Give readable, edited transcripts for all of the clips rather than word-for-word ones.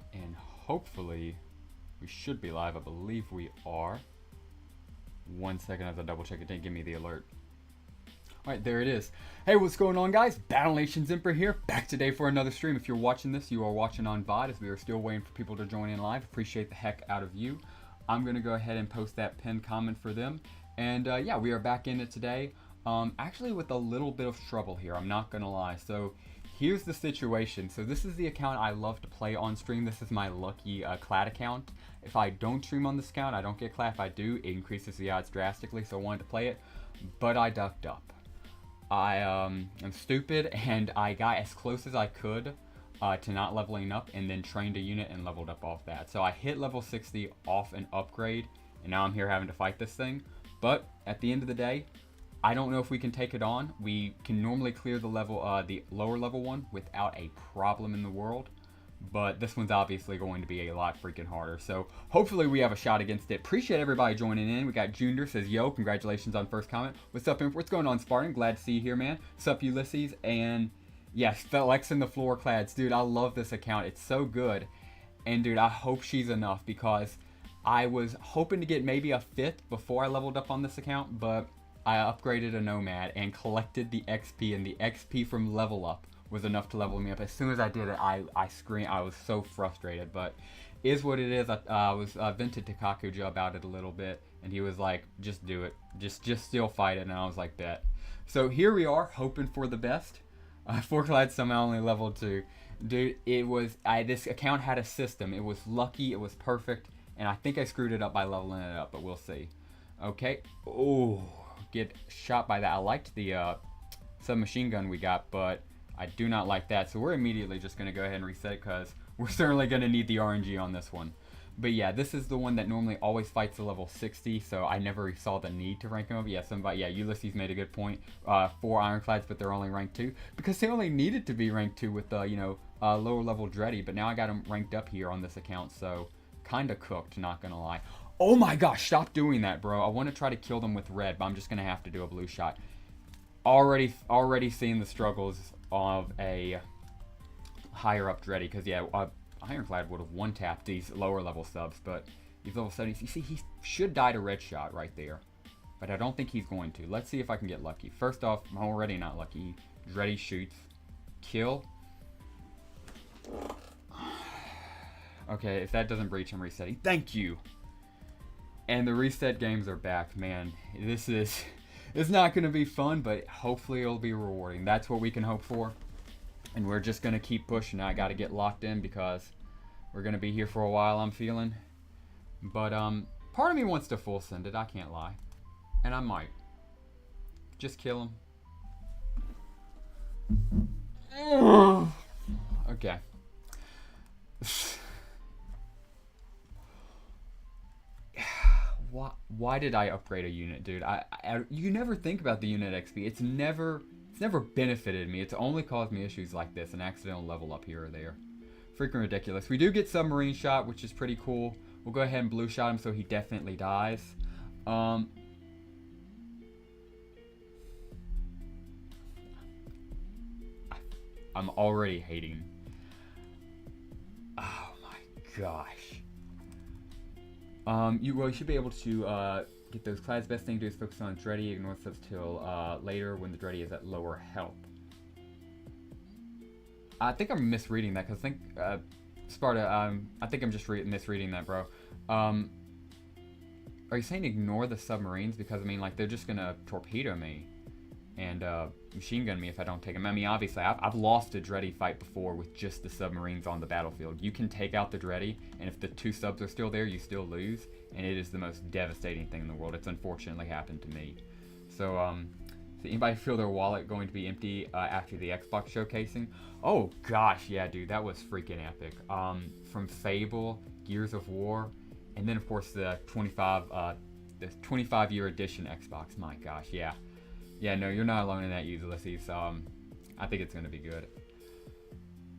Alright, and hopefully we should be live. I believe we are. 1 second as I double check, it didn't give me the alert. Alright, there it is. Hey, what's going on, guys? Battle Nation's Emperor here, back today for another stream. If you're watching this, you are watching on VOD, as we are still waiting for people to join in live. Appreciate the heck out of you. I'm going to go ahead and post that pinned comment for them. And yeah, we are back in it today. Actually with a little bit of trouble here, I'm not going to lie. So here's the situation. So this is the account I love to play on stream. This is my lucky clad account. If I don't stream on this account, I don't get clad. If I do, it increases the odds drastically. So I wanted to play it, but I ducked up. I am stupid, and I got as close as I could to not leveling up, and then trained a unit and leveled up off that. So I hit level 60 off an upgrade, and now I'm here having to fight this thing. But at the end of the day, I don't know if we can take it on. We can normally clear the level, the lower level one without a problem in the world. But this one's obviously going to be a lot freaking harder. So hopefully we have a shot against it. Appreciate everybody joining in. We got Junior says, yo, congratulations on first comment. What's up, what's going on, Spartan? Glad to see you here, man. What's up, Ulysses? And yes, flexing the floor clads. Dude, I love this account. It's so good. And dude, I hope she's enough, because I was hoping to get maybe a 5th before I leveled up on this account, but I upgraded a Nomad and collected the XP, and the XP from level up was enough to level me up. As soon as I did it, I screamed. I was so frustrated, but is what it is. I was vented to Kakuja about it a little bit, and he was like, just do it. Just still fight it, and I was like, bet. So here we are, hoping for the best. Forklad somehow only leveled 2. Dude, it was, this account had a system. It was lucky, it was perfect, and I think I screwed it up by leveling it up, but we'll see. Okay, oh, get shot by that. I liked the submachine gun we got, but I do not like that. So we're immediately just going to go ahead and reset it, because we're certainly going to need the RNG on this one. But yeah, this is the one that normally always fights a level 60, so I never saw the need to rank him up. Yeah, yeah, Ulysses made a good point. 4 ironclads, but they're only ranked 2, because they only needed to be ranked 2 with, lower level Dreddy, but now I got them ranked up here on this account, so kind of cooked, not going to lie. Oh my gosh, stop doing that, bro. I want to try to kill them with red, but I'm just going to have to do a blue shot. Already seeing the struggles of a higher up Dreddy, because yeah, Ironclad would have one-tapped these lower level subs, but these level 70s, you see, he should die to red shot right there, but I don't think he's going to. Let's see if I can get lucky. First off, I'm already not lucky. Dreddy shoots, kill. Okay, if that doesn't breach, I'm resetting. Thank you. And the reset games are back, man. It's not going to be fun, but hopefully it'll be rewarding. That's what we can hope for. And we're just going to keep pushing. I got to get locked in, because we're going to be here for a while, I'm feeling. But part of me wants to full send it, I can't lie. And I might. Just kill him. Okay. Why did I upgrade a unit, dude? You never think about the unit XP. It's never benefited me. It's only caused me issues like this, an accidental level up here or there. Freaking ridiculous. We do get submarine shot, which is pretty cool. We'll go ahead and blue shot him so he definitely dies. I'm already hating. Oh my gosh. You should be able to get those clads. Best thing to do is focus on Dreddy, ignore subs till later when the Dreddy is at lower health. I think I'm misreading that, because I think, Sparta, I think I'm just misreading that, bro. Are you saying ignore the submarines? Because, I mean, like, they're just gonna torpedo me and machine gun me if I don't take them. I mean, obviously, I've lost a Dreddy fight before with just the submarines on the battlefield. You can take out the Dreddy, and if the 2 subs are still there, you still lose, and it is the most devastating thing in the world. It's unfortunately happened to me. So, does anybody feel their wallet going to be empty after the Xbox showcasing? Oh gosh, yeah, dude, that was freaking epic. From Fable, Gears of War, and then of course the 25-year edition Xbox. My gosh, yeah. Yeah, no, you're not alone in that, Ulysses. I think it's going to be good.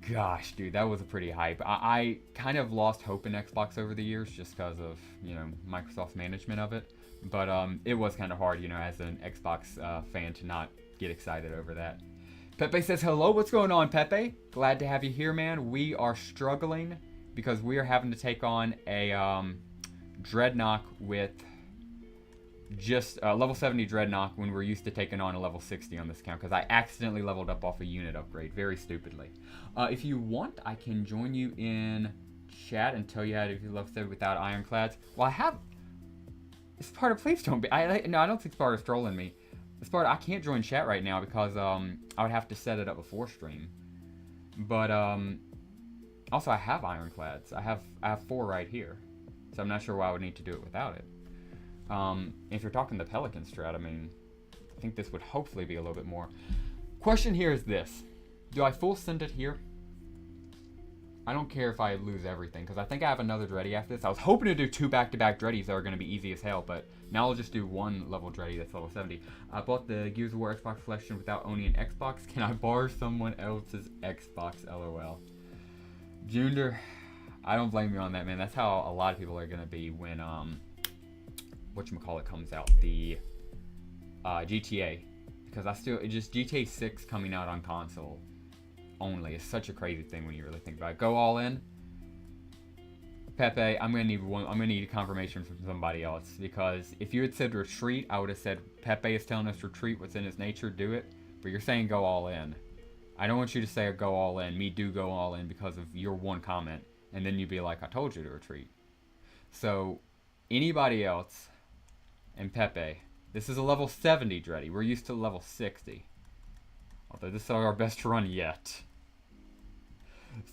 Gosh, dude, that was a pretty hype. I kind of lost hope in Xbox over the years just because of, Microsoft's management of it. But it was kind of hard, as an Xbox fan to not get excited over that. Pepe says, hello, what's going on, Pepe? Glad to have you here, man. We are struggling because we are having to take on a Dreadnought with just level 70 Dreadnought when we're used to taking on a level 60 on this account, because I accidentally leveled up off a unit upgrade very stupidly. If you want, I can join you in chat and tell you how to do level 70 without ironclads. Well, I have Sparta, please don't be. No, I don't think Sparta's trolling me. Sparta, I can't join chat right now because I would have to set it up before stream. But also I have ironclads. I have 4 right here, so I'm not sure why I would need to do it without it. If you're talking the Pelican strat, I mean, I think this would hopefully be a little bit more. Question here is this: do I full send it here? I don't care if I lose everything, because I think I have another Dreddy after this. I was hoping to do 2 back-to-back Dreddies that are going to be easy as hell, but now I'll just do 1 level Dreddy that's level 70. I bought the Gears of War Xbox collection without owning an Xbox. Can I borrow someone else's Xbox? LOL. Junder, I don't blame you on that, man. That's how a lot of people are going to be when, whatchamacallit comes out, the GTA. Because just GTA 6 coming out on console only is such a crazy thing when you really think about it. Go all in. Pepe, I'm gonna need a confirmation from somebody else, because if you had said retreat, I would have said Pepe is telling us retreat, what's in his nature, do it. But you're saying go all in. I don't want you to say go all in. Me do go all in because of your one comment, and then you'd be like, I told you to retreat. So anybody else, and Pepe, this is a level 70 Dreddy. We're used to level 60. Although this is our best run yet.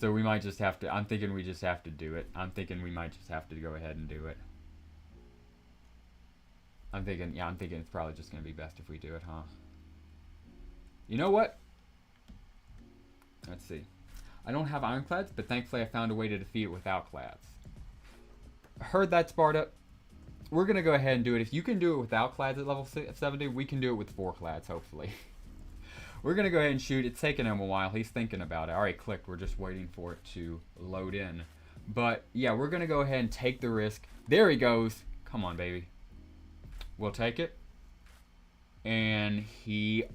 So we might just have to, I'm thinking we just have to do it. I'm thinking we might just have to go ahead and do it. I'm thinking it's probably just going to be best if we do it, huh? You know what? Let's see. I don't have ironclads, but thankfully I found a way to defeat it without clads. Heard that, Sparta. We're going to go ahead and do it. If you can do it without clads at level 70, we can do it with 4 clads, hopefully. We're going to go ahead and shoot. It's taking him a while. He's thinking about it. All right, click. We're just waiting for it to load in. But, yeah, we're going to go ahead and take the risk. There he goes. Come on, baby. We'll take it. And the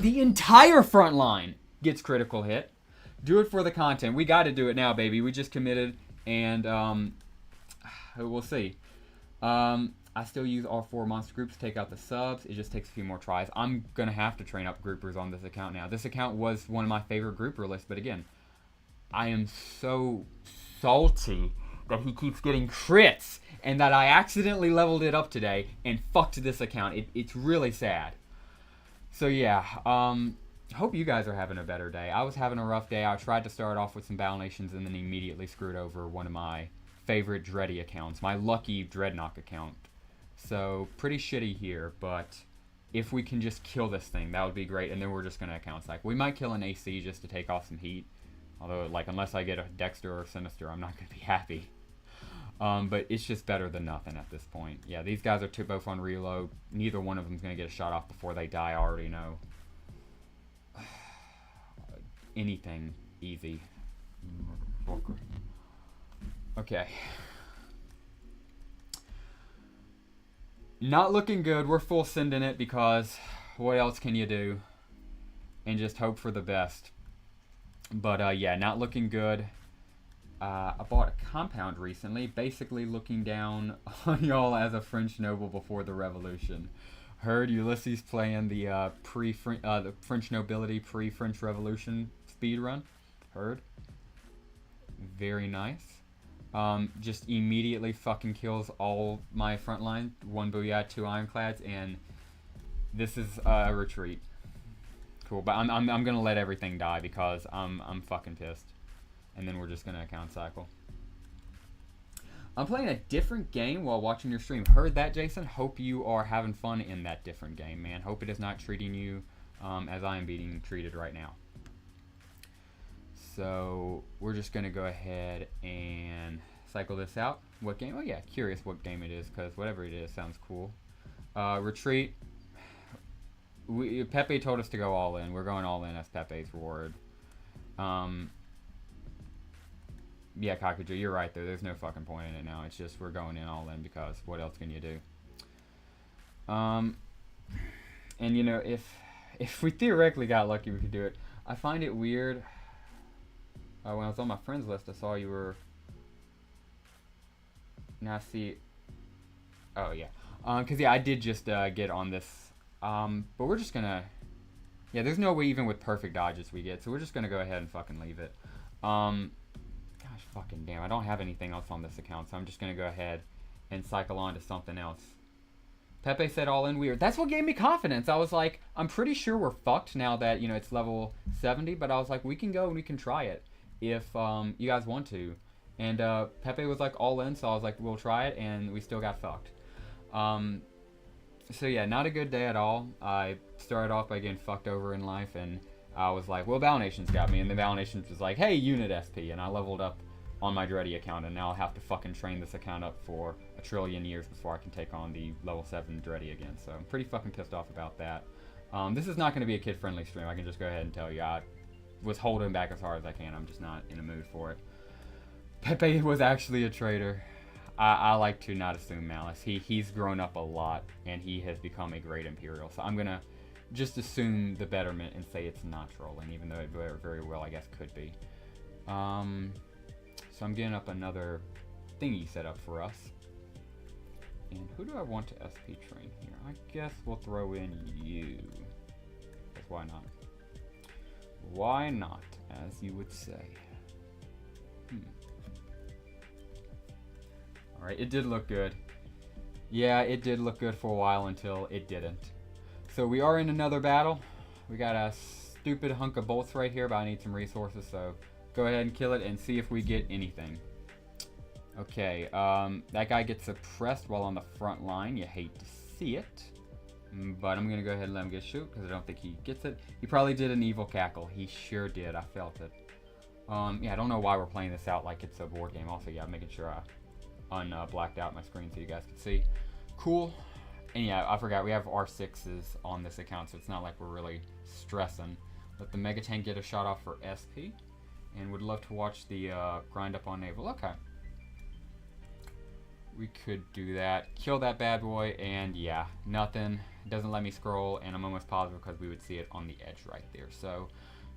entire front line gets critical hit. Do it for the content. We got to do it now, baby. We just committed. And, we'll see. I still use all 4 monster groups to take out the subs. It just takes a few more tries. I'm going to have to train up groupers on this account now. This account was one of my favorite grouper lists, but again, I am so salty that he keeps getting crits and that I accidentally leveled it up today and fucked this account. It's really sad. So yeah, hope you guys are having a better day. I was having a rough day. I tried to start off with some Battle Nations and then immediately screwed over one of my favorite Dreddy accounts, my lucky Dreadnought account. So, pretty shitty here, but if we can just kill this thing, that would be great, and then we're just going to account cycle. We might kill an AC just to take off some heat, although, like, unless I get a Dexter or Sinister, I'm not going to be happy. But it's just better than nothing at this point. Yeah, these guys are both on reload. Neither one of them is going to get a shot off before they die, I already know. Anything easy. Okay. Not looking good. We're full sending it because what else can you do? And just hope for the best. But yeah, not looking good. I bought a compound recently, basically looking down on y'all as a French noble before the revolution. Heard Ulysses playing the the French nobility pre-French Revolution speedrun. Heard. Very nice. Just immediately fucking kills all my front line. 1 booyah, 2 ironclads, and this is a retreat. Cool, but I'm gonna let everything die because I'm fucking pissed. And then we're just gonna account cycle. I'm playing a different game while watching your stream. Heard that, Jason? Hope you are having fun in that different game, man. Hope it is not treating you as I am being treated right now. So we're just going to go ahead and cycle this out. What game? Oh yeah, curious what game it is, because whatever it is sounds cool. Retreat. Pepe told us to go all in. We're going all in as Pepe's reward. Yeah, Kakuju, you're right there. There's no fucking point in it now. It's just we're going in all in because what else can you do? And you know, if we theoretically got lucky, we could do it. I find it weird. When I was on my friends list, I saw you were. Now I see. Oh yeah. Cause yeah, I did just get on this. But we're just gonna. Yeah, there's no way even with perfect dodges we get, so we're just gonna go ahead and fucking leave it. Gosh fucking damn, I don't have anything else on this account, so I'm just gonna go ahead and cycle on to something else. Pepe said all in weird. That's what gave me confidence. I was like, I'm pretty sure we're fucked now that, you know, it's level 70, but I was like, we can go and we can try it if you guys want to. And Pepe was like all in, so I was like, we'll try it, and we still got fucked. So yeah, not a good day at all. I started off by getting fucked over in life, and I was like, well, Battle Nations got me, and the Battle Nations was like, hey, unit SP, and I leveled up on my Dreddy account, and now I'll have to fucking train this account up for a trillion years before I can take on the level 7 Dreddy again, so I'm pretty fucking pissed off about that. This is not going to be a kid-friendly stream, I can just go ahead and tell you. I was holding back as hard as I can, I'm just not in a mood for it. Pepe was actually a traitor. I like to not assume malice. He's grown up a lot, and he has become a great Imperial, so I'm going to just assume the betterment and say it's not trolling, even though it very well, I guess, could be. So I'm getting up another thingy set up for us. And who do I want to SP train here? I guess we'll throw in you. Because why not? Why not, as you would say. Alright, it did look good. Yeah, it did look good for a while until it didn't. So we are in another battle. We got a stupid hunk of bolts right here, but I need some resources, so go ahead and kill it and see if we get anything. Okay, that guy gets suppressed while on the front line. You hate to see it. But I'm going to go ahead and let him get shoot because I don't think he gets it. He probably did an evil cackle. He sure did. I felt it. Yeah, I don't know why we're playing this out like it's a board game. Also, yeah, I'm making sure I blacked out my screen so you guys can see. Cool. And yeah, I forgot we have R6s on this account, so it's not like we're really stressing. Let the Mega Tank get a shot off for SP. And would love to watch the grind up on naval. Okay. We could do that. Kill that bad boy, and yeah, nothing. It doesn't let me scroll, and I'm almost positive because we would see it on the edge right there. So,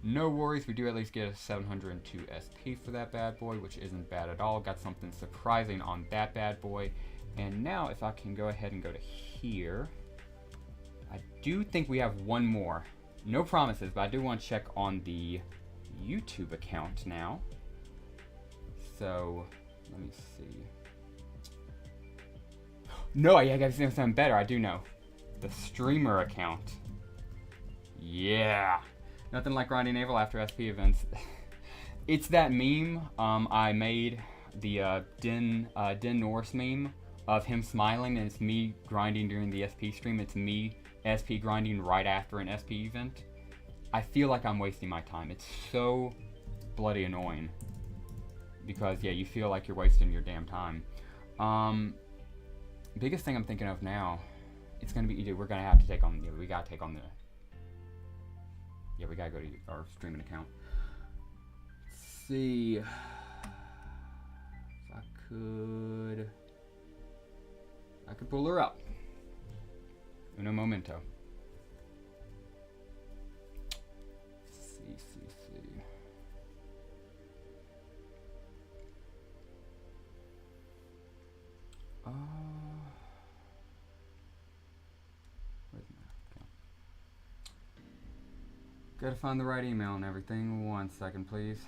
no worries. We do at least get a 702 SP for that bad boy, which isn't bad at all. Got something surprising on that bad boy. And now, if I can go ahead and go to here, I do think we have one more. No promises, but I do want to check on the YouTube account now. So, let me see. No, I gotta see something better. I do know. The streamer account. Yeah. Nothing like grinding naval after SP events. It's that meme I made, the Din Norse meme of him smiling, and it's me grinding during the SP stream. It's me SP grinding right after an SP event. I feel like I'm wasting my time. It's so bloody annoying. Because, yeah, you feel like you're wasting your damn time. Biggest thing I'm thinking of now, it's going to be, we're going to have to take on, we got to take on the, we got to go to our streaming account. Let's see. If I could pull her up. Uno momento. See. Where's my account? Gotta find the right email and everything. 1 second, please.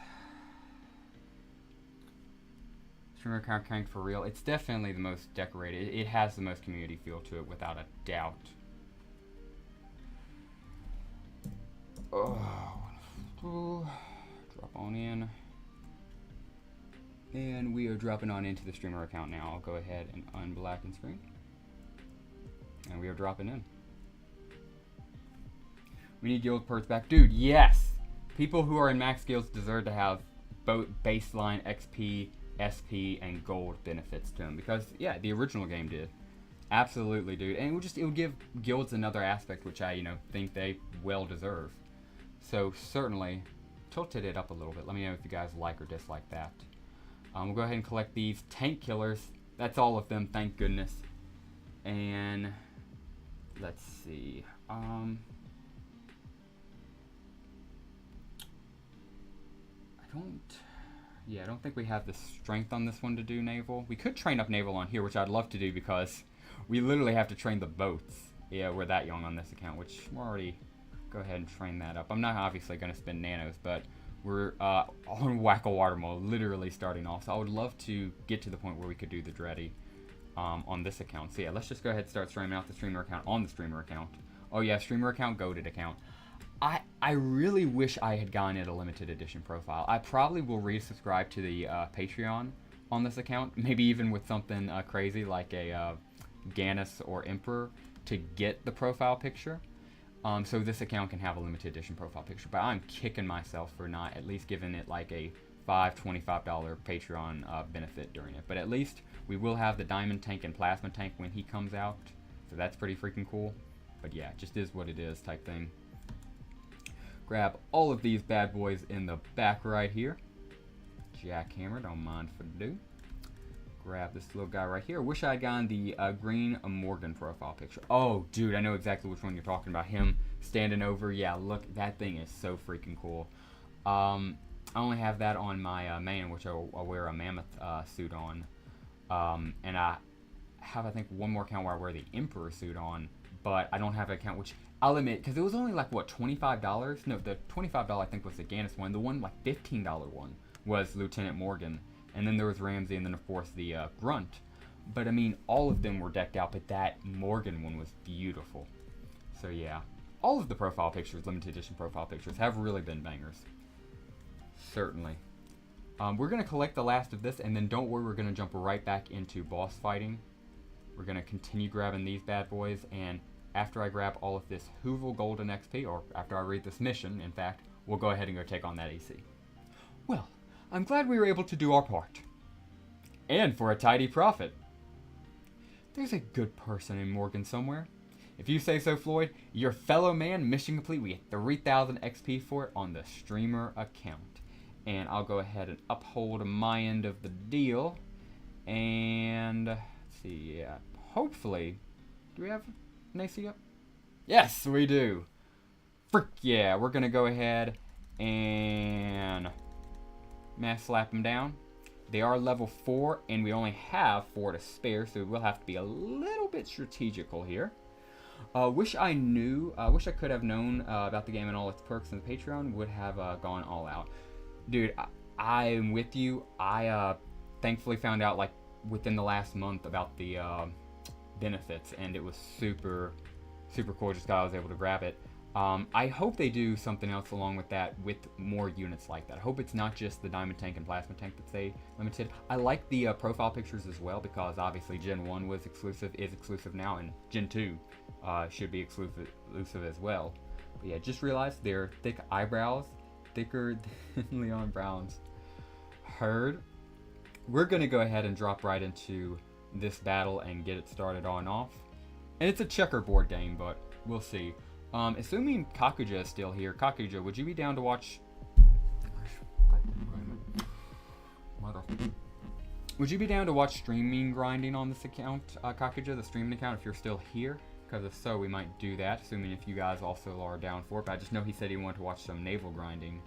Streamer account cranked for real. It's definitely the most decorated. It has the most community feel to it, without a doubt. Oh, drop on in. And we are dropping on into the streamer account now. I'll go ahead and unblacken screen. And we are dropping in. We need guild perks back. Dude, yes! People who are in max guilds deserve to have both baseline XP, SP, and gold benefits to them. Because, yeah, the original game did. Absolutely, dude. And it would give guilds another aspect, which I, think they well deserve. So, certainly, tilted it up a little bit. Let me know if you guys like or dislike that. We'll go ahead and collect these tank killers. That's all of them, thank goodness. And let's see. I don't Yeah, I don't think we have the strength on this one to do naval. We could train up naval on here, which I'd love to do because we literally have to train the boats. Yeah, we're that young on this account, which we're already... Go ahead and train that up. I'm not obviously going to spend nanos, but we're on whack-a-water mode, literally starting off. So I would love to get to the point where we could do the Dreddy on this account. So yeah, let's just go ahead and start streaming out the streamer account on the streamer account. Oh yeah, streamer account, goated account. I really wish I had gotten it a limited edition profile. I probably will resubscribe to the Patreon on this account, maybe even with something crazy like a Gannis or Emperor to get the profile picture. So this account can have a limited edition profile picture. But I'm kicking myself for not at least giving it like a $25 Patreon benefit during it. But at least we will have the Diamond Tank and Plasma Tank when he comes out. So that's pretty freaking cool. But yeah, it just is what it is type thing. Grab all of these bad boys in the back right here. Jackhammer, don't mind if I do. Grab this little guy right here. Wish I had gotten the green Morgan profile picture. Oh, dude, I know exactly which one you're talking about. Him standing over. Yeah, look, that thing is so freaking cool. I only have that on my main, which I'll wear a mammoth suit on. And I have, I think, one more account where I wear the Emperor suit on. But I don't have an account, which I'll admit, because it was only like, what, $25? No, the $25 I think was the Gannis one. The one, like, $15 one was Lieutenant Morgan. And then there was Ramsey, and then, of course, the Grunt. But, I mean, all of them were decked out, but that Morgan one was beautiful. So, yeah. All of the profile pictures, limited edition profile pictures, have really been bangers. Certainly. We're going to collect the last of this, and then don't worry, we're going to jump right back into boss fighting. We're going to continue grabbing these bad boys, and after I grab all of this Hoovel Golden XP, or after I read this mission, in fact, we'll go ahead and go take on that AC. Well, I'm glad we were able to do our part. And for a tidy profit. There's a good person in Morgan somewhere. If you say so, Floyd, your fellow man, mission complete. We get 3,000 XP for it on the streamer account. And I'll go ahead and uphold my end of the deal. And, let's see, yeah, hopefully, do we have an AC up? Yes, we do. Frick yeah, we're going to go ahead and mass slap them down. They are level 4, and we only have 4 to spare, so we'll have to be a little bit strategical here. Wish I could have known about the game and all its perks in the Patreon, would have gone all out. Dude, I am with you. I thankfully found out, like, within the last month about the benefits, and it was super, super cool just 'cause I was able to grab it. I hope they do something else along with that with more units like that. I hope it's not just the Diamond Tank and Plasma Tank that they limited. I like the profile pictures as well because obviously Gen 1 was exclusive, is exclusive now, and Gen 2 should be exclusive as well. But yeah, just realized their thick eyebrows, thicker than Leon Brown's. Heard. We're going to go ahead and drop right into this battle and get it started on off. And it's a checkerboard game, but we'll see. Assuming Kakuja is still here. Kakuja, would you be down to watch... Would you be down to watch streaming grinding on this account, Kakuja, the streaming account, if you're still here? Because if so, we might do that, assuming if you guys also are down for it. But I just know he said he wanted to watch some naval grinding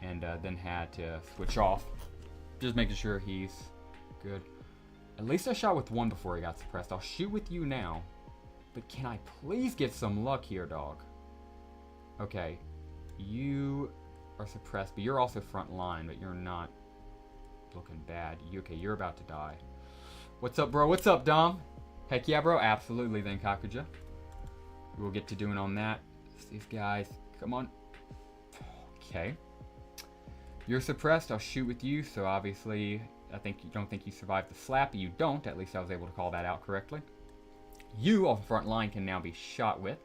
and then had to switch off. Just making sure he's good. At least I shot with one before he got suppressed. I'll shoot with you now. But can I please get some luck here, dog? Okay. You are suppressed, but you're also front line, but you're not looking bad. Okay, you're about to die. What's up, bro? What's up, Dom? Heck yeah, bro. Absolutely, then, Kakuja. We'll get to doing on that. These guys. Come on. Okay. You're suppressed. I'll shoot with you, so obviously, don't think you survived the slap. You don't. At least I was able to call that out correctly. You off the front line can now be shot with.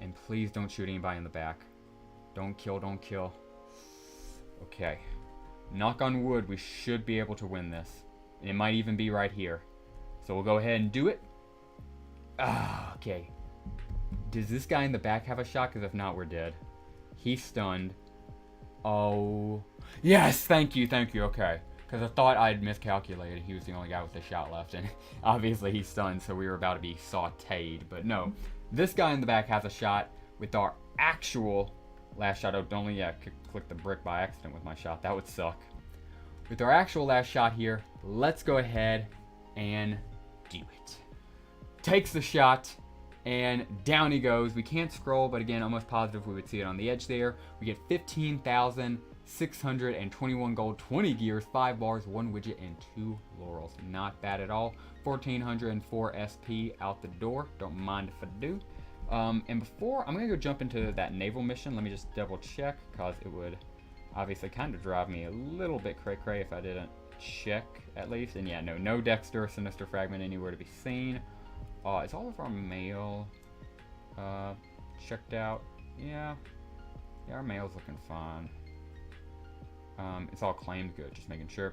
And please don't shoot anybody in the back. Don't kill, don't kill. Okay. Knock on wood, we should be able to win this. And it might even be right here. So we'll go ahead and do it. Ah, okay. Does this guy in the back have a shot? Because if not, we're dead. He's stunned. Oh. Yes, thank you, okay. Because I thought I had miscalculated. He was the only guy with a shot left. And obviously he's stunned, so we were about to be sauteed. But no. This guy in the back has a shot with our actual last shot. Oh, only, yeah, click the brick by accident with my shot. That would suck. with our actual last shot here, let's go ahead and do it. Takes the shot, and down he goes. We can't scroll, but again, almost positive we would see it on the edge there. We get 15,621 gold, 20 gears, 5 bars, 1 widget, and 2 laurels. Not bad at all. 1,404 SP out the door. Don't mind if I do. And before, I'm going to go jump into that naval mission. Let me just double check, because it would obviously kind of drive me a little bit cray-cray if I didn't check, at least. And yeah, no Dexter, Sinister Fragment anywhere to be seen. Is all of our mail checked out? Yeah, our mail's looking fine. It's all claimed good, just making sure.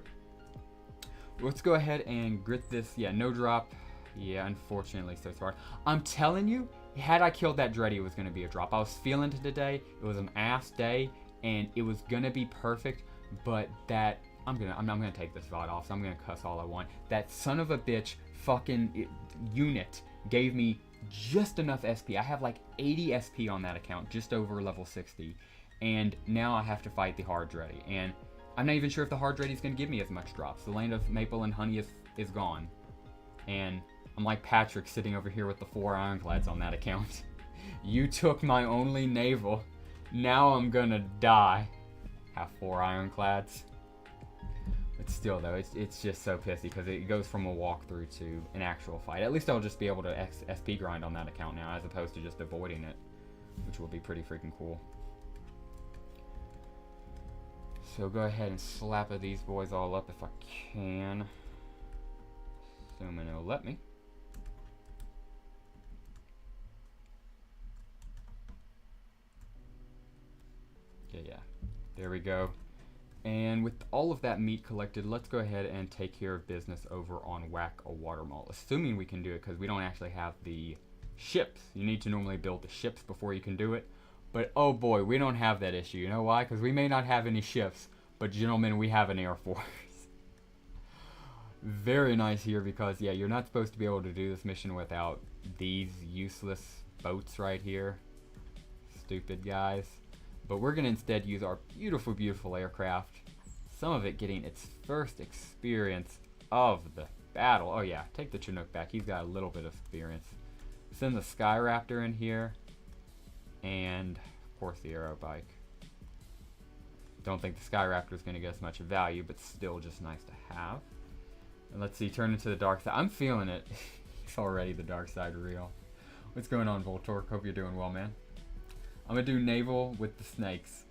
Let's go ahead and grit this. Yeah, no drop. Yeah, unfortunately so far. I'm telling you, had I killed that Dreddy, it was going to be a drop. I was feeling it today. It was an ass day, and it was going to be perfect, but that... I'm gonna take this VOD off, so I'm gonna cuss all I want. That son of a bitch fucking unit gave me just enough SP. I have like 80 SP on that account, just over level 60. And now I have to fight the hard Dreddy. And I'm not even sure if the hard Dreddy is gonna give me as much drops. The land of maple and honey is gone. And I'm like Patrick sitting over here with the 4 ironclads on that account. You took my only naval. Now I'm gonna die. Have 4 ironclads. But still, though, it's just so pissy because it goes from a walkthrough to an actual fight. At least I'll just be able to SP grind on that account now, as opposed to just avoiding it, which will be pretty freaking cool. So go ahead and slap these boys all up if I can. Assuming it'll let me. Yeah. There we go. And with all of that meat collected, let's go ahead and take care of business over on Whack a Watermaul. Assuming we can do it, because we don't actually have the ships. You need to normally build the ships before you can do it. But oh boy, we don't have that issue. You know why? Because we may not have any ships, but gentlemen, we have an air force. Very nice here, because yeah, you're not supposed to be able to do this mission without these useless boats right here. Stupid guys. But we're going to instead use our beautiful, beautiful aircraft. Some of it getting its first experience of the battle. Oh yeah, take the Chinook back. He's got a little bit of experience. Send the Skyraptor in here. And, of course, the Aero Bike. Don't think the Skyraptor is going to get us much value, but still just nice to have. And let's see, turn into the dark side. I'm feeling it. It's already the dark side real. What's going on, Voltork? Hope you're doing well, man. I'm going to do naval with the snakes.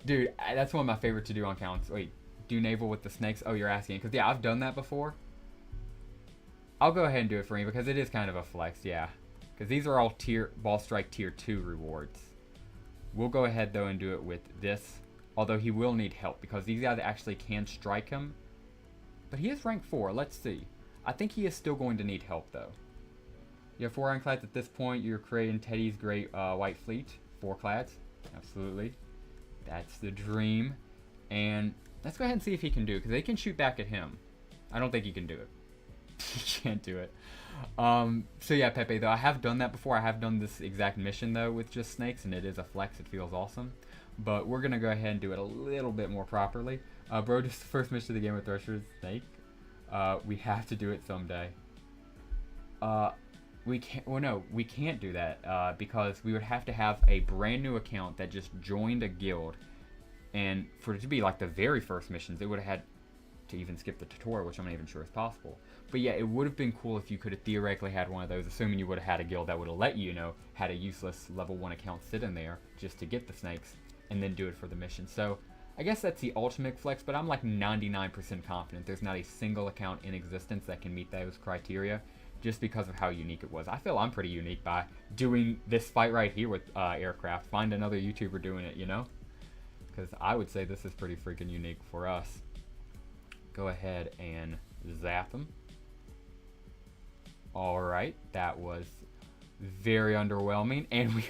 Dude, that's one of my favorite to do on counts. Wait, do naval with the snakes? Oh, you're asking. Because, yeah, I've done that before. I'll go ahead and do it for you because it is kind of a flex, yeah. Because these are all Ball Strike Tier 2 rewards. We'll go ahead, though, and do it with this. Although he will need help because these guys actually can strike him. But he is rank 4. Let's see. I think he is still going to need help, though. You have 4 ironclads at this point. You're creating Teddy's Great White Fleet. 4 clads. Absolutely. That's the dream. And let's go ahead and see if he can do it, because they can shoot back at him. I don't think he can do it. He can't do it. So yeah, Pepe, though, I have done that before. I have done this exact mission, though, with just snakes, and it is a flex. It feels awesome. But we're going to go ahead and do it a little bit more properly. Bro, just the first mission of the game with Thresher's Snake. We have to do it someday. We can't, well, no, we can't do that, because we would have to have a brand new account that just joined a guild. And for it to be like the very first missions, it would have had to even skip the tutorial, which I'm not even sure is possible. But yeah, it would have been cool if you could have theoretically had one of those, assuming you would have had a guild that would have let you, had a useless level 1 account sit in there just to get the snakes and then do it for the mission. So I guess that's the ultimate flex, but I'm like 99% confident there's not a single account in existence that can meet those criteria just because of how unique it was. I feel I'm pretty unique by doing this fight right here with aircraft. Find another YouTuber doing it, Because I would say this is pretty freaking unique for us. Go ahead and zap them. Alright, that was very underwhelming. And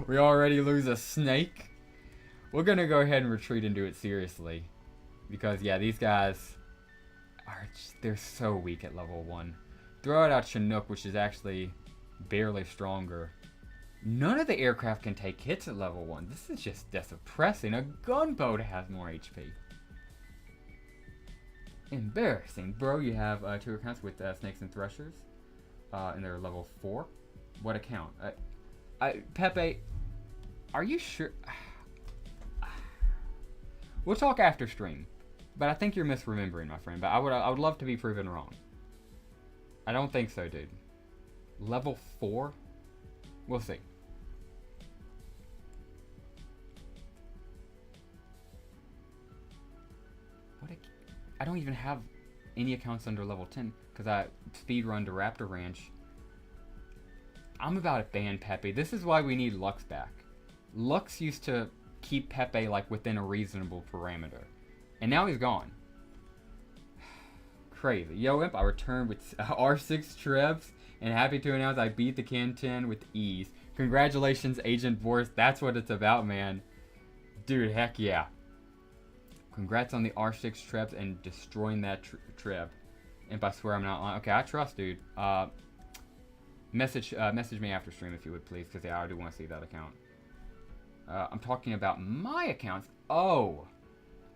we already lose a snake. We're going to go ahead and retreat and do it seriously. Because, yeah, these guys they're so weak at level 1. Throw it out Chinook, which is actually barely stronger. None of the aircraft can take hits at level 1. This is just depressing. A gunboat has more HP. Embarrassing. Bro, you have 2 accounts with Snakes and Threshers. And they're level 4. What account? Pepe, are you sure? We'll talk after stream. But I think you're misremembering, my friend. But I would love to be proven wrong. I don't think so, dude. Level 4? We'll see. I don't even have any accounts under level 10 because I speedrun to Raptor Ranch. I'm about to ban Pepe. This is why we need Lux back. Lux used to keep Pepe like within a reasonable parameter. And now he's gone. Crazy. Yo, Imp, I returned with R6 Trebs and happy to announce I beat the Can 10 with ease. Congratulations, Agent Boris. That's what it's about, man. Dude, heck yeah. Congrats on the R6 Trebs and destroying that Treb. Imp, I swear I'm not lying. Okay, I trust, dude. Message me after stream if you would, please, because yeah, I do want to see that account. I'm talking about my accounts. Oh,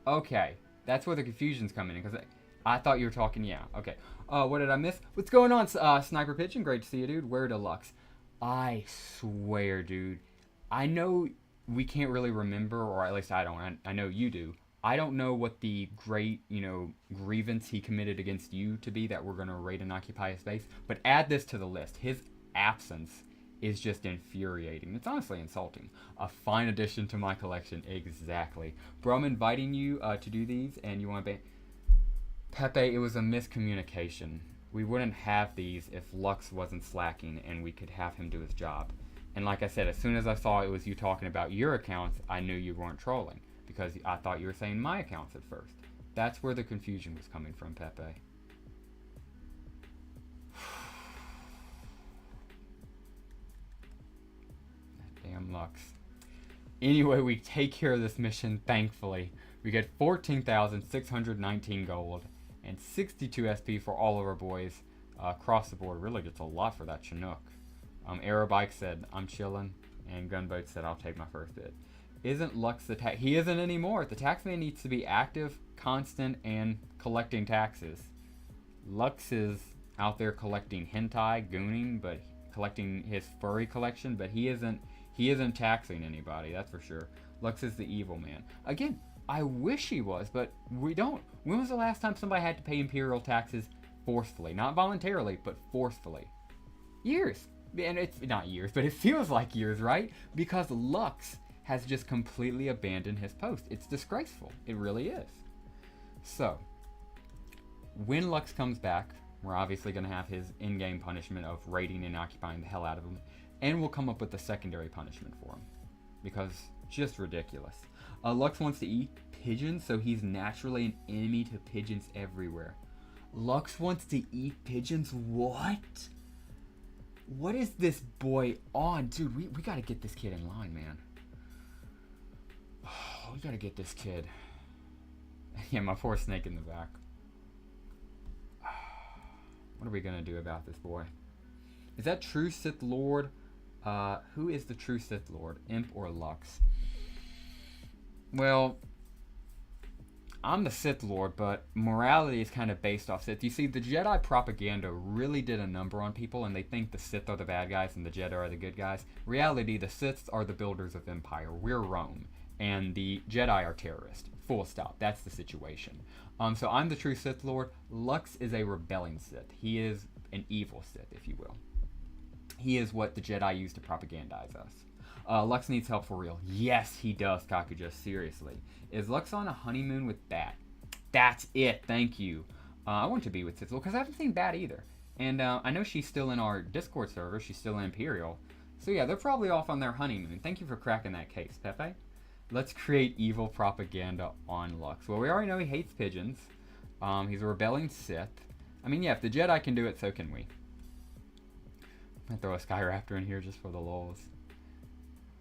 okay. That's where the confusion's coming in, because I thought you were talking, yeah. Okay. What did I miss? What's going on, Sniper Pigeon? Great to see you, dude. Where Deluxe? I swear, dude. I know we can't really remember, or at least I don't. I know you do. I don't know what the great, grievance he committed against you to be that we're going to raid and occupy his base. But add this to the list. His absence is just infuriating. It's honestly insulting. A fine addition to my collection. Exactly. Bro, I'm inviting you to do these, and you want to be... Pepe, it was a miscommunication. We wouldn't have these if Lux wasn't slacking, and we could have him do his job. And like I said, as soon as I saw it was you talking about your accounts, I knew you weren't trolling. Because I thought you were saying my accounts at first. That's where the confusion was coming from, Pepe. That damn Lux. Anyway, we take care of this mission, thankfully. We get 14,619 gold and 62 SP for all of our boys across the board. Really gets a lot for that Chinook. Aerobike said, I'm chilling. And Gunboat said, I'll take my first bid. Isn't Lux the tax? He isn't anymore. The taxman needs to be active, constant, and collecting taxes. Lux is out there collecting hentai, gooning, but collecting his furry collection, but he isn't taxing anybody, that's for sure. Lux is the evil man. Again, I wish he was, but we don't. When was the last time somebody had to pay Imperial taxes forcefully? Not voluntarily, but forcefully. Years. And it's not years, but it feels like years, right? Because Lux has just completely abandoned his post. It's disgraceful. It really is. So, when Lux comes back, we're obviously going to have his in-game punishment of raiding and occupying the hell out of him. And we'll come up with a secondary punishment for him. Because, just ridiculous. Lux wants to eat pigeons, so he's naturally an enemy to pigeons everywhere. Lux wants to eat pigeons? What? What is this boy on? Dude, we got to get this kid in line, man. We gotta get this kid. Yeah, my poor snake in the back. What are we gonna do about this boy? Is that true Sith Lord? Who is the true Sith Lord? Imp or Lux? Well, I'm the Sith Lord, but morality is kind of based off Sith. You see, the Jedi propaganda really did a number on people, and they think the Sith are the bad guys and the Jedi are the good guys. Reality, the Siths are the builders of Empire. We're Rome. And the Jedi are terrorists. Full stop. That's the situation. So I'm the true Sith Lord. Lux is a rebelling Sith. He is an evil Sith, if you will. He is what the Jedi use to propagandize us. Lux needs help for real. Yes, he does, Kakuja. Seriously. Is Lux on a honeymoon with Bat? That's it. Thank you. I want to be with Sith Lord because I haven't seen Bat either. And I know she's still in our Discord server. She's still in Imperial. So yeah, they're probably off on their honeymoon. Thank you for cracking that case, Pepe. Let's create evil propaganda on Lux. Well, we already know he hates pigeons. He's a rebelling Sith. I mean, yeah, if the Jedi can do it, so can we. I'm going to throw a Skyraptor in here just for the lulz.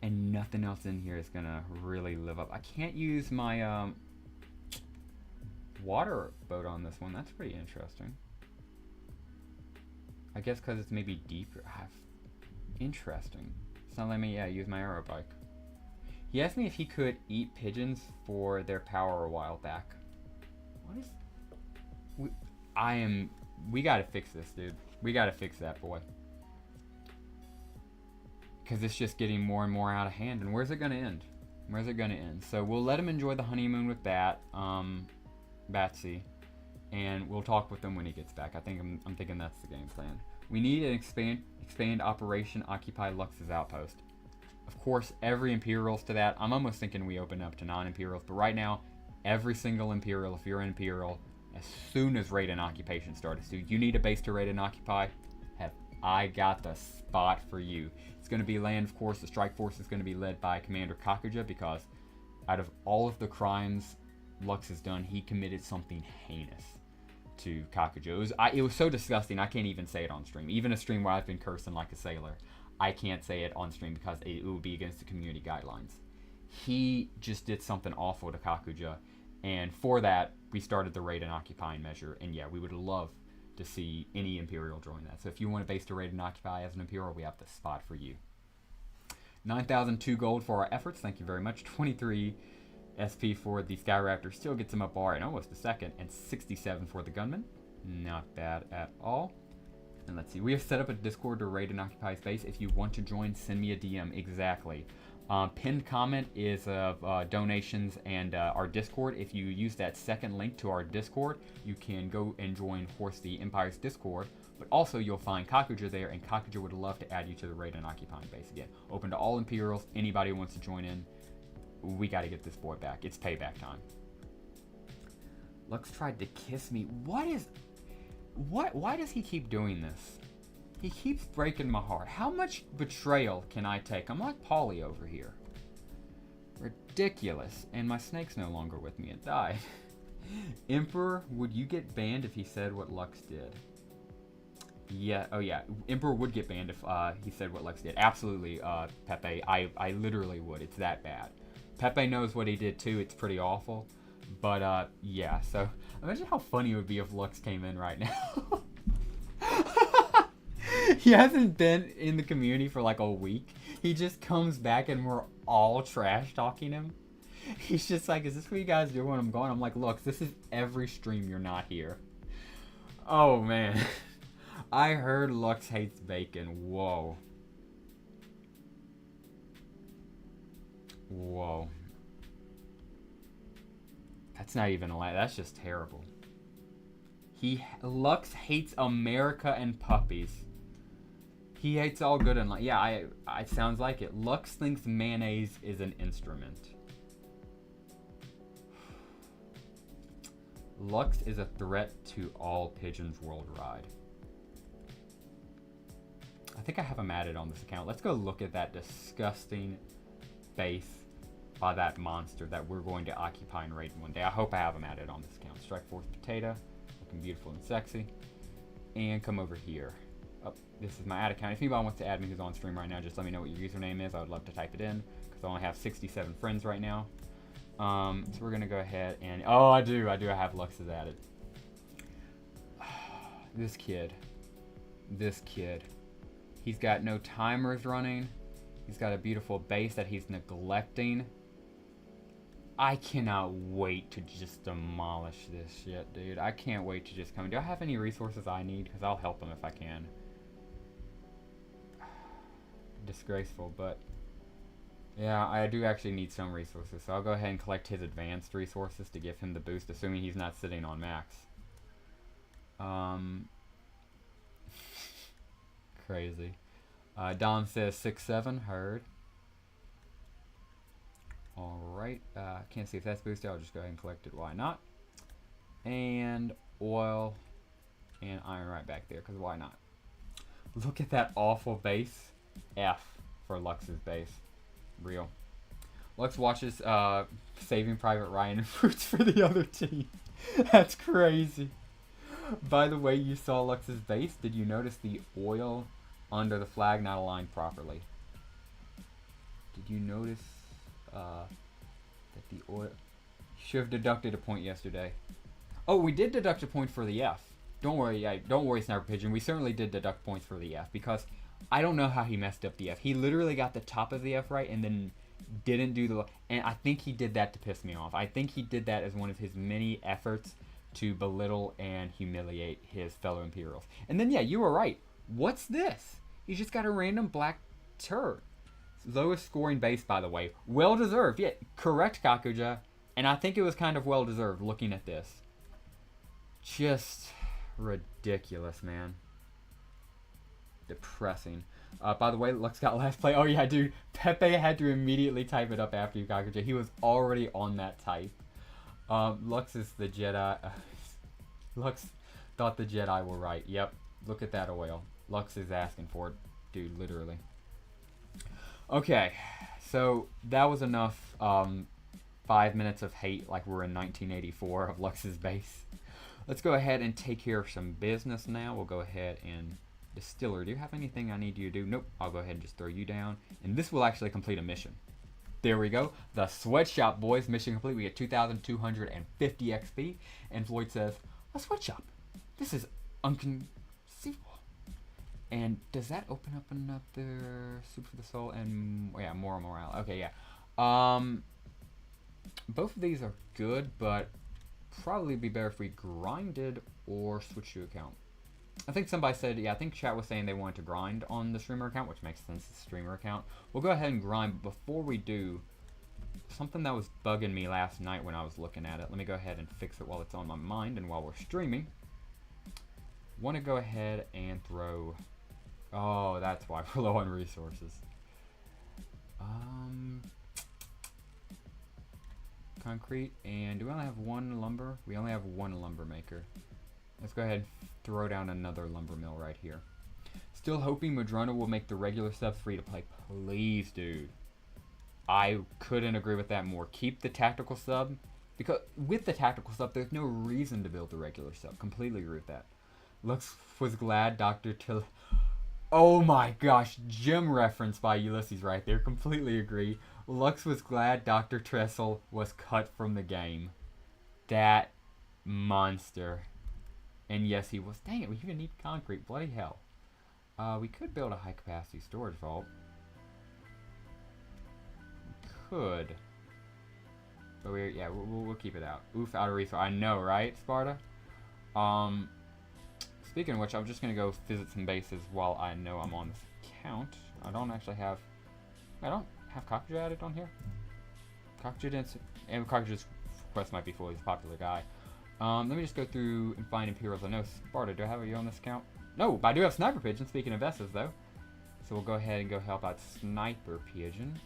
And nothing else in here is going to really live up. I can't use my water boat on this one. That's pretty interesting. I guess because it's maybe deeper. Interesting. It's not letting me, use my aerobike. He asked me if he could eat pigeons for their power a while back. What is... We gotta fix this, dude. We gotta fix that, boy. Because it's just getting more and more out of hand. And where's it gonna end? Where's it gonna end? So we'll let him enjoy the honeymoon with that, Batsy. And we'll talk with him when he gets back. I'm thinking that's the game plan. We need an expand Operation Occupy Lux's outpost. Of course, every Imperial's to that. I'm almost thinking we open up to non-Imperials. But right now, every single Imperial, if you're an Imperial, as soon as raid and occupation starts, dude, you need a base to raid and occupy? I got the spot for you. It's going to be land, of course. The strike force is going to be led by Commander Kakuja, because out of all of the crimes Lux has done, he committed something heinous to Kakuja. It was so disgusting, I can't even say it on stream. Even a stream where I've been cursing like a sailor, I can't say it on stream because it would be against the community guidelines. He just did something awful to Kakuja, and for that, we started the raid and occupying measure. And yeah, we would love to see any Imperial join that. So if you want a base to raid and occupy as an Imperial, we have the spot for you. 9,002 gold for our efforts. Thank you very much. 23 SP for the Sky Raptor. Still gets him a bar in almost a second. And 67 for the Gunman. Not bad at all. And let's see. We have set up a Discord to raid and occupy space. If you want to join, send me a DM. Exactly. Pinned comment is of donations and our Discord. If you use that second link to our Discord, you can go and join Horse the Empire's Discord. But also, you'll find Kakuja there, and Kakuja would love to add you to the raid and occupying base again. Open to all Imperials. Anybody who wants to join in, we got to get this boy back. It's payback time. Lux tried to kiss me. Why does he keep doing this? He keeps breaking my heart. How much betrayal can I take? I'm like Polly over here. Ridiculous. And my snake's no longer with me. It died. Emperor, would you get banned if he said what Lux did? Yeah. Oh, yeah. Emperor would get banned if he said what Lux did. Absolutely, Pepe. I literally would. It's that bad. Pepe knows what he did, too. It's pretty awful. But, yeah. So, imagine how funny it would be if Lux came in right now. He hasn't been in the community for like a week. He just comes back and we're all trash talking him. He's just like, is this what you guys do when I'm gone? I'm like, look, this is every stream you're not here. Oh, man. I heard Lux hates bacon. Whoa. Whoa. That's not even a lie. That's just terrible. Lux hates America and puppies. He hates all good and yeah, it sounds like it. Lux thinks mayonnaise is an instrument. Lux is a threat to all pigeons worldwide. I think I have him added on this account. Let's go look at that disgusting base by that monster that we're going to occupy and raid one day. I hope I have him added on this account. Strike Force Potato, looking beautiful and sexy. And come over here. Oh, this is my ad account. If anybody wants to add me who's on stream right now, just let me know what your username is. I would love to type it in because I only have 67 friends right now. So we're gonna go ahead and I have Lux's added. This kid, he's got no timers running. He's got a beautiful base that he's neglecting. I cannot wait to just demolish this shit, dude. I can't wait to just come. Do I have any resources I need? Because I'll help him if I can. Disgraceful, but yeah, I do actually need some resources. So I'll go ahead and collect his advanced resources to give him the boost, assuming he's not sitting on max. Crazy. Dom says 6-7, heard. Alright, can't see if that's boosted. I'll just go ahead and collect it. Why not? And oil and iron right back there, because why not? Look at that awful base. F for Lux's base. Real. Lux watches Saving Private Ryan and Fruits for the other team. That's crazy. By the way, you saw Lux's base. Did you notice the oil under the flag not aligned properly? Did you notice that the oil... Should have deducted a point yesterday. Oh, we did deduct a point for the F. Don't worry, Sniper Pigeon. We certainly did deduct points for the F because I don't know how he messed up the F. He literally got the top of the F right and then didn't do the... And I think he did that to piss me off. I think he did that as one of his many efforts to belittle and humiliate his fellow Imperials. And then, yeah, you were right. What's this? He's just got a random black turd. Lowest scoring base, by the way. Well deserved. Yeah, correct, Kakuja. And I think it was kind of well deserved looking at this. Just ridiculous, man. Depressing. By the way, Lux got last play. Oh, yeah, dude. Pepe had to immediately type it up after you, Kakuja. He was already on that type. Lux is the Jedi. Lux thought the Jedi were right. Yep. Look at that oil. Lux is asking for it. Dude, literally. Okay. So, that was enough 5 minutes of hate like we're in 1984 of Lux's base. Let's go ahead and take care of some business now. We'll go ahead and... Distiller, do you have anything I need you to do? Nope. I'll go ahead and just throw you down. And this will actually complete a mission. There we go. The sweatshop, boys. Mission complete. We get 2,250 XP. And Floyd says, a sweatshop. This is inconceivable. And does that open up another soup for the soul? And, yeah, more morale. Okay, yeah. Both of these are good, but probably be better if we grinded or switch to account. I think somebody said, yeah, I think chat was saying they wanted to grind on the streamer account, which makes sense, the streamer account. We'll go ahead and grind, but before we do, something that was bugging me last night when I was looking at it, let me go ahead and fix it while it's on my mind and while we're streaming. Want to go ahead and throw, oh, that's why we're low on resources. Concrete, and do we only have one lumber? We only have one lumber maker. Let's go ahead and throw down another lumber mill right here. Still hoping Madrona will make the regular subs free to play. Please, dude. I couldn't agree with that more. Keep the tactical sub. Because with the tactical sub, there's no reason to build the regular sub. Completely agree with that. Lux was glad Dr. Till... Oh my gosh. Gym reference by Ulysses right there. Completely agree. Lux was glad Dr. Tressel was cut from the game. That monster. And yes, he was. Dang it, we even need concrete. Bloody hell. We could build a high-capacity storage vault. We could. But we'll keep it out. Oof, out of resource. I know, right, Sparta? Speaking of which, I'm just going to go visit some bases while I know I'm on this account. I don't have Kakuja added on here. Kakuja didn't... And Kakuja's request might be fully a popular guy. Let me just go through and find Imperials. I know Sparta, do I have you on this account? No, but I do have Sniper Pigeon, speaking of S's, though. So we'll go ahead and go help out Sniper Pigeon.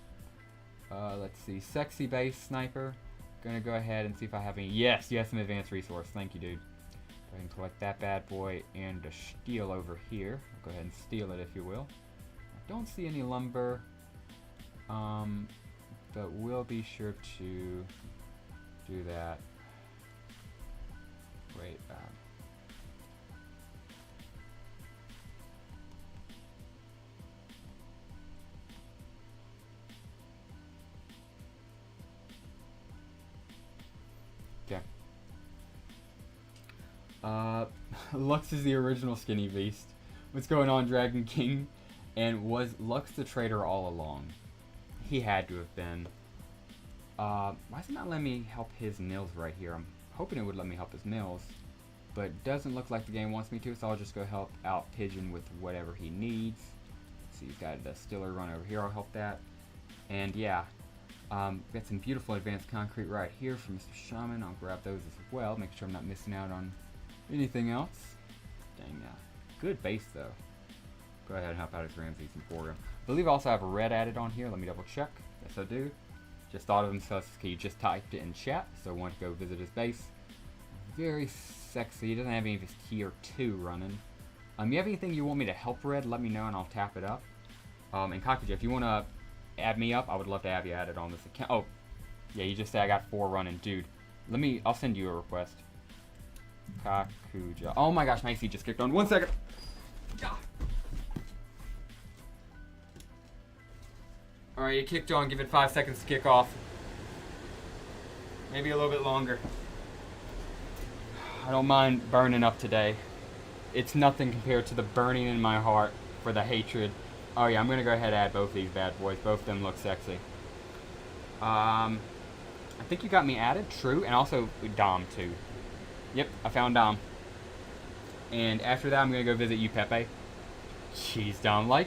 Let's see, Sexy Base Sniper. Gonna go ahead and see if I have any. Yes, some advanced resource. Thank you, dude. Go ahead and collect that bad boy and a steel over here. Go ahead and steal it, if you will. I don't see any lumber. But we'll be sure to do that. Wait, okay. Lux is the original skinny beast. What's going on, Dragon King? And was Lux the traitor all along? He had to have been. Why is it not letting me help his mills right here? I'm hoping it would let me help his mills, but it doesn't look like the game wants me to, so I'll just go help out Pigeon with whatever he needs. So he's got a distiller run over here, I'll help that. And yeah, got some beautiful advanced concrete right here from Mr. Shaman. I'll grab those as well, make sure I'm not missing out on anything else. Dang, good base though. Go ahead and help out his Ramses Emporium. I believe I also have a red added on here. Let me double check. Yes, I do. Just thought of him, so he just typed it in chat, so I want to go visit his base. Very sexy. He doesn't have any of his tier 2 running. You have anything you want me to help Red, let me know and I'll tap it up. And Kakuja, if you want to add me up, I would love to have you added on this account. Oh, yeah, you just said I got 4 running. Dude, I'll send you a request. Kakuja. Oh my gosh, my AC just kicked on. 1 second. Alright, it kicked on. Give it 5 seconds to kick off. Maybe a little bit longer. I don't mind burning up today. It's nothing compared to the burning in my heart for the hatred. Oh yeah, I'm going to go ahead and add both these bad boys. Both of them look sexy. I think you got me added. True. And also Dom too. Yep, I found Dom. And after that, I'm gonna go visit you, Pepe. Jeez, Dom,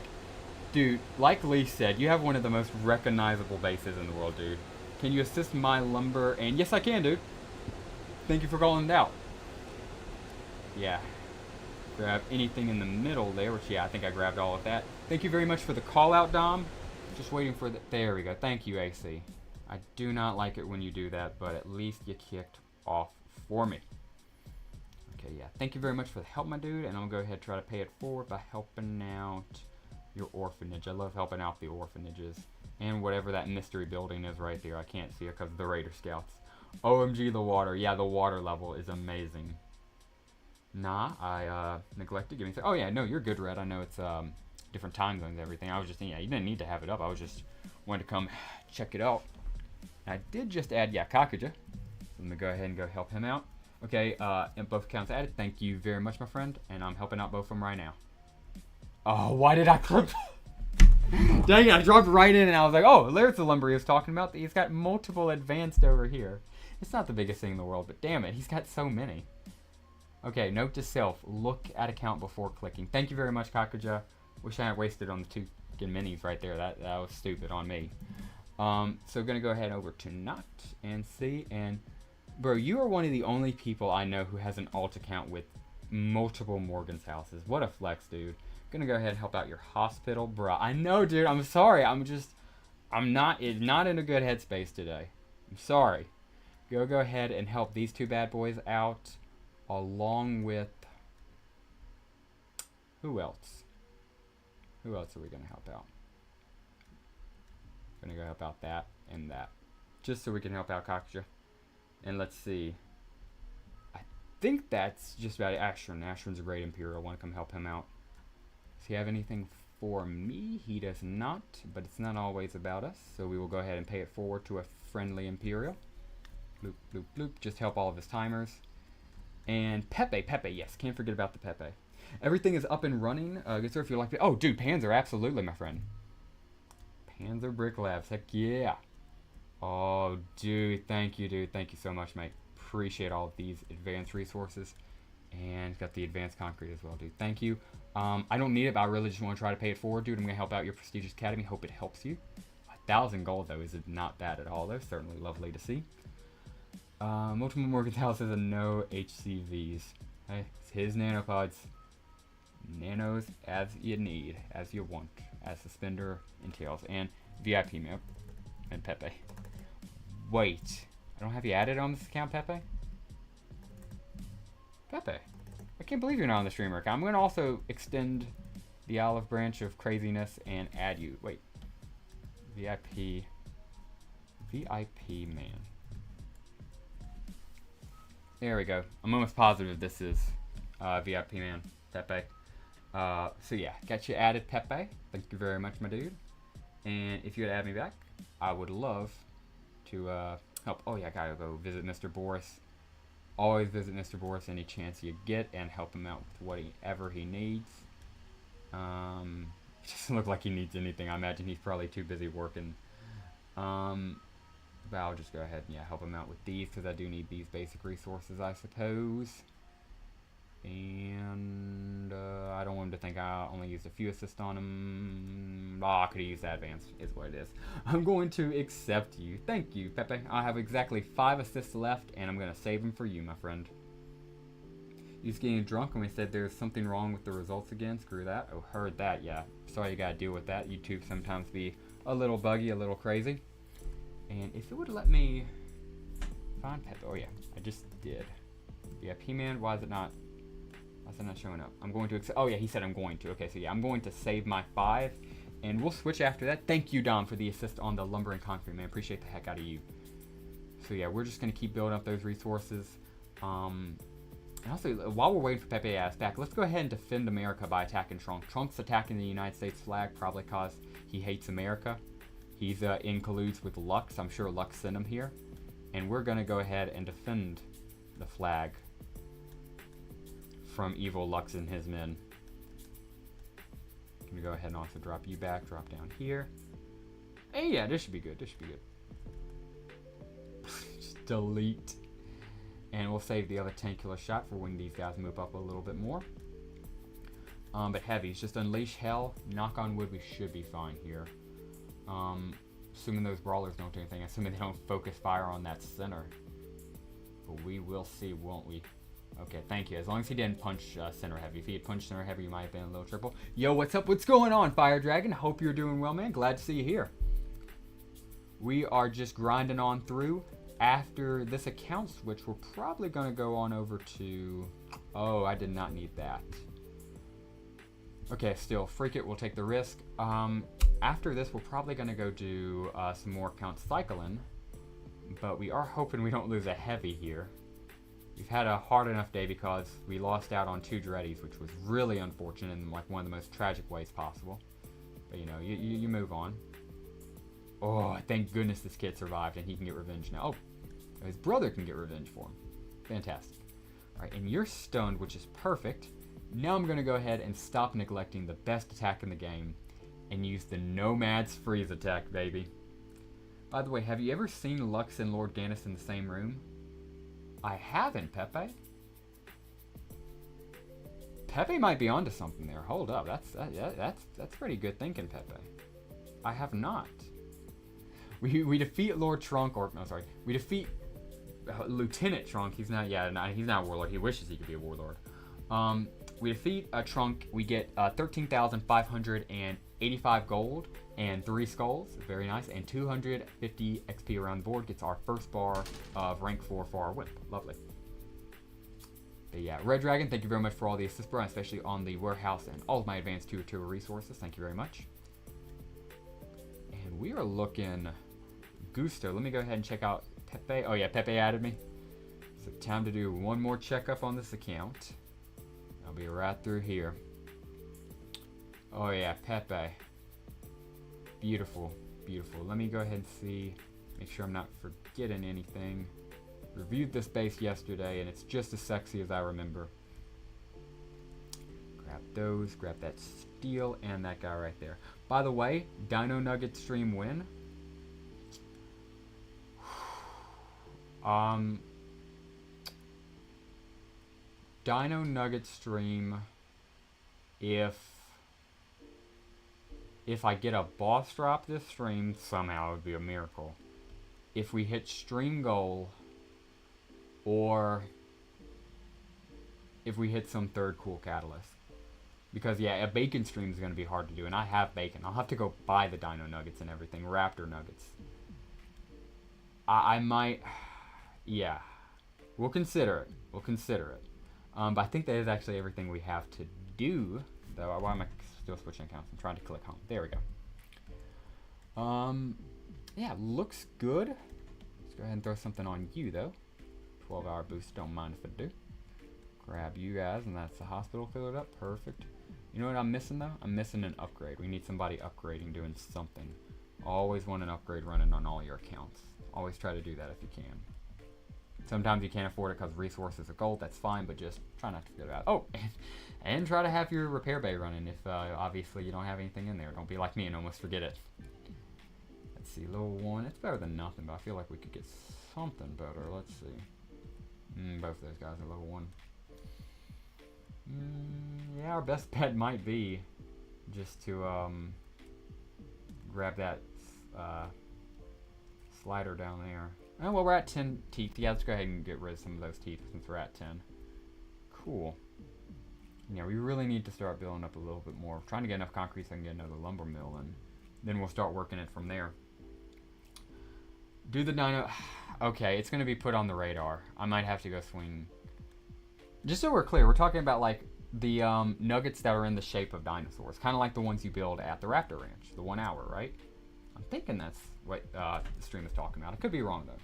dude, like Lee said, you have one of the most recognizable bases in the world, dude. Can you assist my lumber? And yes, I can, dude. Thank you for calling it out. Yeah. Grab anything in the middle there, which, yeah, I think I grabbed all of that. Thank you very much for the call out, Dom. Just waiting for the... There we go. Thank you, AC. I do not like it when you do that, but at least you kicked off for me. Okay, yeah. Thank you very much for the help, my dude, and I'll go ahead and try to pay it forward by helping out your orphanage. I love helping out the orphanages. And whatever that mystery building is right there. I can't see it because of the Raider Scouts. OMG, the water. Yeah, the water level is amazing. Nah, I neglected. Give me a sec. Oh, yeah, no, you're good, Red. I know it's different time zones and everything. I was just thinking, yeah, you didn't need to have it up. I was just wanted to come check it out. I did just add, yeah, Kakuja. Let me go ahead and go help him out. Okay, and both accounts added. Thank you very much, my friend. And I'm helping out both of them right now. Oh, why did I click? Dang it, I dropped right in and I was like, oh, there's the lumber he was talking about. He's got multiple advanced over here. It's not the biggest thing in the world, but damn it, he's got so many. Okay, note to self, look at account before clicking. Thank you very much, Kakuja. Wish I hadn't wasted on the two minis right there. That was stupid on me. So gonna go ahead over to not and see. And bro, you are one of the only people I know who has an alt account with multiple Morgan's houses. What a flex, dude. Gonna go ahead and help out your hospital, bro. I know, dude. I'm sorry. I'm not in a good headspace today. I'm sorry. Go ahead and help these two bad boys out, along with who else? Who else are we gonna help out? Gonna go help out that and that, just so we can help out Kakuja. And let's see. I think that's just about it. Ashran. Ashran's a great Imperial. I want to come help him out. Does he have anything for me? He does not, but it's not always about us. So we will go ahead and pay it forward to a friendly Imperial. Bloop, bloop, bloop. Just help all of his timers. And Pepe, yes, can't forget about the Pepe. Everything is up and running. Good sir, if you like it. Oh, dude, Panzer, absolutely, my friend. Panzer Brick Labs, heck yeah. Oh, dude, thank you, dude. Thank you so much, mate. Appreciate all of these advanced resources. And it's got the advanced concrete as well, dude. Thank you. I don't need it, but I really just want to try to pay it forward, dude. I'm going to help out your prestigious academy. Hope it helps you. 1,000 gold, though, is not bad at all, though. Certainly lovely to see. Multiple Morgan's houses and no HCVs. Hey, it's his nanopods. Nanos as you need, as you want, as Suspender entails. And VIP map and Pepe. Wait, I don't have you added on this account, Pepe? Pepe, I can't believe you're not on the streamer account. I'm going to also extend the olive branch of craziness and add you. Wait, VIP man. There we go. I'm almost positive this is VIP man, Pepe. So yeah, got you added, Pepe. Thank you very much, my dude. And if you would add me back, I would love to help. Oh yeah, I gotta go visit Mr. Boris. Always visit Mr. Boris any chance you get and help him out with whatever he needs. It doesn't look like he needs anything. I imagine he's probably too busy working. But I'll just go ahead and help him out with these because I do need these basic resources, I suppose. And I don't want him to think I only used a few assists on him. Oh, I could have used that advance, is what it is. I'm going to accept you. Thank you, Pepe. I have exactly 5 assists left, and I'm going to save them for you, my friend. You was getting drunk and we said there's something wrong with the results again. Screw that. Oh, heard that, yeah. Sorry you got to deal with that. YouTube sometimes be a little buggy, a little crazy. And if it would let me find Pepe. Oh, yeah, I just did. Yeah, P-Man, why is it not showing up? I'm going to accept. Oh yeah, he said I'm going to. Okay, so yeah, I'm going to save my 5, and we'll switch after that. Thank you, Dom, for the assist on the lumber and concrete, man. Appreciate the heck out of you. So yeah, we're just gonna keep building up those resources. And also, while we're waiting for Pepe to ask back, let's go ahead and defend America by attacking Trunk. Trunk's attacking the United States flag, probably cause he hates America. He's in colludes with Lux. I'm sure Lux sent him here, and we're gonna go ahead and defend the flag from evil Lux and his men. I'm gonna go ahead and also drop you back, drop down here. Hey, yeah, this should be good. This should be good. Just delete. And we'll save the other 10 killer shot for when these guys move up a little bit more. But heavies, just unleash hell. Knock on wood, we should be fine here. Assuming those brawlers don't do anything. Assuming they don't focus fire on that center. But we will see, won't we? Okay, thank you. As long as he didn't punch center heavy. If he had punched center heavy, you might have been a little triple. Yo, what's up? What's going on, Fire Dragon? Hope you're doing well, man. Glad to see you here. We are just grinding on through. After this account switch, we're probably going to go on over to... Oh, I did not need that. Okay, still, freak it. We'll take the risk. After this, we're probably going to go do some more account cycling. But we are hoping we don't lose a heavy here. We've had a hard enough day because we lost out on 2 Dreddies, which was really unfortunate in like one of the most tragic ways possible. But you know, you move on. Oh, thank goodness this kid survived and he can get revenge now. Oh, his brother can get revenge for him. Fantastic. Alright, and you're stunned, which is perfect. Now I'm going to go ahead and stop neglecting the best attack in the game and use the Nomad's Freeze attack, baby. By the way, have you ever seen Lux and Lord Gannis in the same room? I haven't, Pepe. Pepe might be onto something there. Hold up, that's pretty good thinking, Pepe. I have not. We defeat Lord Trunk, or no, sorry, we defeat Lieutenant Trunk. He's not, he's not a warlord. He wishes he could be a warlord. We defeat Trunk. We get 13,585 gold and 3 skulls. Very nice. And 250 XP around the board. Gets our first bar of rank 4 for our whip. Lovely. But yeah, Red Dragon, thank you very much for all the assist, bro, especially on the warehouse and all of my advanced tier 2 resources. Thank you very much. And we are looking gusto. Let me go ahead and check out Pepe. Oh yeah, Pepe added me. So time to do one more checkup on this account. I'll be right through here. Oh yeah, Pepe. Beautiful, beautiful. Let me go ahead and see, make sure I'm not forgetting anything. Reviewed this base yesterday and it's just as sexy as I remember. Grab those, grab that steel and that guy right there. By the way, Dino Nugget stream win. Dino Nugget stream, if I get a boss drop this stream, somehow it would be a miracle. If we hit stream goal, or if we hit some third cool catalyst. Because yeah, a bacon stream is going to be hard to do, and I have bacon. I'll have to go buy the Dino Nuggets and everything, Raptor Nuggets. I might, yeah, we'll consider it. We'll consider it. But I think that is actually everything we have to do. Though, why am I still switching accounts? I'm trying to click home. There we go. Yeah, looks good. Let's go ahead and throw something on you, though. 12-hour boost, don't mind if I do. Grab you guys, and that's the hospital filled up. Perfect. You know what I'm missing, though? I'm missing an upgrade. We need somebody upgrading, doing something. Always want an upgrade running on all your accounts. Always try to do that if you can. Sometimes you can't afford it because resources are gold. That's fine, but just try not to forget about it. Oh, and try to have your repair bay running if obviously you don't have anything in there. Don't be like me and almost forget it. Let's see, level 1. It's better than nothing, but I feel like we could get something better. Let's see. Both of those guys are level 1. Yeah, our best bet might be just to grab that slider down there. Oh, well, we're at 10 teeth. Yeah, let's go ahead and get rid of some of those teeth since we're at 10. Cool. Yeah, we really need to start building up a little bit more. Trying to get enough concrete so I can get another lumber mill, and then we'll start working it from there. Do the dino... Okay, it's going to be put on the radar. I might have to go swing... Just so we're clear, we're talking about, like, the nuggets that are in the shape of dinosaurs. Kind of like the ones you build at the Raptor Ranch. The 1 hour, right? I'm thinking that's what the stream is talking about. I could be wrong, though.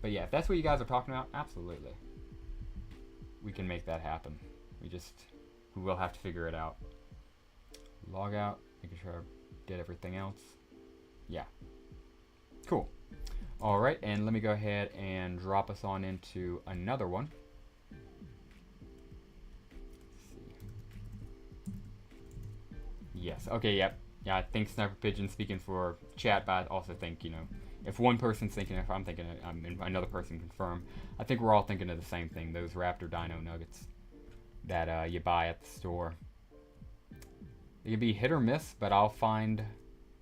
But yeah, if that's what you guys are talking about, absolutely. We can make that happen. We will have to figure it out. Log out, making sure I did everything else. Yeah. Cool. Alright, and let me go ahead and drop us on into another one. Let's see. Yes, okay, yep. Yeah, I think Sniper Pigeon speaking for chat, but I also think, you know, If one person's thinking, if I'm thinking, another person confirm. I think we're all thinking of the same thing. Those Raptor Dino Nuggets that you buy at the store. It could be hit or miss, but I'll find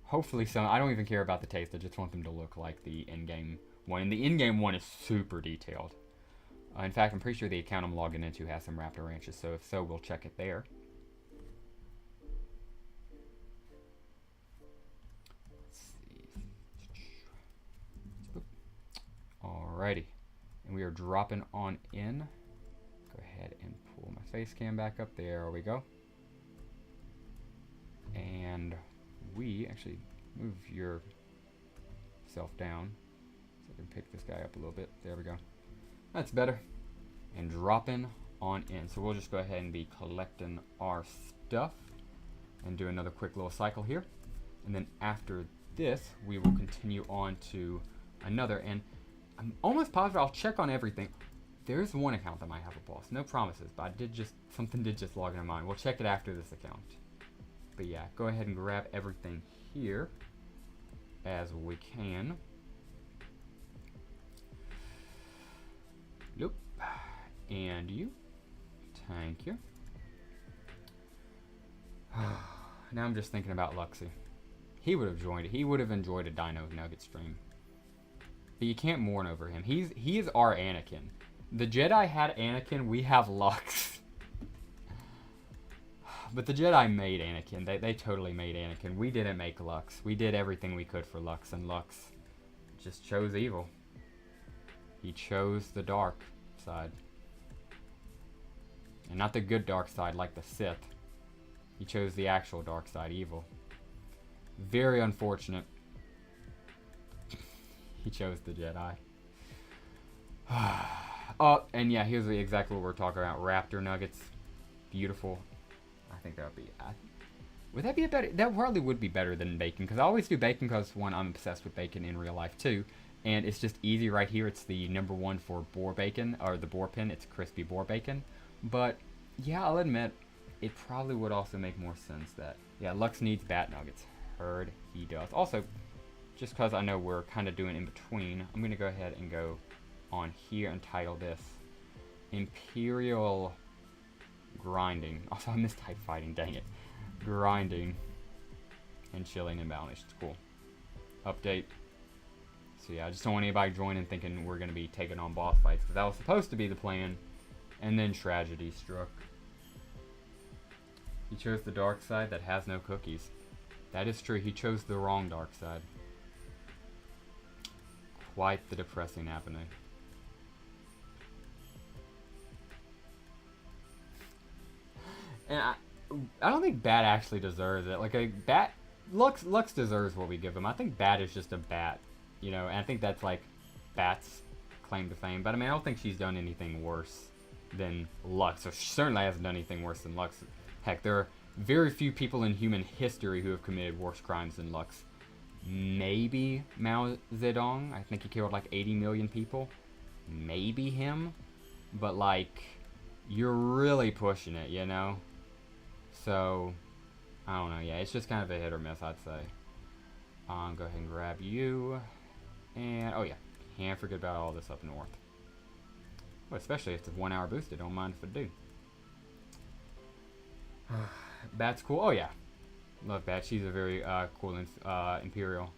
hopefully some. I don't even care about the taste. I just want them to look like the in-game one. And the in-game one is super detailed. In fact, I'm pretty sure the account I'm logging into has some Raptor Ranches. So if so, we'll check it there. Alrighty, and we are dropping on in. Go ahead and pull my face cam back up. There we go. And we actually move yourself down so I can pick this guy up a little bit. There we go. That's better. And dropping on in. So we'll just go ahead and be collecting our stuff and do another quick little cycle here. And then after this, we will continue on to another. And I'm almost positive I'll check on everything. There's one account that might have a boss. No promises, but something did just log into mine. We'll check it after this account. But yeah, go ahead and grab everything here as we can. Nope. And you. Thank you. Now I'm just thinking about Luxy. He would have joined it. He would have enjoyed a Dino Nugget stream. But you can't mourn over him. He is our Anakin. The Jedi had Anakin. We have Lux. But the Jedi made Anakin. They totally made Anakin. We didn't make Lux. We did everything we could for Lux, and Lux just chose evil. He chose the dark side. And not the good dark side like the Sith. He chose the actual dark side, evil. Very unfortunate. He chose the Jedi. Oh, and yeah, here's exactly what we're talking about. Raptor Nuggets. Beautiful. I think that would be... would that be a better... That probably would be better than bacon. Because I always do bacon because, one, I'm obsessed with bacon in real life, too. And it's just easy right here. It's the #1 for boar bacon. Or the boar pin. It's crispy boar bacon. But, yeah, I'll admit, it probably would also make more sense that... Yeah, Lux needs bat nuggets. Heard he does. Also... Just because I know we're kind of doing in between, I'm going to go ahead and go on here and title this Imperial Grinding. Also, I missed type fighting, dang it. Grinding and chilling and balanced. It's cool. Update. So yeah, I just don't want anybody joining thinking we're going to be taking on boss fights, because that was supposed to be the plan, and then tragedy struck. He chose the dark side that has no cookies. That is true, he chose the wrong dark side. Quite the depressing happening. And I don't think Bat actually deserves it. Like a Bat, Lux deserves what we give him. I think Bat is just a bat, you know. And I think that's like Bat's claim to fame. But I mean, I don't think she's done anything worse than Lux. So she certainly hasn't done anything worse than Lux. Heck, there are very few people in human history who have committed worse crimes than Lux. Maybe Mao Zedong. I think he killed like 80 million people. Maybe him. But like, you're really pushing it, you know? So, I don't know. Yeah, it's just kind of a hit or miss, I'd say. Go ahead and grab you. And, oh yeah, can't forget about all this up north. Well, especially if it's a 1 hour boosted. Don't mind if I do. Bat's cool. Oh yeah. Love Bat. She's a very cool Imperial.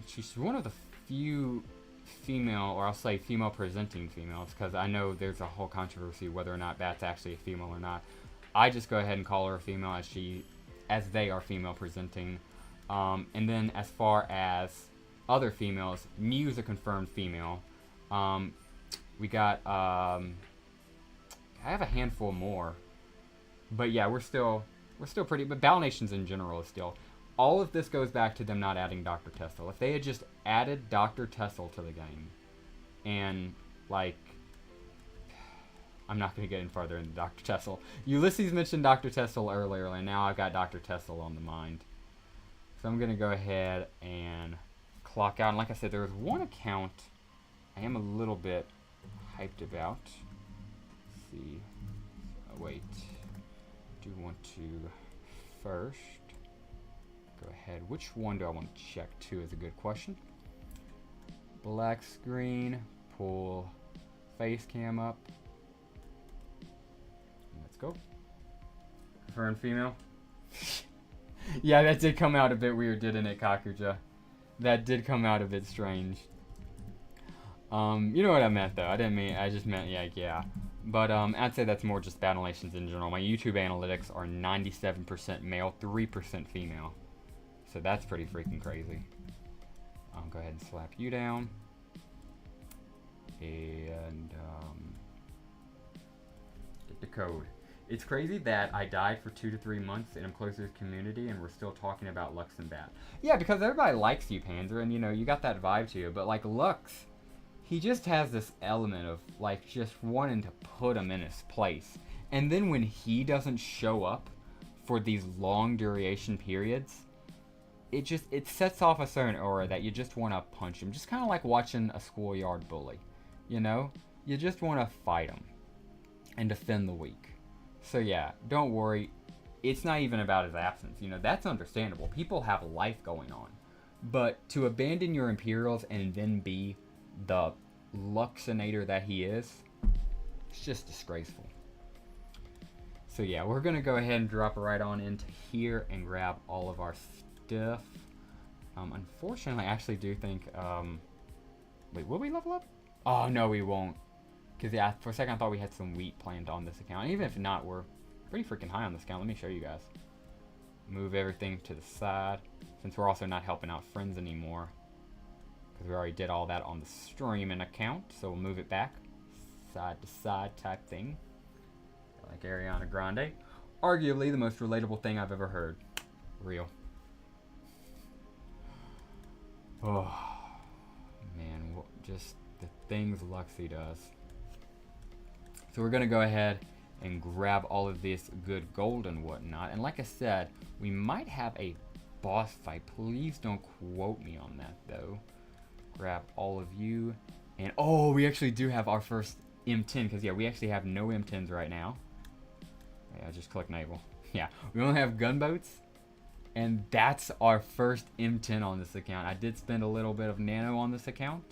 She's one of the few female, or I'll say female presenting females, because I know there's a whole controversy whether or not Bat's actually a female or not. I just go ahead and call her a female as they are female presenting. And then as far as other females, Mew's a confirmed female. We got I have a handful more. But yeah, we're still pretty, but Battle Nations in general is still, all of this goes back to them not adding Dr. Tessel. If they had just added Dr. Tessel to the game, and like, I'm not going to get in further into Dr. Tessel. Ulysses mentioned Dr. Tessel earlier, and now I've got Dr. Tessel on the mind. So I'm going to go ahead and clock out. And like I said, there was one account I am a little bit hyped about. Let's see. Oh, wait. Do want to first go ahead. Which one do I want to check to is a good question. Black screen, pull face cam up. Let's go. Confirm female. Yeah, that did come out a bit weird, didn't it, Kakuja? That did come out a bit strange. You know what I meant, though. I just meant, yeah. But, I'd say that's more just Battle Nations in general. My YouTube analytics are 97% male, 3% female. So that's pretty freaking crazy. I'll go ahead and slap you down. And, get the code. It's crazy that I died for 2 to 3 months and I'm close to the community and we're still talking about Lux and Bat. Yeah, because everybody likes you, Panzer, and you know, you got that vibe to you. But like Lux, he just has this element of like just wanting to put him in his place. And then when he doesn't show up for these long duration periods, it sets off a certain aura that you just want to punch him. Just kind of like watching a schoolyard bully, you know? You just want to fight him and defend the weak. So yeah, don't worry. It's not even about his absence. You know, that's understandable. People have life going on. But to abandon your Imperials and then be the Luxinator that he is, it's just disgraceful. So yeah, we're going to go ahead and drop right on into here and grab all of our stuff. Unfortunately, I actually do think... wait, will we level up? Oh, no, we won't. Because, yeah, for a second I thought we had some wheat planned on this account. And even if not, we're pretty freaking high on this account. Let me show you guys. Move everything to the side. Since we're also not helping out friends anymore. Because we already did all that on the streaming account. So we'll move it back. Side to side type thing. Like Ariana Grande. Arguably the most relatable thing I've ever heard. Real. Oh. Man, just the things Luxy does. So we're going to go ahead and grab all of this good gold and whatnot. And like I said, we might have a boss fight. Please don't quote me on that, though. Grab all of you. And, oh, we actually do have our first M10. Because, yeah, we actually have no M10s right now. Yeah, just click naval. Yeah, we only have gunboats. And that's our first M10 on this account. I did spend a little bit of nano on this account.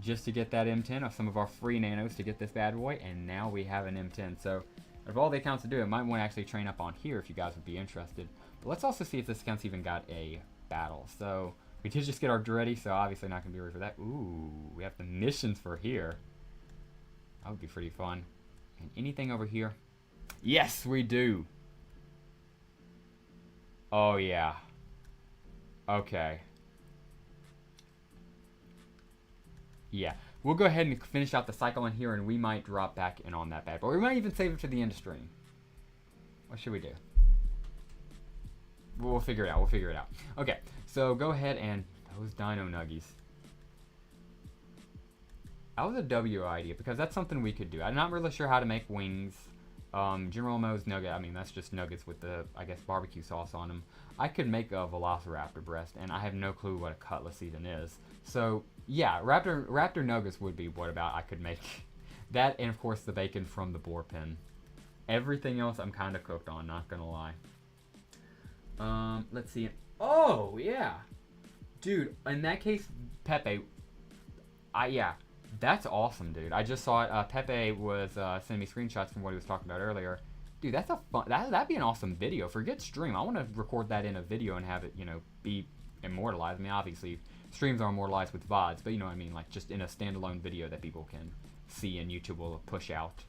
Just to get that M10 of some of our free nanos to get this bad boy, and now we have an M10. So, of all the accounts to do it, might want to actually train up on here if you guys would be interested. But let's also see if this account's even got a battle. So, we did just get our ready, so obviously not going to be ready for that. Ooh, we have the missions for here. That would be pretty fun. And anything over here? Yes, we do. Oh, yeah. Okay. Yeah, we'll go ahead and finish out the cycle in here, and we might drop back in on that bad boy. We might even save it to the end of stream. What should we do? We'll figure it out. We'll figure it out. Okay, so go ahead and those dino nuggies. That was a W idea because that's something we could do. I'm not really sure how to make wings. General Mo's nugget. I mean, that's just nuggets with the, I guess, barbecue sauce on them. I could make a Velociraptor breast, and I have no clue what a cutlass even is. So, yeah, Raptor nuggets would be what about I could make. That, and of course, the bacon from the boar pen. Everything else I'm kind of cooked on, not gonna lie. Let's see. Oh, yeah. Dude, in that case, Pepe. Yeah. That's awesome, dude. I just saw it. Pepe was sending me screenshots from what he was talking about earlier. Dude, that's a fun. That'd be an awesome video. Forget stream. I want to record that in a video and have it, you know, be immortalized. I mean, obviously, streams are immortalized with VODs, but you know what I mean, like just in a standalone video that people can see and YouTube will push out.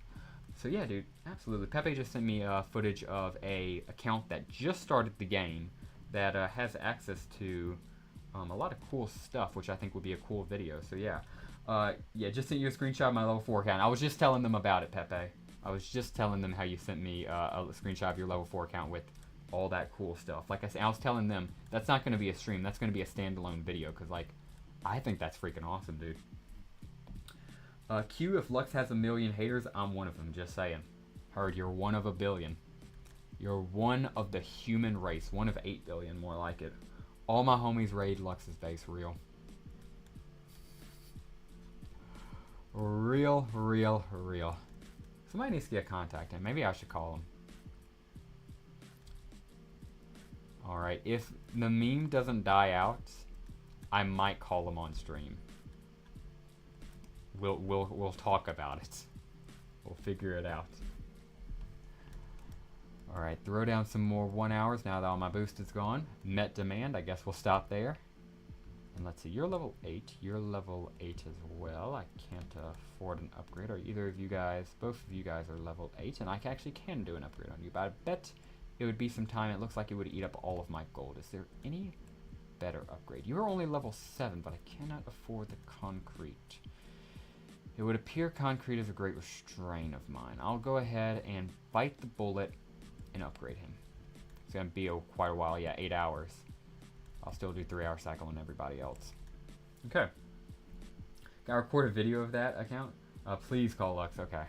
So yeah, dude, absolutely. Pepe just sent me footage of a account that just started the game that has access to a lot of cool stuff, which I think would be a cool video. So yeah. Yeah, just sent you a screenshot of my level 4 account. I was just telling them about it, Pepe. I was just telling them how you sent me a screenshot of your level 4 account with all that cool stuff. Like I said, I was telling them that's not going to be a stream. That's going to be a standalone video because, like, I think that's freaking awesome, dude. Q, if Lux has 1 million haters, I'm one of them. Just saying. Heard, you're one of 1 billion. You're one of the human race. One of 8 billion, more like it. All my homies raid Lux's base, real. Real. Somebody needs to get contact him. Maybe I should call him. Alright, if the meme doesn't die out, I might call him on stream. We'll talk about it. We'll figure it out. Alright, throw down some more 1 hours now that all my boost is gone. Met demand, I guess we'll stop there. And let's see, you're level 8. You're level 8 as well. I can't afford an upgrade. Or either of you guys, both of you guys are level 8, and I actually can do an upgrade on you. But I bet it would be some time. It looks like it would eat up all of my gold. Is there any better upgrade? You're only level 7, but I cannot afford the concrete. It would appear concrete is a great restraint of mine. I'll go ahead and bite the bullet and upgrade him. It's going to be quite a while. Yeah, 8 hours. I'll still do 3-hour cycle on everybody else. Okay. Got to record a video of that account? Please call Lux. Okay.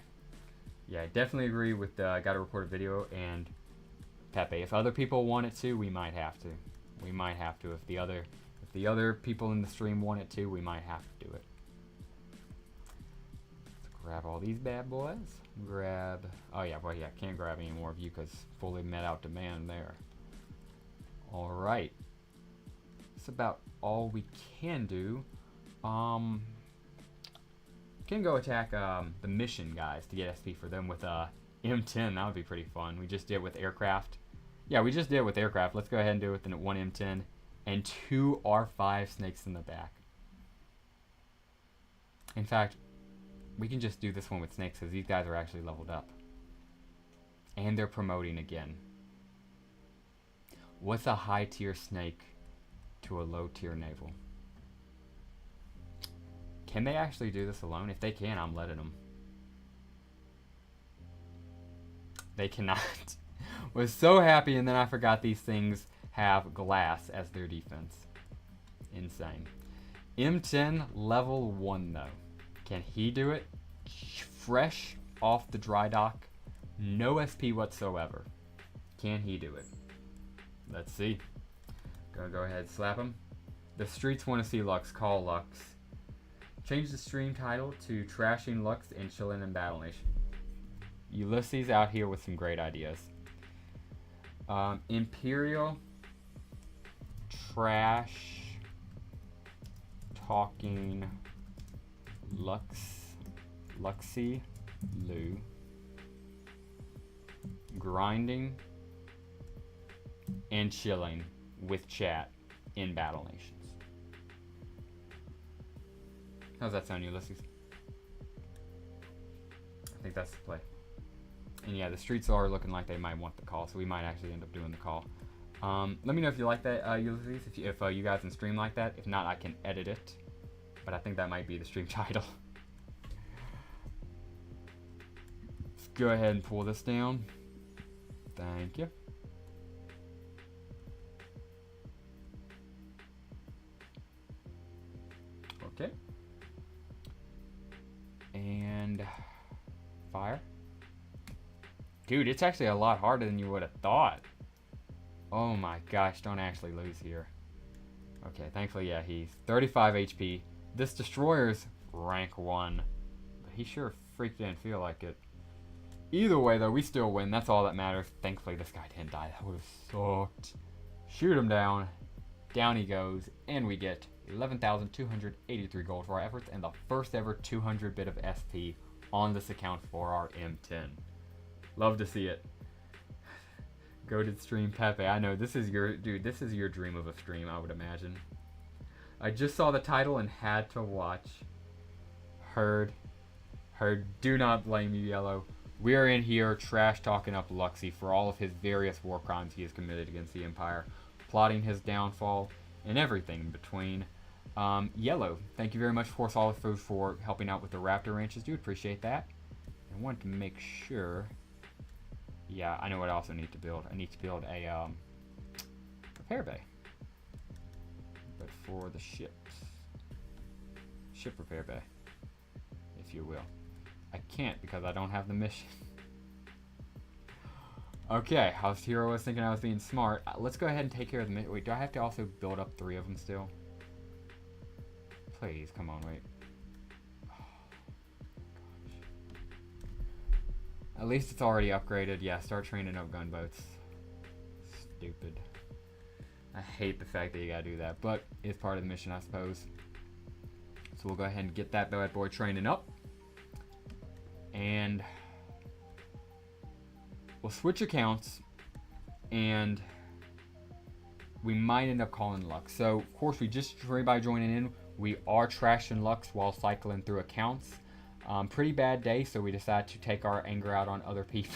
Yeah, I definitely agree with got to record a video and Pepe. If other people want it to, we might have to. We might have to. If the other people in the stream want it to, we might have to do it. Let's grab all these bad boys. Grab. Oh yeah, well yeah, can't grab any more of you because fully met out demand there. All right. That's about all we can do. Can go attack the mission guys to get SP for them with M10. That would be pretty fun. We just did it with aircraft. Yeah, we just did it with aircraft. Let's go ahead and do it with the 1 M10 and 2 R5 snakes in the back. In fact, we can just do this one with snakes because these guys are actually leveled up. And they're promoting again. What's a high tier snake to a low tier naval? Can they actually do this alone? If they can, I'm letting them. They cannot. Was so happy, and then I forgot these things have glass as their defense. Insane. M10 level 1 though. Can he do it? Fresh off the dry dock. No SP whatsoever. Can he do it? Let's see. Gonna go ahead and slap him. The streets want to see Lux. Call Lux. Change the stream title to Trashing Lux and Chillin' in Battle Nation. Ulysses out here with some great ideas. Imperial. Trash. Talking. Luxy. Lou. Grinding. And chilling with chat in Battle Nations. How's that sound, Ulysses? I think that's the play. And yeah, the streets are looking like they might want the call, so we might actually end up doing the call. Let me know if you like that, Ulysses, if you guys can stream like that. If not, I can edit it. But I think that might be the stream title. Let's go ahead and pull this down. Thank you. Okay. And fire. Dude, it's actually a lot harder than you would have thought. Oh my gosh, don't actually lose here. Okay, thankfully, yeah, he's 35 HP. This destroyer's rank 1. But he sure freaked didn't feel like it. Either way, though, we still win. That's all that matters. Thankfully, this guy didn't die. That would have sucked. Shoot him down. Down he goes. And we get 11,283 gold for our efforts and the first ever 200 bit of SP on this account for our M10. Love to see it. Go to stream Pepe. I know this is your dude. This is your dream of a stream, I would imagine. I just saw the title and had to watch. Heard. Do not blame you, Yellow. We are in here trash talking up Luxy for all of his various war crimes he has committed against the Empire, plotting his downfall and everything in between. Yellow, thank you very much, Force All the Food, for helping out with the Raptor Ranches, dude. Appreciate that. I want to make sure. Yeah, I know what I also need to build. I need to build a repair bay. But for the ships. Ship repair bay, if you will. I can't because I don't have the mission. Okay, Hero was thinking I was being smart. Let's go ahead and take care of the mission. Wait, do I have to also build up 3 of them still? Please, come on, wait. At least it's already upgraded. Yeah, start training up gunboats. Stupid. I hate the fact that you gotta do that, but it's part of the mission, I suppose. So we'll go ahead and get that bad boy training up. And we'll switch accounts, and we might end up calling Lux. So, of course, for everybody joining in, we are trashing Lux while cycling through accounts. Pretty bad day, so we decided to take our anger out on other people.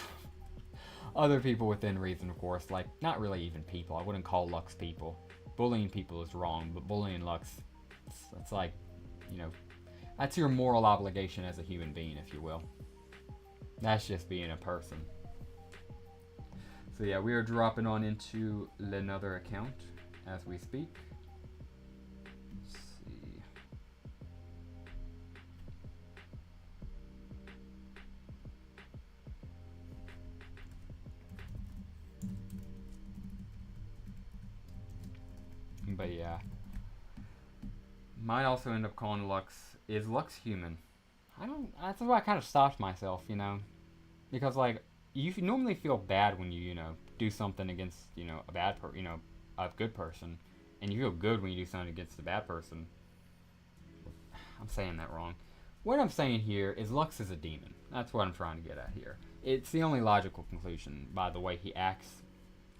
Other people within reason, of course. Like, not really even people. I wouldn't call Lux people. Bullying people is wrong, but bullying Lux, it's like, you know, that's your moral obligation as a human being, if you will. That's just being a person. So yeah, we are dropping on into another account as we speak. Let's see. But yeah. Might also end up calling Lux. Is Lux human? That's why I kind of stopped myself, you know. Because, like, you normally feel bad when you know, do something against, you know, a good person. And you feel good when you do something against a bad person. I'm saying that wrong. What I'm saying here is Lux is a demon. That's what I'm trying to get at here. It's the only logical conclusion by the way he acts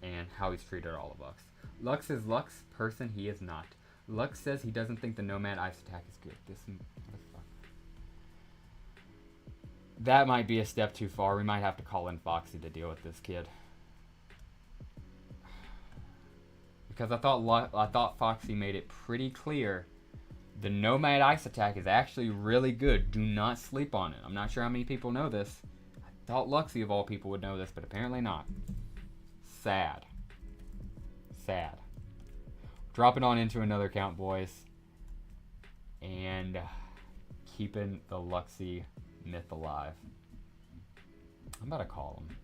and how he's treated all of us. Lux is Lux, person he is not. Lux says he doesn't think the Nomad Ice Attack is good. That might be a step too far. We might have to call in Foxy to deal with this kid. Because I thought Foxy made it pretty clear the Nomad Ice Attack is actually really good. Do not sleep on it. I'm not sure how many people know this. I thought Luxy of all people would know this, but apparently not. Sad. Sad. Dropping on into another count, boys. And keeping the Luxy myth alive. I'm about to call him.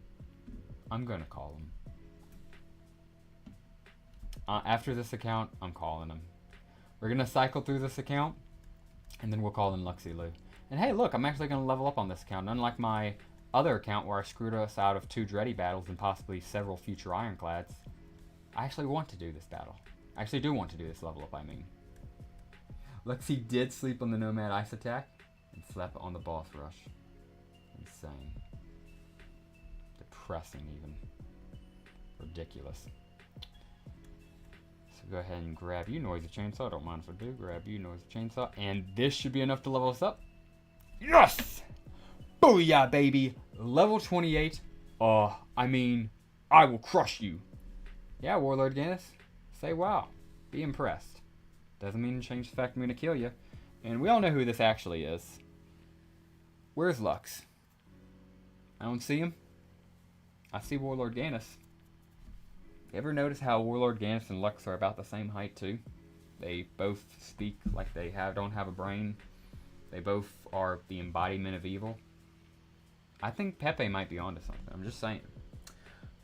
I'm gonna call him. After this account, I'm calling him. We're gonna cycle through this account, and then we'll call in Luxy Lou. And hey, look, I'm actually gonna level up on this account. Unlike my other account where I screwed us out of 2 Dreddy battles and possibly several future Ironclads, I actually want to do this battle. I actually do want to do this level up, I mean. Luxy did sleep on the Nomad Ice Attack and slept on the Boss Rush. Insane. Depressing, even. Ridiculous. So go ahead and grab you, Noisy Chainsaw. Don't mind if I do. Grab you, Noisy Chainsaw. And this should be enough to level us up. Yes! Booyah, baby! Level 28. I mean, I will crush you. Yeah, Warlord Guinness. Say wow. Be impressed. Doesn't mean to change the fact I'm going to kill you. And we all know who this actually is. Where's Lux? I don't see him. I see Warlord Guinness. You ever notice how Warlord Guinness and Lux are about the same height too? They both speak like they don't have a brain. They both are the embodiment of evil. I think Pepe might be onto something. I'm just saying.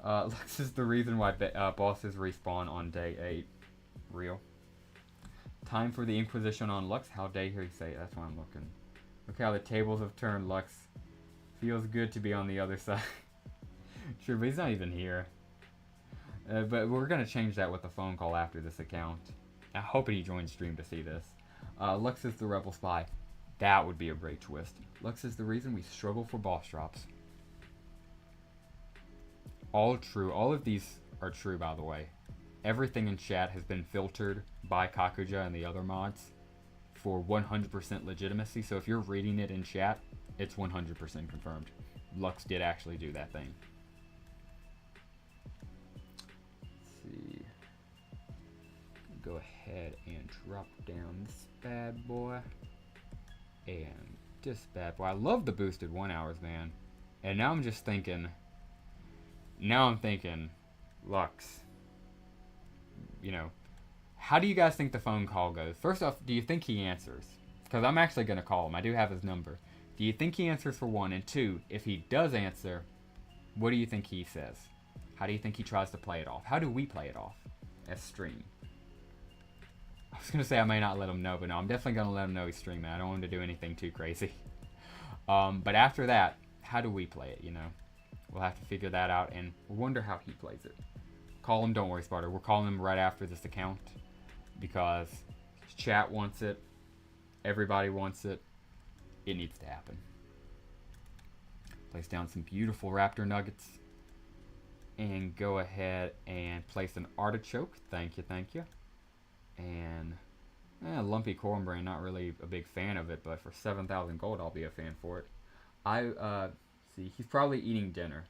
Lux is the reason why bosses respawn on day 8. Real. Time for the Inquisition on Lux. How dare he say it? That's why I'm looking. Look how the tables have turned, Lux. Feels good to be on the other side. Sure, but he's not even here. But we're going to change that with a phone call after this account. I hope he joins stream to see this. Lux is the Rebel Spy. That would be a great twist. Lux is the reason we struggle for boss drops. All true. All of these are true, by the way. Everything in chat has been filtered by Kakuja and the other mods for 100% legitimacy. So if you're reading it in chat, it's 100% confirmed. Lux did actually do that thing. Let's see. Go ahead and drop down this bad boy. And this bad boy. I love the boosted 1 hours, man. And now I'm just thinking... Now I'm thinking, Lux, you know, how do you guys think the phone call goes? First off, do you think he answers? Because I'm actually going to call him. I do have his number. Do you think he answers for 1? And 2, if he does answer, what do you think he says? How do you think he tries to play it off? How do we play it off as stream? I was going to say I may not let him know, but no, I'm definitely going to let him know he's streaming. I don't want him to do anything too crazy. But after that, how do we play it, you know? We'll have to figure that out and wonder how he plays it. Call him. Don't worry, Sparta. We're calling him right after this account because chat wants it. Everybody wants it. It needs to happen. Place down some beautiful raptor nuggets. And go ahead and place an artichoke. Thank you, thank you. And lumpy cornbread, not really a big fan of it, but for 7,000 gold, I'll be a fan for it. See, he's probably eating dinner.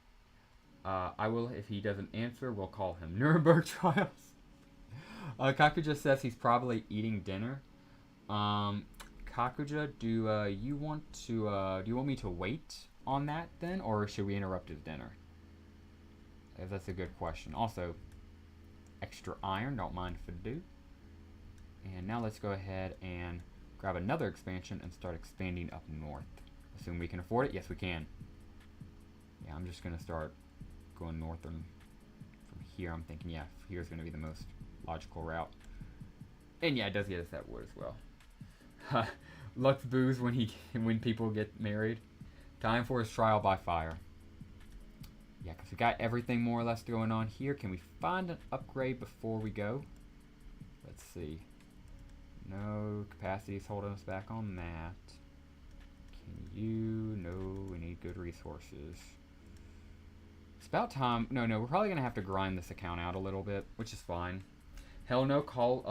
I will, if he doesn't answer, we'll call him. Nuremberg trials. Kaku just says he's probably eating dinner. Kakuja, do you want me to wait on that then, or should we interrupt his dinner? That's a good question. Also, extra iron, don't mind if I do. And now let's go ahead and grab another expansion and start expanding up north. Assume we can afford it? Yes, we can. Yeah, I'm just going to start going north from here. I'm thinking, yeah, here's going to be the most logical route. And yeah, it does get us that wood as well. Lux boos when people get married. Time for his trial by fire. Yeah, because we got everything more or less going on here. Can we find an upgrade before we go? Let's see. No, capacity is holding us back on that. Can you? No, we need good resources. It's about time. No, we're probably going to have to grind this account out a little bit, which is fine. Hell no, call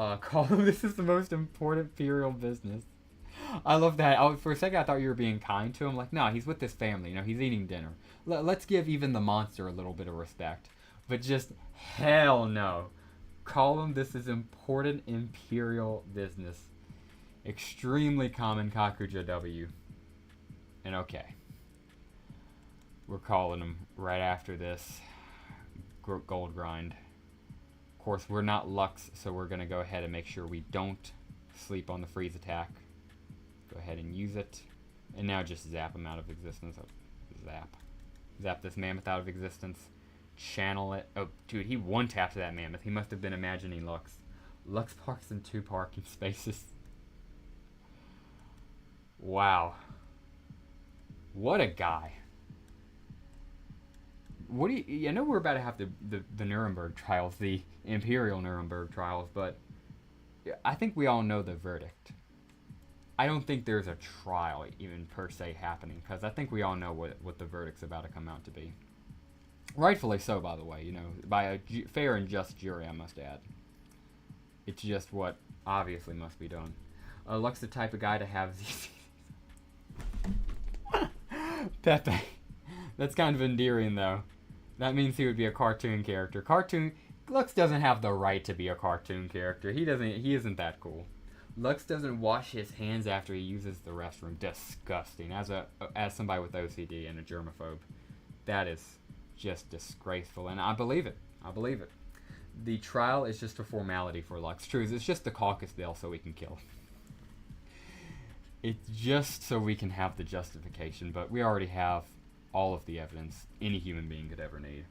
him. This is the most important Imperial business. I love that. For a second, I thought you were being kind to him. Like, no, he's with his family. You know, he's eating dinner. Let's give even the monster a little bit of respect. But just, hell no. Call him. This is important Imperial business. Extremely common Kakuja W. And okay. We're calling him right after this gold grind. Of course, we're not Lux, so we're going to go ahead and make sure we don't sleep on the freeze attack. Go ahead and use it. And now just zap him out of existence. Oh, zap this mammoth out of existence. Channel it. Oh, dude, he one-tapped that mammoth. He must have been imagining Lux. Lux parks in 2 parking spaces. Wow. What a guy. What do you... I know we're about to have the Nuremberg trials, the Imperial Nuremberg trials, but I think we all know the verdict. I don't think there's a trial even per se happening, because I think we all know what the verdict's about to come out to be. Rightfully so, by the way, you know, by a fair and just jury, I must add. It's just what obviously must be done. Lux the type of guy to have these... Pepe. That's kind of endearing, though. That means he would be a cartoon character. Lux doesn't have the right to be a cartoon character. He isn't that cool. Lux doesn't wash his hands after he uses the restroom. Disgusting. As somebody with OCD and a germaphobe, that is just disgraceful. And I believe it. The trial is just a formality for Lux. True, it's just the caucus bill so we can kill. It's just so we can have the justification, but we already have all of the evidence any human being could ever need.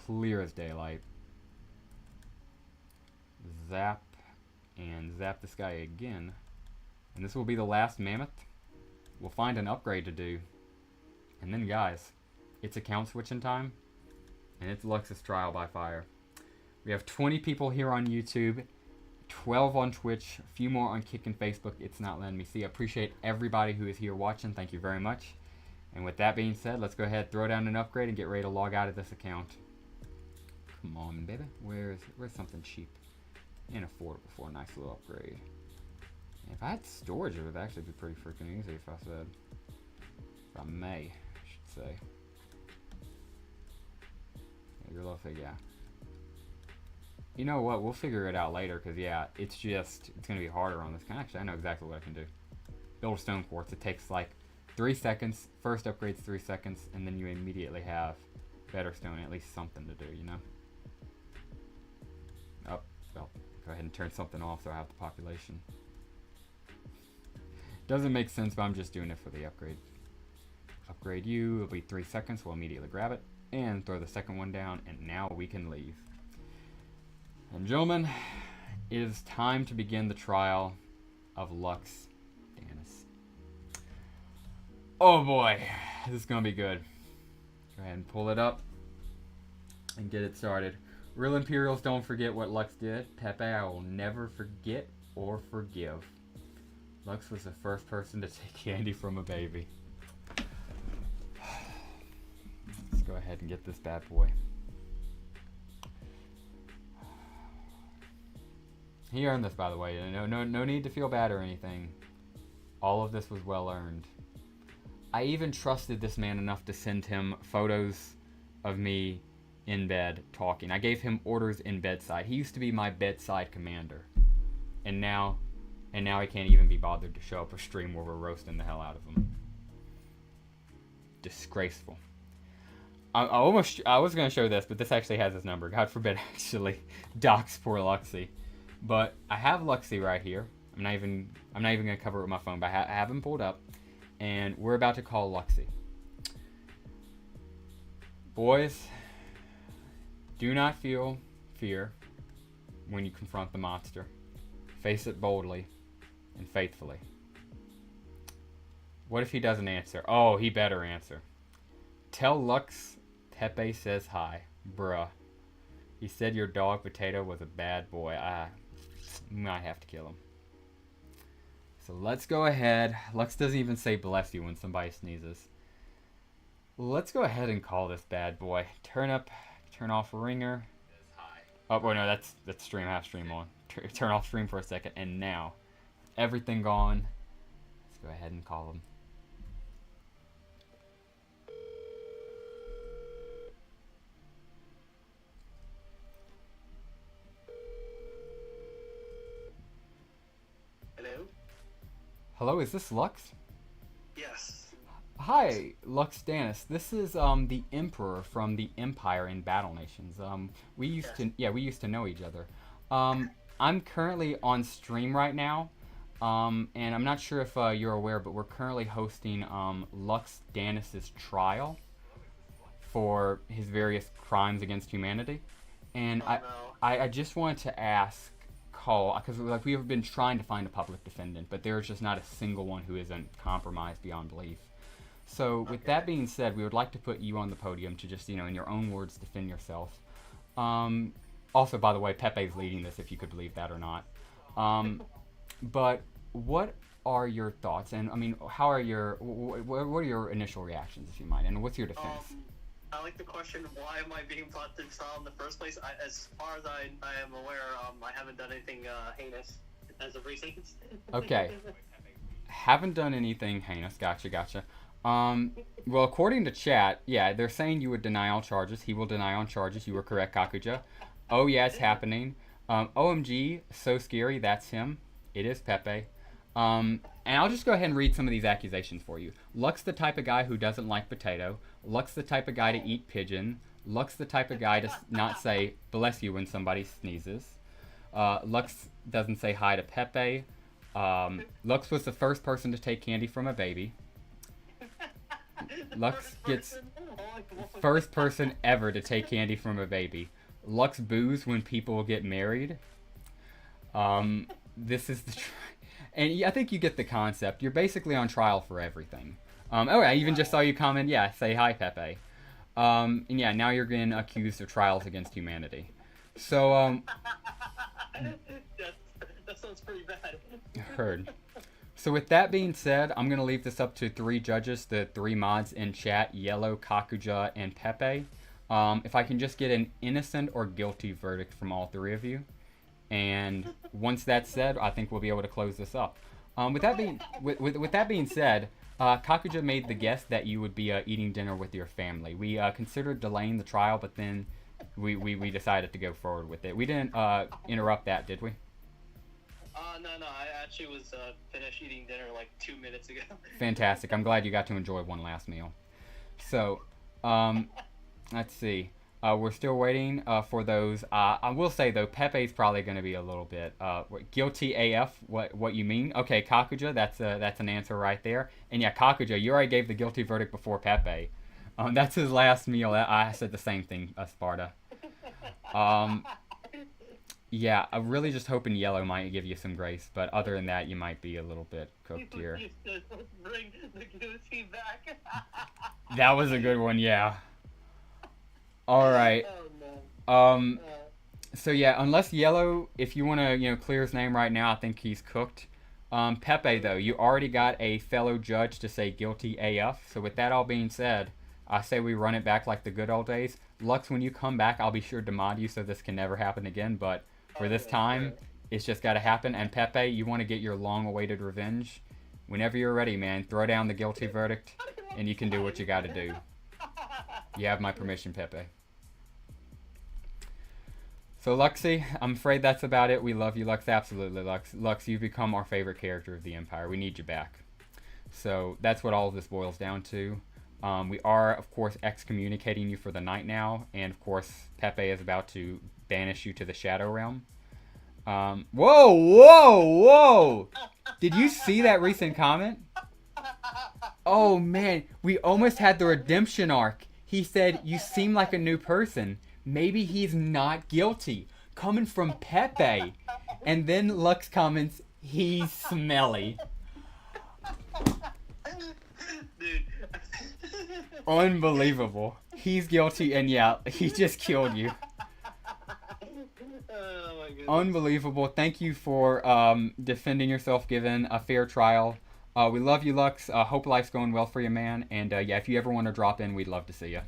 Clear as daylight. Zap this guy again, and this will be the last mammoth. We'll find an upgrade to do, and then guys, it's account switching time, and it's Lux's trial by fire. We have 20 people here on YouTube, 12 on Twitch, a few more on Kick and Facebook. It's not letting me see. I appreciate everybody who is here watching. Thank you very much. And with that being said, let's go ahead, throw down an upgrade, and get ready to log out of this account. Come on, baby. Where's something cheap and affordable for a nice little upgrade? If I had storage, it would actually be pretty freaking easy if I may, I should say. Yeah, your little thing, yeah. You know what? We'll figure it out later, because, yeah, it's going to be harder on this. Actually, I know exactly what I can do. Build a stone quartz. It takes, like, 3 seconds. First upgrade's 3 seconds, and then you immediately have better stone, at least something to do, you know? Oh, well, go ahead and turn something off so I have the population. Doesn't make sense, but I'm just doing it for the upgrade. Upgrade you. It'll be 3 seconds. We'll immediately grab it and throw the second one down, and now we can leave. And gentlemen, it is time to begin the trial of Lux Danis. Oh boy, this is gonna be good. Go ahead and pull it up. and get it started. Real Imperials don't forget what Lux did. Pepe, I will never forget or forgive. Lux was the first person to take candy from a baby. Let's go ahead and get this bad boy. He earned this, by the way. No need to feel bad or anything. All of this was well earned. I even trusted this man enough to send him photos of me in bed talking. I gave him orders in bedside. He used to be my bedside commander. And now he can't even be bothered to show up or stream where we're roasting the hell out of him. Disgraceful. I was gonna show this, but this actually has his number. God forbid actually dox poor Luxy. But I have Luxy right here. I'm not even gonna cover it with my phone, but I have him pulled up, and we're about to call Luxy. Boys, do not feel fear when you confront the monster. Face it boldly and faithfully. What if he doesn't answer? Oh, he better answer. Tell Lux Pepe says hi. Bruh. He said your dog Potato was a bad boy. I might have to kill him. So let's go ahead. Lux doesn't even say bless you when somebody sneezes. Let's go ahead and call this bad boy. Turn off ringer. Oh, wait, no, that's stream, half stream on. Turn off stream for a second, and now everything gone. Let's go ahead and call him. Hello? Hello, is this Lux? Yes. Hi, Lux Stannis. This is the Emperor from the Empire in Battle Nations. We used to know each other. I'm currently on stream right now, and I'm not sure if you're aware, but we're currently hosting Lux Stannis' trial for his various crimes against humanity, and I just wanted to ask Cole, because like we've been trying to find a public defendant, but there's just not a single one who isn't compromised beyond belief. So with that being said, we would like to put you on the podium to just, in your own words, defend yourself. Also, by the way, Pepe's leading this, if you could believe that or not. But what are your thoughts? And I mean, what are your initial reactions, if you mind? And what's your defense? I like the question, why am I being brought to trial in the first place? As far as I am aware, I haven't done anything heinous as of recent. Okay. Haven't done anything heinous. Gotcha. Well, according to chat, yeah, they're saying you would deny all charges. He will deny all charges. You were correct, Kakuja. Oh, yeah, it's happening. OMG, so scary. That's him. It is Pepe. And I'll just go ahead and read some of these accusations for you. Lux the type of guy who doesn't like potato. Lux the type of guy to eat pigeon. Lux the type of guy to not say bless you when somebody sneezes. Lux doesn't say hi to Pepe. Lux was the first person to take candy from a baby. Lux gets first person ever to take candy from a baby. Lux boos when people get married. This is the and I think you get the concept. You're basically on trial for everything. Oh, I even just saw you comment. Yeah, say hi, Pepe. And yeah, now you're getting accused of trials against humanity. So that sounds pretty bad. Heard. So with that being said, I'm going to leave this up to 3 judges, the 3 mods in chat, Yellow, Kakuja, and Pepe. If I can just get an innocent or guilty verdict from all 3 of you. And once that's said, I think we'll be able to close this up. With that being said, Kakuja made the guess that you would be eating dinner with your family. We considered delaying the trial, but then we decided to go forward with it. We didn't interrupt that, did we? No, I actually was finished eating dinner like 2 minutes ago. Fantastic. I'm glad you got to enjoy one last meal. So, let's see. We're still waiting for those. I will say, though, Pepe's probably going to be a little bit guilty AF. What you mean? Okay, Kakuja, that's an answer right there. And yeah, Kakuja, you already gave the guilty verdict before Pepe. That's his last meal. I said the same thing, Sparta. Yeah, I'm really just hoping Yellow might give you some grace, but other than that, you might be a little bit cooked here. Bring the guillotine back. That was a good one, yeah. All right. Oh, no. So yeah, unless Yellow, if you want to, clear his name right now, I think he's cooked. Pepe, though, you already got a fellow judge to say guilty AF. So with that all being said, I say we run it back like the good old days. Lux, when you come back, I'll be sure to mod you so this can never happen again. But for this time, it's just got to happen. And Pepe, you want to get your long-awaited revenge? Whenever you're ready, man, throw down the guilty verdict, and you can do what you got to do. You have my permission, Pepe. So Luxy, I'm afraid that's about it. We love you, Lux. Absolutely, Lux. Lux, you've become our favorite character of the Empire. We need you back. So that's what all of this boils down to. We are, of course, excommunicating you for the night now. And, of course, Pepe is about to banish you to the Shadow Realm. Whoa, whoa, whoa! Did you see that recent comment? Oh, man. We almost had the redemption arc. He said, you seem like a new person. Maybe he's not guilty. Coming from Pepe. And then Lux comments, he's smelly. Dude. Unbelievable. He's guilty, and yeah, he just killed you. Oh my goodness. Unbelievable. Thank you for defending yourself, given a fair trial. We love you, Lux. Hope life's going well for you, man. And yeah, if you ever want to drop in, we'd love to see you.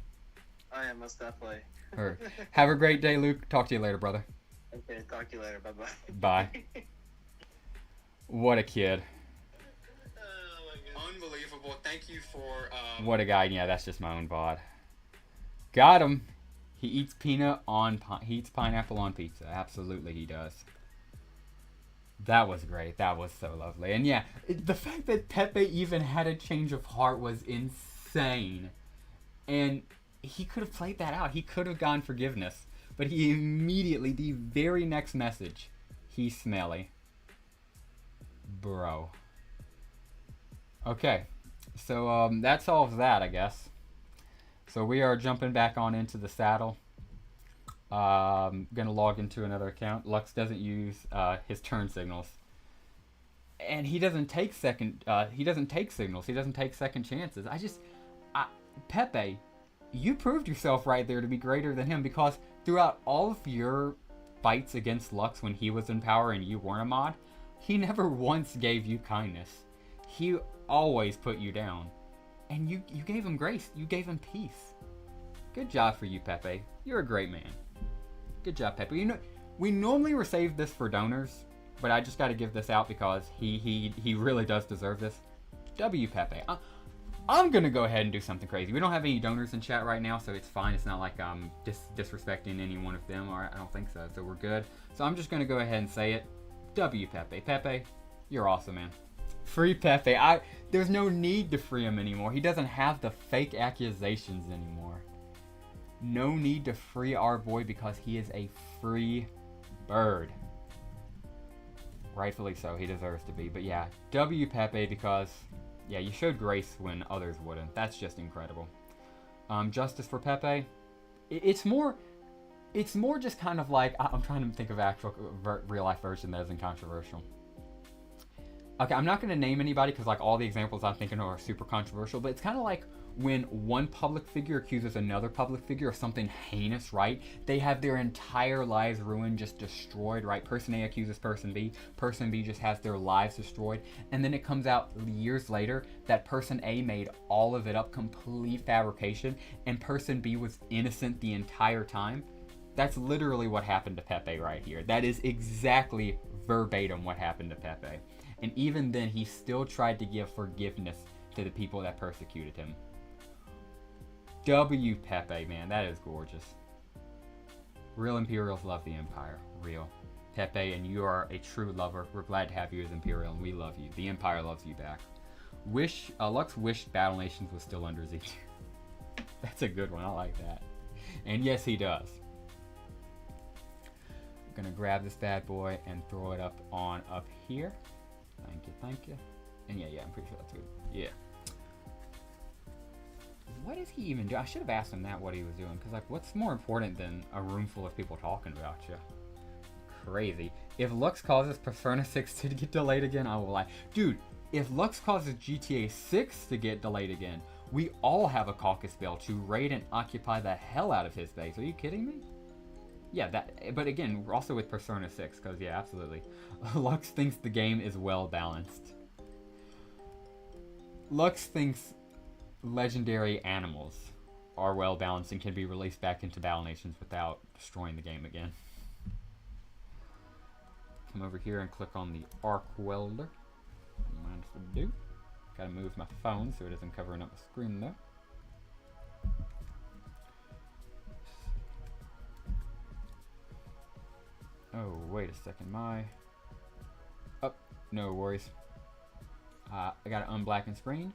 I am, most definitely. Right. Have a great day, Luke. Talk to you later, brother. Okay, talk to you later. Bye-bye. Bye. What a kid. Oh my goodness. Unbelievable. Thank you for... What a guy. Yeah, that's just my own VOD. Got him. He eats he eats pineapple on pizza. Absolutely he does. That was great. That was so lovely. And yeah, the fact that Pepe even had a change of heart was insane. And he could have played that out. He could have gone forgiveness. But he immediately, the very next message, he's smelly. Bro. Okay. So that solves that, I guess. So we are jumping back on into the saddle. Gonna log into another account. Lux doesn't use his turn signals. And he doesn't take he doesn't take signals. He doesn't take second chances. Pepe, you proved yourself right there to be greater than him, because throughout all of your fights against Lux when he was in power and you weren't a mod, he never once gave you kindness. He always put you down. And you gave him grace. You gave him peace. Good job for you, Pepe. You're a great man. Good job, Pepe. You know, we normally save this for donors, but I just got to give this out because he really does deserve this. W, Pepe. I'm going to go ahead and do something crazy. We don't have any donors in chat right now, so it's fine. It's not like I'm disrespecting any one of them, or I don't think so. So we're good. So I'm just going to go ahead and say it. W, Pepe. Pepe, you're awesome, man. Free Pepe. There's no need to free him anymore. He doesn't have the fake accusations anymore. No need to free our boy because he is a free bird. Rightfully so. He deserves to be. But yeah, W, Pepe, because... yeah, you showed grace when others wouldn't. That's just incredible. Justice for Pepe. It's more just kind of like... I'm trying to think of actual real-life version that isn't controversial. Okay, I'm not going to name anybody because like all the examples I'm thinking of are super controversial, but it's kind of like when one public figure accuses another public figure of something heinous, right? They have their entire lives ruined, just destroyed, right? Person A accuses person B just has their lives destroyed, and then it comes out years later that person A made all of it up, complete fabrication, and person B was innocent the entire time. That's literally what happened to Pepe right here. That is exactly verbatim what happened to Pepe. And even then, he still tried to give forgiveness to the people that persecuted him. W, Pepe, man, that is gorgeous. Real Imperials love the Empire. Real. Pepe, and you are a true lover. We're glad to have you as Imperial, and we love you. The Empire loves you back. Lux wished Battle Nations was still under Z. That's a good one. I like that. And yes, he does. I'm gonna grab this bad boy and throw it up here. Thank you. And yeah, I'm pretty sure that's good. Yeah. What is he even doing? I should have asked him what he was doing, because like, what's more important than a room full of people talking about you? Crazy. If Lux causes Persona 6 to get delayed again, I will lie. Dude, if Lux causes GTA 6 to get delayed again, we all have a caucus bell to raid and occupy the hell out of his base. Are you kidding me? Yeah, that. But again, we're also with Persona 6, because yeah, absolutely. Lux thinks the game is well balanced. Lux thinks legendary animals are well balanced and can be released back into battle nations without destroying the game again. Come over here and click on the arc welder. Mind if I do? Gotta move my phone so it isn't covering up the screen though. Oh, wait a second, oh, no worries. I gotta unblacken screen.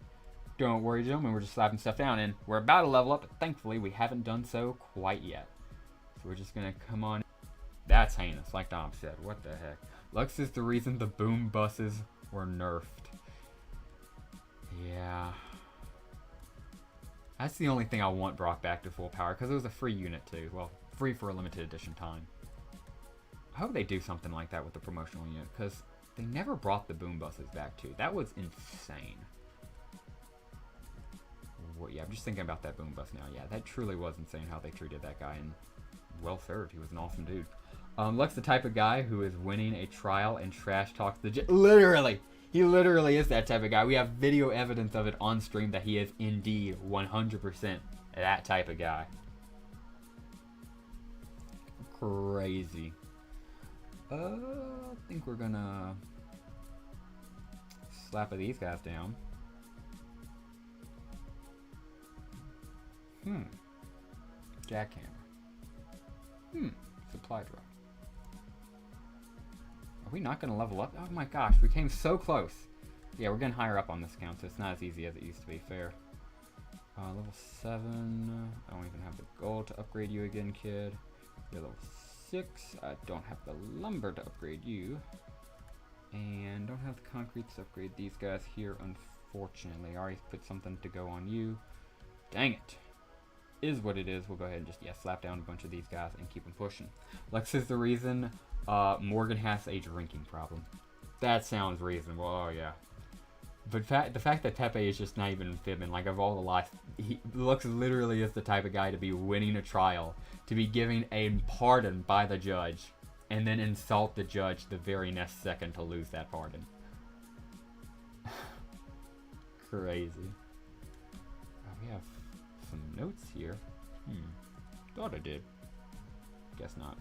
Don't worry, gentlemen, we're just slapping stuff down, and we're about to level up, but thankfully we haven't done so quite yet. So we're just gonna come on. That's heinous, like Dom said. What the heck? Lux is the reason the boom buses were nerfed. Yeah. That's the only thing I want Brock back to full power, because it was a free unit too. Well, free for a limited edition time. I hope they do something like that with the promotional unit, because they never brought the boom buses back too. That was insane. Well, yeah, I'm just thinking about that boom bus now. Yeah, that truly was insane how they treated that guy, and well served. He was an awesome dude. Lux the type of guy who is winning a trial and trash talks the literally. He literally is that type of guy. We have video evidence of it on stream that he is indeed 100% that type of guy. Crazy. I think we're gonna slap these guys down. Jackhammer. Supply drop. Are we not gonna level up? Oh my gosh, we came so close. Yeah, we're getting higher up on this count, so it's not as easy as it used to be. Fair. Level 7. I don't even have the gold to upgrade you again, kid. You're level 6. I don't have the lumber to upgrade you. And don't have the concrete to upgrade these guys here, unfortunately. I already put something to go on you. Dang it. Is what it is. We'll go ahead and just, slap down a bunch of these guys and keep them pushing. Lex is the reason Morgan has a drinking problem. That sounds reasonable. Oh, yeah. But the fact that Pepe is just not even fibbing, like, of all the lies, Lux literally is the type of guy to be winning a trial, to be giving a pardon by the judge, and then insult the judge the very next second to lose that pardon. Crazy. We have some notes here. Thought I did. Guess not.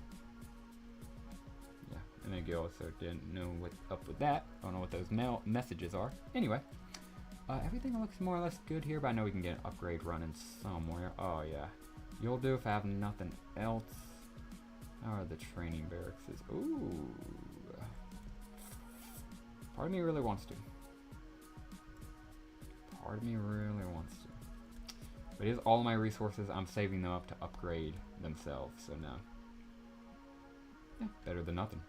Yeah, and then Gil also didn't know what's up with that. I don't know what those messages are. Anyway, everything looks more or less good here, but I know we can get an upgrade running somewhere. Oh yeah, you'll do if I have nothing else. How are the training barracks? Ooh, part of me really wants to. Part of me really wants to. But it is all my resources. I'm saving them up to upgrade themselves, so no. Yeah, better than nothing.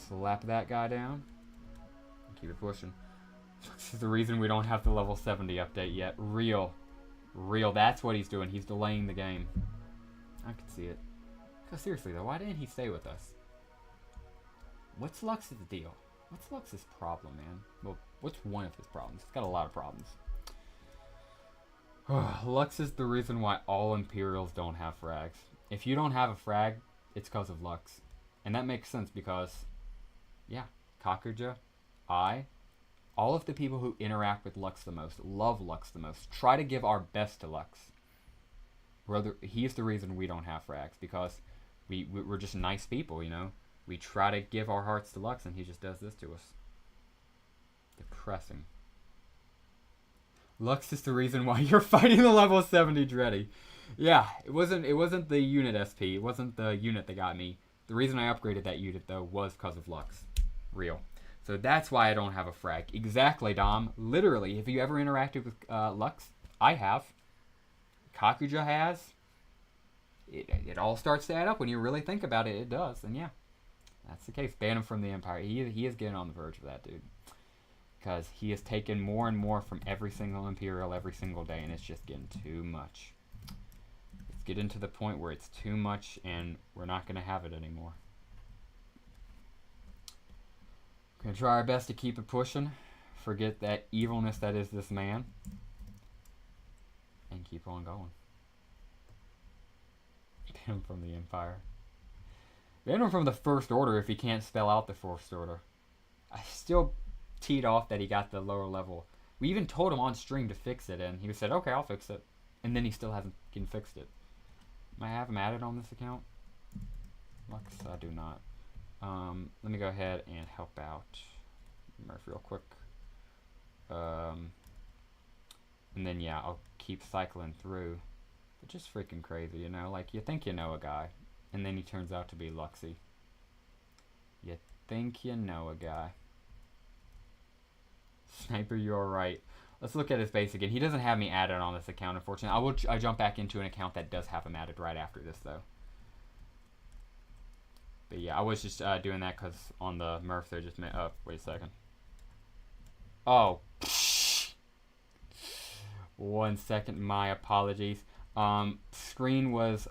Slap that guy down. Keep it pushing. This is the reason we don't have the level 70 update yet. Real. That's what he's doing. He's delaying the game. I can see it. Because seriously though, why didn't he stay with us? What's Lux's deal? What's Lux's problem, man? Well, what's one of his problems? He's got a lot of problems. Lux is the reason why all Imperials don't have frags. If you don't have a frag, it's because of Lux. And that makes sense because, yeah, Kakuja, all of the people who interact with Lux the most, love Lux the most, try to give our best to Lux. He's the reason we don't have frags, because we're just nice people, you know? We try to give our hearts to Lux, and he just does this to us. Depressing. Lux is the reason why you're fighting the level 70 Dreddy. Yeah, it wasn't the unit SP. It wasn't the unit that got me. The reason I upgraded that unit, though, was because of Lux. Real. So that's why I don't have a frag. Exactly, Dom. Literally, have you ever interacted with Lux? I have. Kakuja has. It all starts to add up when you really think about it. It does. And yeah, that's the case. Ban him from the Empire. He is getting on the verge of that, dude. Because he has taken more and more from every single Imperial every single day, and it's just getting too much. It's getting to the point where it's too much, and we're not going to have it anymore. We're going to try our best to keep it pushing, forget that evilness that is this man, and keep on going. Ban him from the Empire. Ban him from the First Order if he can't spell out the First Order. I still teed off that he got the lower level. We even told him on stream to fix it, and he said, okay, I'll fix it. And then he still hasn't fixed it. I have him added on this account. Lux, I do not. Let me go ahead and help out Murph real quick. And then, yeah, I'll keep cycling through. But just freaking crazy, you know? Like, you think you know a guy, and then he turns out to be Luxy. You think you know a guy. Sniper, you're right. Let's look at his base again. He doesn't have me added on this account, unfortunately. I jump back into an account that does have him added right after this, though. But yeah, I was just doing that because on the Murph there just meant... Oh, wait a second. Oh. 1 second, my apologies. Screen was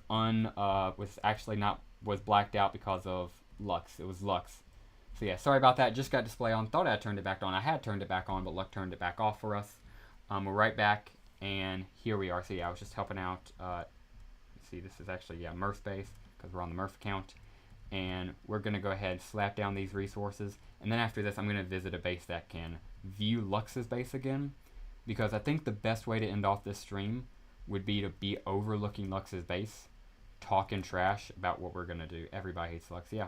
blacked out because of Lux. It was Lux. So yeah, sorry about that. Just got display on. Thought I turned it back on. I had turned it back on, but Luck turned it back off for us. We're right back, and here we are. So yeah, I was just helping out. See, this is actually, yeah, Murph's base, because we're on the Murph account. And we're going to go ahead and slap down these resources. And then after this, I'm going to visit a base that can view Lux's base again. Because I think the best way to end off this stream would be to be overlooking Lux's base, talking trash about what we're going to do. Everybody hates Lux, yeah.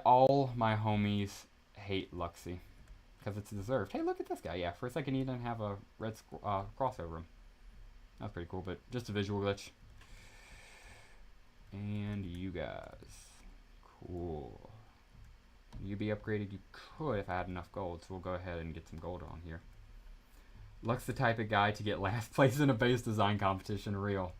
All my homies hate Luxy because it's deserved. Hey, look at this guy. Yeah, for a second he didn't have a red cross over him. That's pretty cool, but just a visual glitch. And you guys. Cool. You be upgraded? You could if I had enough gold, so we'll go ahead and get some gold on here. Lux the type of guy to get last place in a base design competition, real.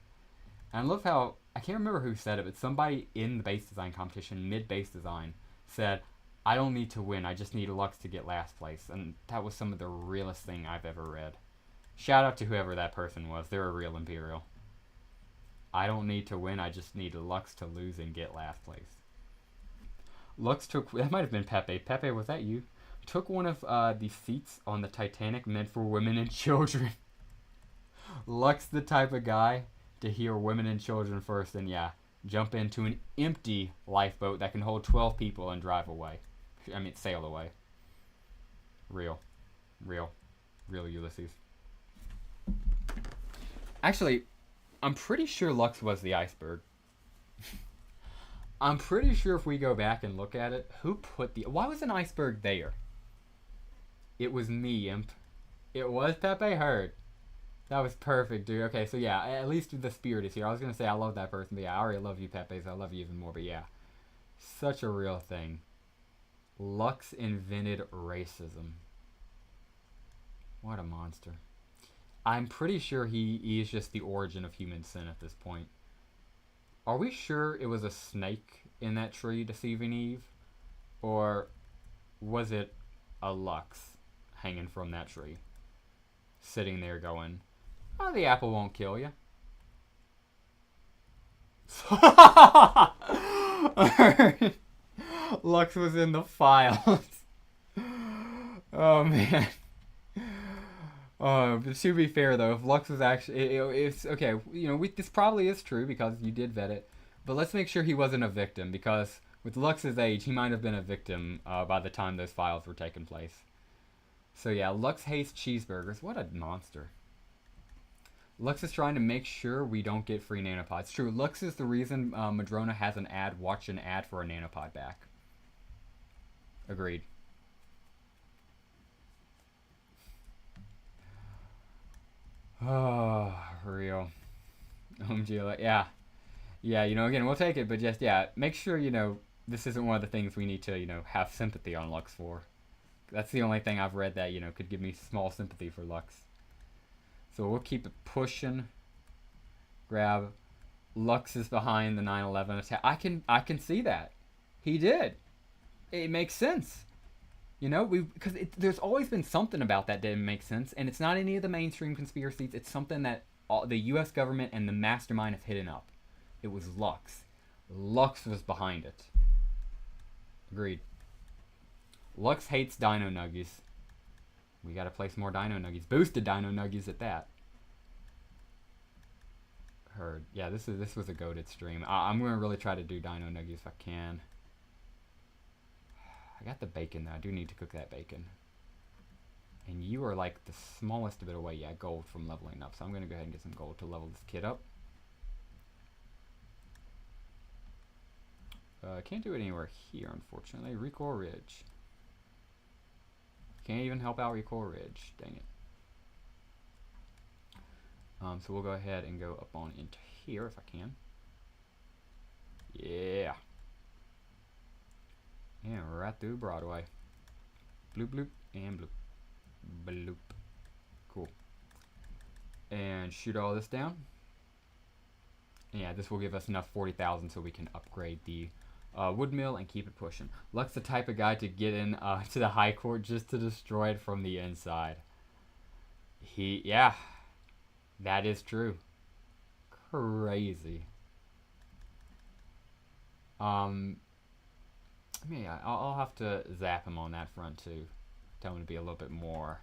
And I love how, I can't remember who said it, but somebody in the base design competition, mid-base design, said, I don't need to win, I just need Lux to get last place. And that was some of the realest thing I've ever read. Shout out to whoever that person was, they're a real Imperial. I don't need to win, I just need Lux to lose and get last place. Lux took, that might have been Pepe. Pepe, was that you? Took one of the seats on the Titanic meant for women and children. Lux the type of guy to hear women and children first, and yeah, jump into an empty lifeboat that can hold 12 people and drive away. I mean, sail away. Real Ulysses. Actually, I'm pretty sure Lux was the iceberg. I'm pretty sure if we go back and look at it, why was an iceberg there? It was me, Imp. It was Pepe Heard. That was perfect, dude. Okay, so yeah, at least the spirit is here. I was going to say I love that person, but yeah, I already love you, Pepe, so I love you even more, but yeah. Such a real thing. Lux invented racism. What a monster. I'm pretty sure he is just the origin of human sin at this point. Are we sure it was a snake in that tree deceiving Eve? Or was it a Lux hanging from that tree? Sitting there going, oh, the apple won't kill you. Lux was in the files. Oh, man. But to be fair, though, if Lux was actually... it's okay, you know, this probably is true because you did vet it. But let's make sure he wasn't a victim because with Lux's age, he might have been a victim by the time those files were taking place. So yeah, Lux hates cheeseburgers. What a monster. Lux is trying to make sure we don't get free nanopods. True, Lux is the reason Madrona has an ad. Watch an ad for a nanopod back. Agreed. Oh, real. OMG, yeah. Yeah, you know, again, we'll take it, but just, yeah, make sure, you know, this isn't one of the things we need to, you know, have sympathy on Lux for. That's the only thing I've read that, you know, could give me small sympathy for Lux. So we'll keep it pushing. Grab. Lux is behind the 9/11 attack. I can see that. He did. It makes sense. You know, because there's always been something about that didn't make sense, and it's not any of the mainstream conspiracies. It's something that the U.S. government and the mastermind have hidden up. It was Lux. Lux was behind it. Agreed. Lux hates Dino Nuggies. We gotta play some more Dino Nuggies. Boosted Dino Nuggies at that. Heard. Yeah, this was a goated stream. I'm gonna really try to do Dino Nuggies if I can. I got the bacon though. I do need to cook that bacon. And you are like the smallest bit away. Yeah, gold from leveling up. So I'm gonna go ahead and get some gold to level this kid up. Can't do it anywhere here, unfortunately. Recoil Ridge. Can't even help out Recoil Ridge. Dang it. So we'll go ahead and go up on into here if I can. Yeah. And right through Broadway. Bloop bloop and bloop. Bloop. Cool. And shoot all this down. Yeah, this will give us enough 40,000 so we can upgrade the wood mill and keep it pushing. Luck's the type of guy to get in to the high court just to destroy it from the inside. Yeah, that is true. Crazy. Yeah, I'll have to zap him on that front too. Tell him to be a little bit more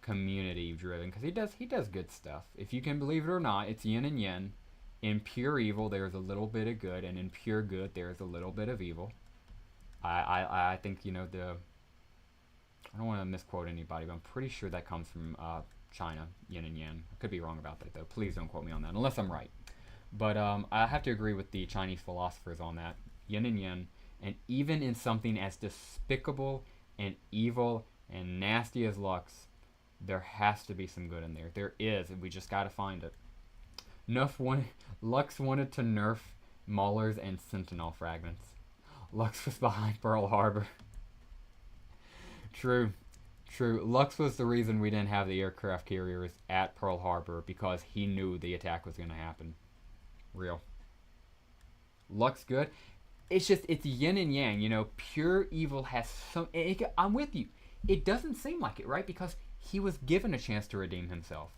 community driven because he does good stuff. If you can believe it or not, it's yin and yang. In pure evil, there's a little bit of good, and in pure good, there's a little bit of evil. I think, you know, I don't want to misquote anybody, but I'm pretty sure that comes from China, yin and yang. I could be wrong about that, though. Please don't quote me on that, unless I'm right. But I have to agree with the Chinese philosophers on that. Yin and yang. And even in something as despicable and evil and nasty as Lux, there has to be some good in there. There is, and we just got to find it. Lux wanted to nerf Maulers and Sentinel fragments. Lux was behind Pearl Harbor. True. Lux was the reason we didn't have the aircraft carriers at Pearl Harbor because he knew the attack was going to happen. Real. Lux good. It's yin and yang, you know. Pure evil has some. I'm with you. It doesn't seem like it, right? Because he was given a chance to redeem himself,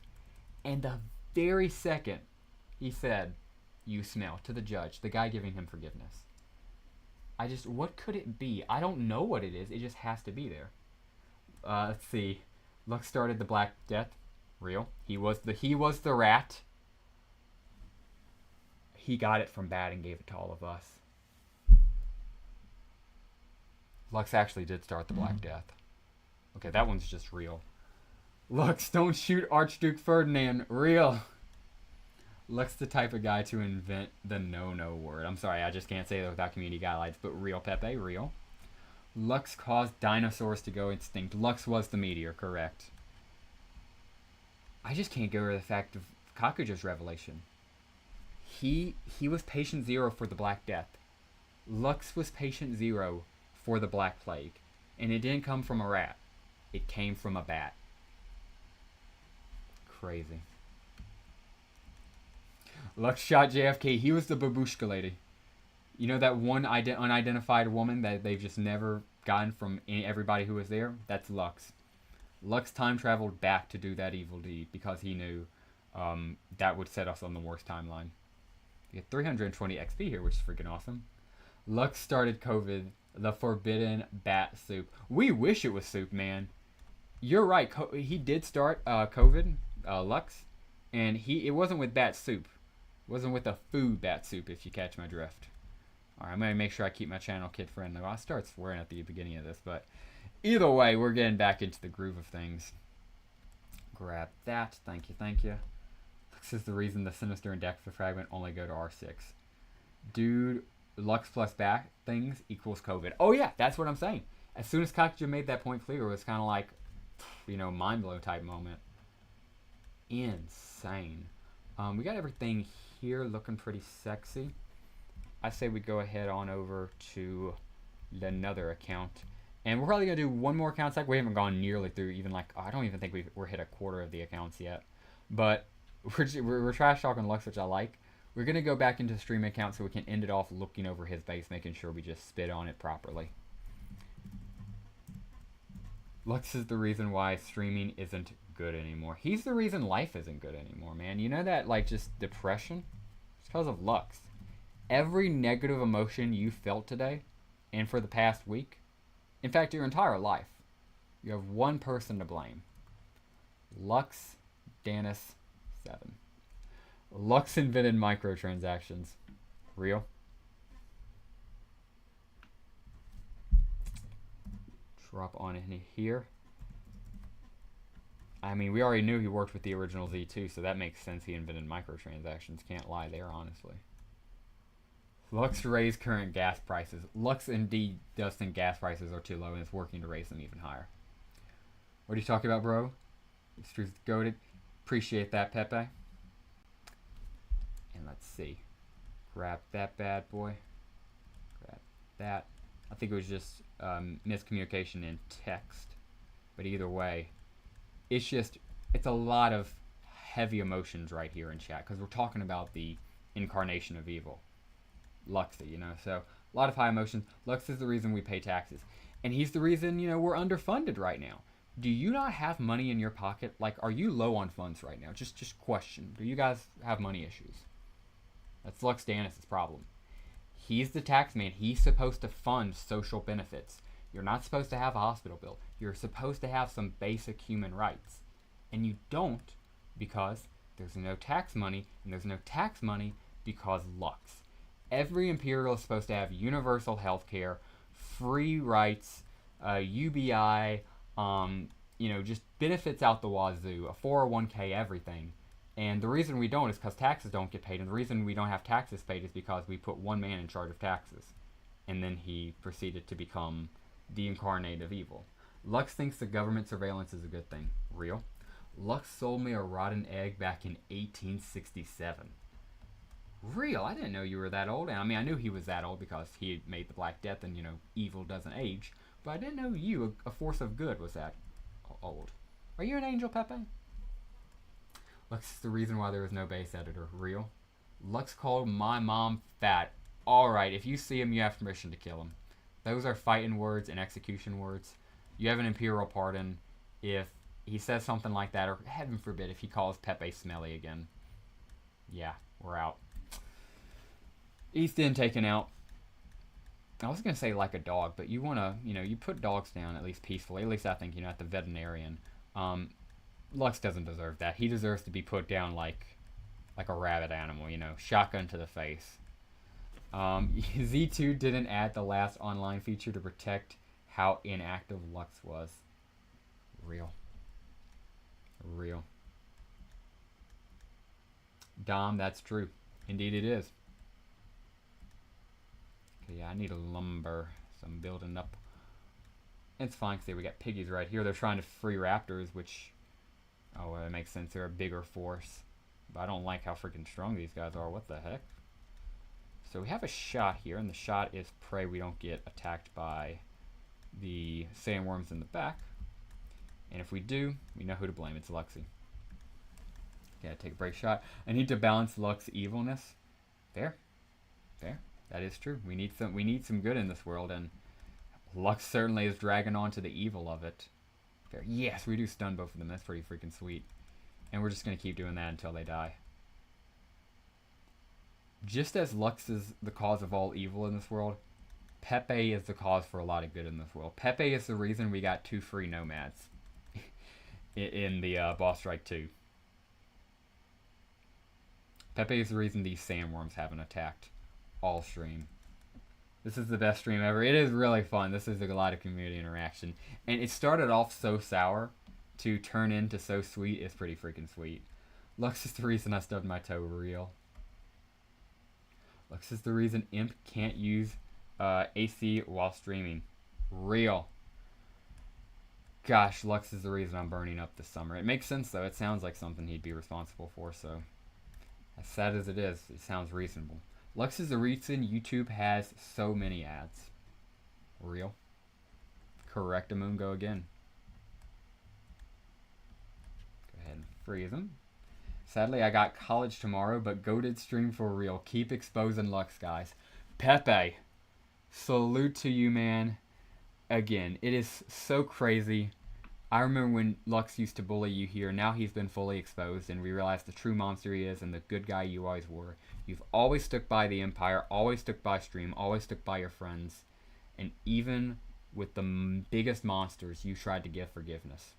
and the very second he said, "You smell," to the judge, the guy giving him forgiveness. What could it be? I don't know what it is. It just has to be there. Let's see. Lux started the Black Death. Real. He was the rat. He got it from Bad and gave it to all of us. Lux actually did start the Black Death. Okay, that one's just real. Lux, don't shoot Archduke Ferdinand. Real. Lux the type of guy to invent the no-no word. I'm sorry, I just can't say that without community guidelines, but real, Pepe, real. Lux caused dinosaurs to go extinct. Lux was the meteor, correct. I just can't get over the fact of Cockroach's revelation. He was patient zero for the Black Death. Lux was patient zero for the Black Plague. And it didn't come from a rat. It came from a bat. Crazy. Lux shot JFK. He was the babushka lady. You know that one unidentified woman that they've just never gotten from everybody who was there? That's Lux. Lux time traveled back to do that evil deed because he knew that would set us on the worst timeline. We get 320 XP here, which is freaking awesome. Lux started COVID, the forbidden bat soup. We wish it was soup, man. You're right. He did start COVID, Lux, and it wasn't with bat soup. It wasn't with a food bat soup, if you catch my drift. All right, I'm going to make sure I keep my channel kid-friendly. Well, I start swearing at the beginning of this, but either way, we're getting back into the groove of things. Grab that. Thank you. This is the reason the Sinister and Dexter fragment only go to R6. Dude, Lux plus back things equals COVID. Oh, yeah, that's what I'm saying. As soon as Kakuja made that point clear, it was kind of like, you know, mind-blow type moment. Insane. We got everything here looking pretty sexy. I say we go ahead on over to another account. And we're probably going to do one more account stack. We haven't gone nearly through even like, I don't even think we're hit a quarter of the accounts yet. But we're trash talking Lux, which I like. We're going to go back into the stream account so we can end it off looking over his base, making sure we just spit on it properly. Lux is the reason why streaming isn't good anymore. He's the reason life isn't good anymore, man. You know that, like, just depression? It's because of Lux. Every negative emotion you felt today, and for the past week, in fact, your entire life, you have one person to blame. Lux Danis 7. Lux invented microtransactions. Real? Drop on in here. I mean, we already knew he worked with the original Z2, so that makes sense. He invented microtransactions. Can't lie there, honestly. Lux raised current gas prices. Lux indeed does think gas prices are too low and is working to raise them even higher. What are you talking about, bro? Street's goated. Appreciate that, Pepe. And let's see. Grab that bad boy. Grab that. I think it was just miscommunication in text. But either way, it's a lot of heavy emotions right here in chat because we're talking about the incarnation of evil. Luxy, you know, so a lot of high emotions. Lux is the reason we pay taxes. And he's the reason, you know, we're underfunded right now. Do you not have money in your pocket? Like, are you low on funds right now? Just question. Do you guys have money issues? That's Lux Danis' problem. He's the tax man. He's supposed to fund social benefits. You're not supposed to have a hospital bill. You're supposed to have some basic human rights. And you don't because there's no tax money, and there's no tax money because Lux. Every Imperial is supposed to have universal health care, free rights, UBI, you know, just benefits out the wazoo, a 401k, everything. And the reason we don't is because taxes don't get paid. And the reason we don't have taxes paid is because we put one man in charge of taxes. And then he proceeded to become the incarnate of evil. Lux thinks the government surveillance is a good thing. Real? Lux sold me a rotten egg back in 1867. Real? I didn't know you were that old. And I mean, I knew he was that old because he had made the Black Death and, you know, evil doesn't age. But I didn't know you, a force of good, was that old. Are you an angel, Pepe? Lux is the reason why there was no base editor. Real? Lux called my mom fat. Alright, if you see him, you have permission to kill him. Those are fighting words and execution words. You have an Imperial pardon if he says something like that, or heaven forbid, if he calls Pepe smelly again. Yeah, we're out. East End taken out. I was going to say like a dog, but you want to, you know, you put dogs down at least peacefully. At least I think, you know, at the veterinarian. Lux doesn't deserve that. He deserves to be put down like a rabid animal, you know, shotgun to the face. Z2 didn't add the last online feature to protect how inactive Lux was. Real. Dom, that's true. Indeed it is. Okay, yeah, I need a lumber, so I'm building up. It's fine, because we got piggies right here. They're trying to free raptors, which, oh, well, that makes sense. They're a bigger force. But I don't like how freaking strong these guys are. What the heck? So we have a shot here, and the shot is pray we don't get attacked by the sandworms in the back. And if we do, we know who to blame. It's Luxy. Okay, take a break shot. I need to balance Lux evilness. Fair. That is true. We need some good in this world, and Lux certainly is dragging on to the evil of it. Fair. Yes, we do stun both of them. That's pretty freaking sweet. And we're just going to keep doing that until they die. Just as Lux is the cause of all evil in this world, Pepe is the cause for a lot of good in this world. Pepe is the reason we got 2 free nomads in the Boss Strike 2. Pepe is the reason these sandworms haven't attacked all stream. This is the best stream ever. It is really fun. This is a lot of community interaction. And it started off so sour to turn into so sweet. It's pretty freaking sweet. Lux is the reason I stubbed my toe. Real. Lux is the reason Imp can't use AC while streaming. Real. Gosh, Lux is the reason I'm burning up this summer. It makes sense, though. It sounds like something he'd be responsible for, so as sad as it is, it sounds reasonable. Lux is the reason YouTube has so many ads. Real. Correct Amungo again. Go ahead and freeze him. Sadly, I got college tomorrow, but goated stream for real. Keep exposing Lux, guys. Pepe, salute to you, man. Again, it is so crazy. I remember when Lux used to bully you here. Now he's been fully exposed, and we realize the true monster he is and the good guy you always were. You've always stuck by the Empire, always stuck by stream, always stuck by your friends. And even with the biggest monsters, you tried to give forgiveness.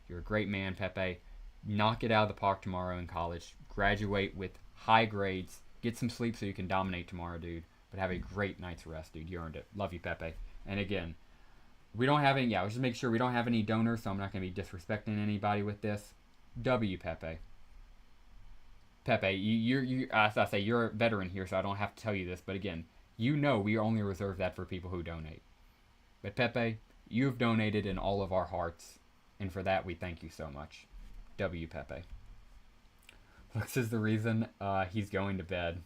You're a great man, Pepe. knock it out of the park tomorrow in college, graduate with high grades, get some sleep so you can dominate tomorrow, dude. But have a great night's rest, dude. You earned it. Love you, Pepe. And again, we don't have any. Yeah, let's just make sure we don't have any donors, so I'm not going to be disrespecting anybody with this. W, Pepe. Pepe, as I say, you're a veteran here, so I don't have to tell you this. But again, you know we only reserve that for people who donate. But Pepe, you have donated in all of our hearts, and for that we thank you so much. W, Pepe. Lux is the reason he's going to bed.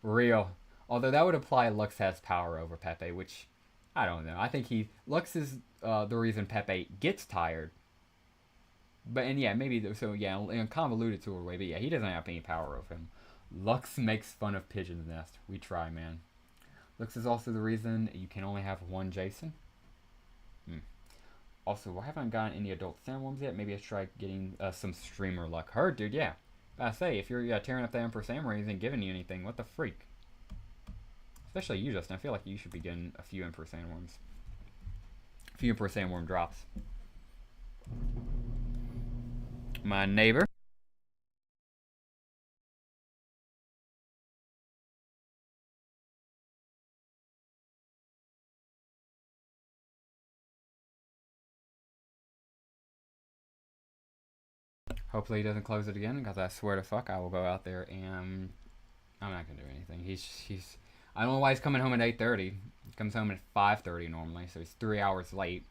Real. Although that would imply Lux has power over Pepe, which I don't know. I think Lux is the reason Pepe gets tired. But and yeah, maybe so yeah, and kind of alluded to it away. But yeah, he doesn't have any power over him. Lux makes fun of Pigeon's Nest. We try, man. Lux is also the reason you can only have one Jason. Also, I haven't gotten any adult sandworms yet. Maybe I should try getting some streamer luck. Heard, dude, yeah. I say, if you're tearing up the Emperor Samurai and isn't giving you anything, what the freak? Especially you, Justin. I feel like you should be getting a few Emperor Sandworms. A few Emperor Sandworm drops. My neighbor. Hopefully he doesn't close it again, because I swear to fuck I will go out there and I'm not gonna do anything. He's I don't know why he's coming home at 8:30. He comes home at 5:30 normally, so he's 3 hours late.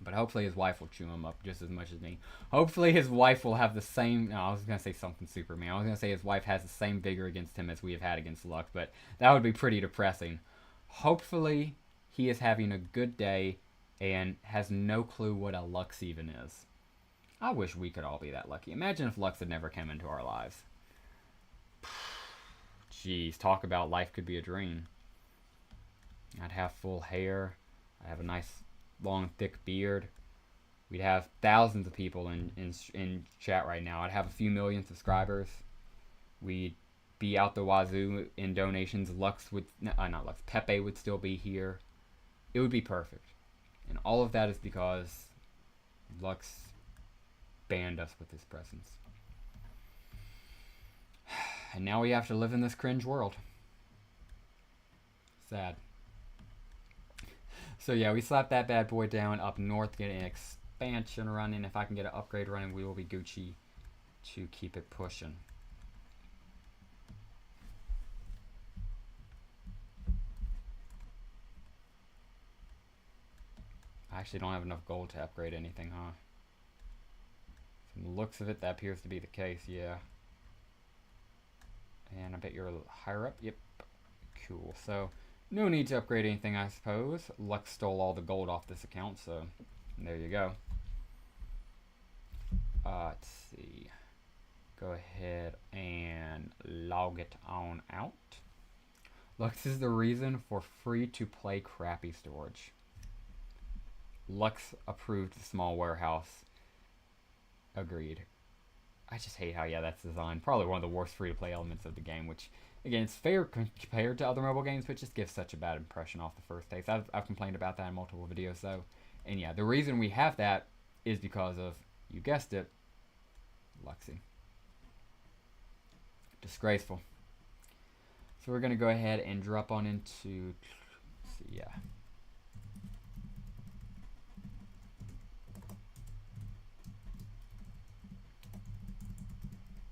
But hopefully his wife will chew him up just as much as me. Hopefully his wife will have the same. No, I was gonna say something Superman. I was gonna say his wife has the same vigor against him as we have had against Lux, but that would be pretty depressing. Hopefully he is having a good day and has no clue what a Lux even is. I wish we could all be that lucky. Imagine if Lux had never come into our lives. Jeez, talk about life could be a dream. I'd have full hair. I'd have a nice, long, thick beard. We'd have thousands of people in chat right now. I'd have a few million subscribers. We'd be out the wazoo in donations. Lux would, not Lux, Pepe would still be here. It would be perfect. And all of that is because Lux banned us with his presence. And now we have to live in this cringe world. Sad. So yeah, we slapped that bad boy down up north, get an expansion running. If I can get an upgrade running, we will be Gucci to keep it pushing. I actually don't have enough gold to upgrade anything, huh? From the looks of it, that appears to be the case, yeah. And I bet you're a little higher up. Yep. Cool. So, no need to upgrade anything, I suppose. Lux stole all the gold off this account, so there you go. Let's see. Go ahead and log it on out. Lux is the reason for free-to-play crappy storage. Lux approved the small warehouse. Agreed. I just hate how, yeah, that's designed. Probably one of the worst free-to-play elements of the game, which, again, it's fair compared to other mobile games, but just gives such a bad impression off the first taste. I've complained about that in multiple videos, though. And yeah, the reason we have that is because of, you guessed it, Luxy. Disgraceful. So we're going to go ahead and drop on into, let's see, yeah.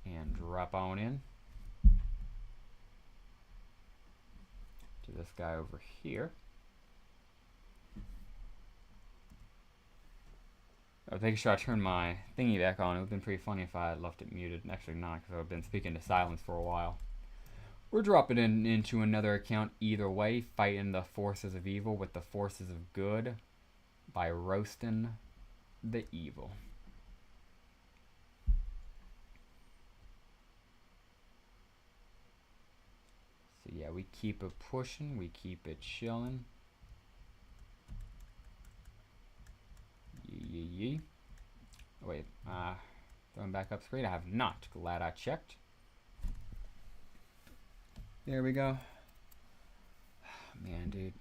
And drop on in to this guy over here. I'm making sure I turn my thingy back on. It would have been pretty funny if I had left it muted. Actually not, because I've been speaking to silence for a while. We're dropping into another account either way, fighting the forces of evil with the forces of good by roasting the evil. So yeah, we keep it pushing, we keep it chilling. Yee. Oh, wait, throwing back up screen. I have not. Glad I checked. There we go. Man, dude.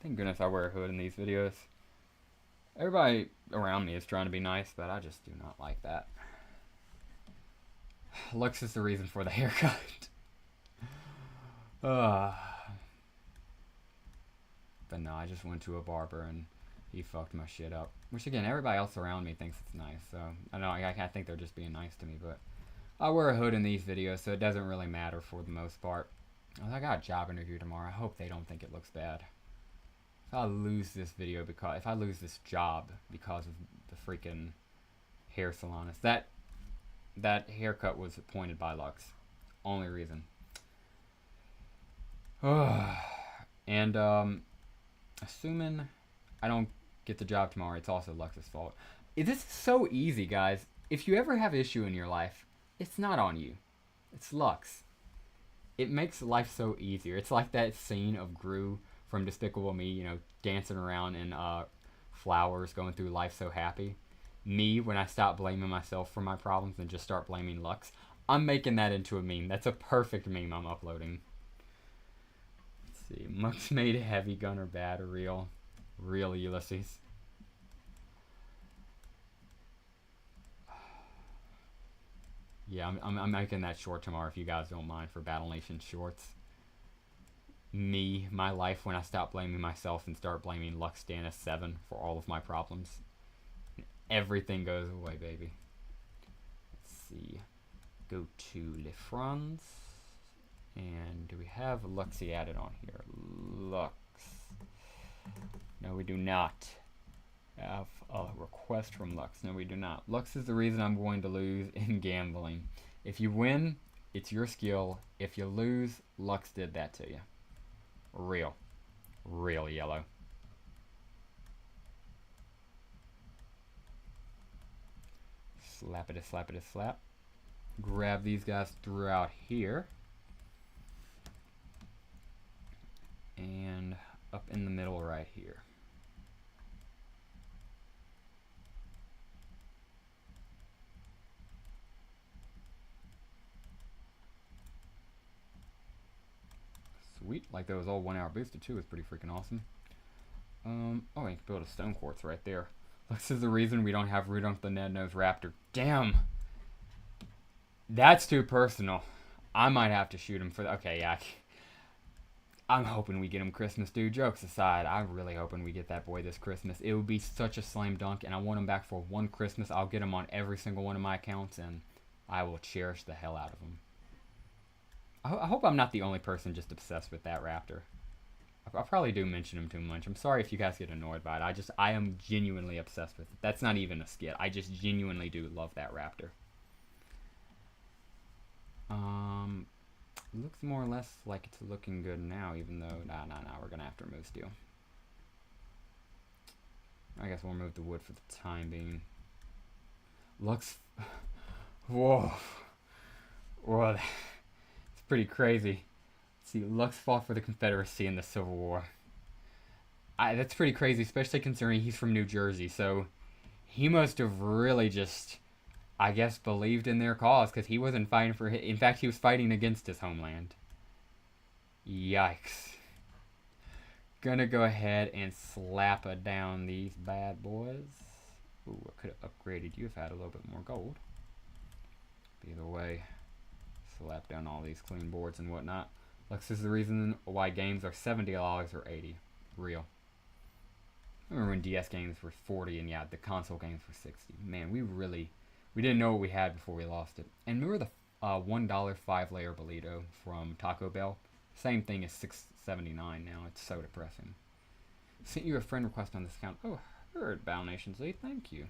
Thank goodness I wear a hood in these videos. Everybody around me is trying to be nice, but I just do not like that. Lux is the reason for the haircut. But no, I just went to a barber and he fucked my shit up. Which again, everybody else around me thinks it's nice, so I know I think they're just being nice to me, but I wear a hood in these videos, so it doesn't really matter for the most part. I got a job interview tomorrow. I hope they don't think it looks bad. If I lose this video because if I lose this job because of the freaking hair salonist, that haircut was appointed by Lux. Only reason. And assuming I don't get the job tomorrow, it's also Lux's fault. This is so easy, guys. If you ever have issue in your life, it's not on you. It's Lux. It makes life so easier. It's like that scene of Gru from Despicable Me, you know, dancing around in flowers, going through life so happy. Me, when I stop blaming myself for my problems and just start blaming Lux. I'm making that into a meme. That's a perfect meme I'm uploading. Let's see. Mux made heavy gunner bad or real? Real, Ulysses. Yeah, I'm making that short tomorrow if you guys don't mind for Battle Nation shorts. Me, my life when I stop blaming myself and start blaming Lux Stannis 7 for all of my problems. Everything goes away, baby. Let's see. Go to Le France. And do we have Luxy added on here? Lux. No, we do not have a request from Lux. No, we do not. Lux is the reason I'm going to lose in gambling. If you win, it's your skill. If you lose, Lux did that to you. Real. Real yellow. Slappity, slappity, slap. Grab these guys throughout here. And up in the middle right here. Sweet. Like that was all 1 hour boosted too. It's pretty freaking awesome. Oh, I can build a stone quartz right there. This is the reason we don't have Rudolph the Ned-Nosed Raptor. Damn. That's too personal. I might have to shoot him for the... Okay, yeah. I'm hoping we get him Christmas, dude. Jokes aside, I'm really hoping we get that boy this Christmas. It would be such a slam dunk, and I want him back for one Christmas. I'll get him on every single one of my accounts, and I will cherish the hell out of him. I hope I'm not the only person just obsessed with that raptor. I probably do mention him too much. I'm sorry if you guys get annoyed by it. I am genuinely obsessed with it. That's not even a skit. I just genuinely do love that raptor. Looks more or less like it's looking good now, even though... Nah, we're gonna have to remove steel. I guess we'll remove the wood for the time being. Looks... Whoa. Whoa. It's pretty crazy. See, Lux fought for the Confederacy in the Civil War. That's pretty crazy, especially considering he's from New Jersey, so he must have really just, I guess, believed in their cause, because he wasn't fighting for... In fact, he was fighting against his homeland. Yikes. Gonna go ahead and slap down these bad boys. Ooh, I could have upgraded you if I had a little bit more gold. Either way, slap down all these clean boards and whatnot. Lux is the reason why games are $70 or $80. Real. I remember when DS games were 40 and yeah, the console games were 60. Man, we didn't know what we had before we lost it. And remember the $1 5-layer burrito from Taco Bell? Same thing as $6.79 now. It's so depressing. Sent you a friend request on this account. Oh, heard Battle Nation Z. Thank you.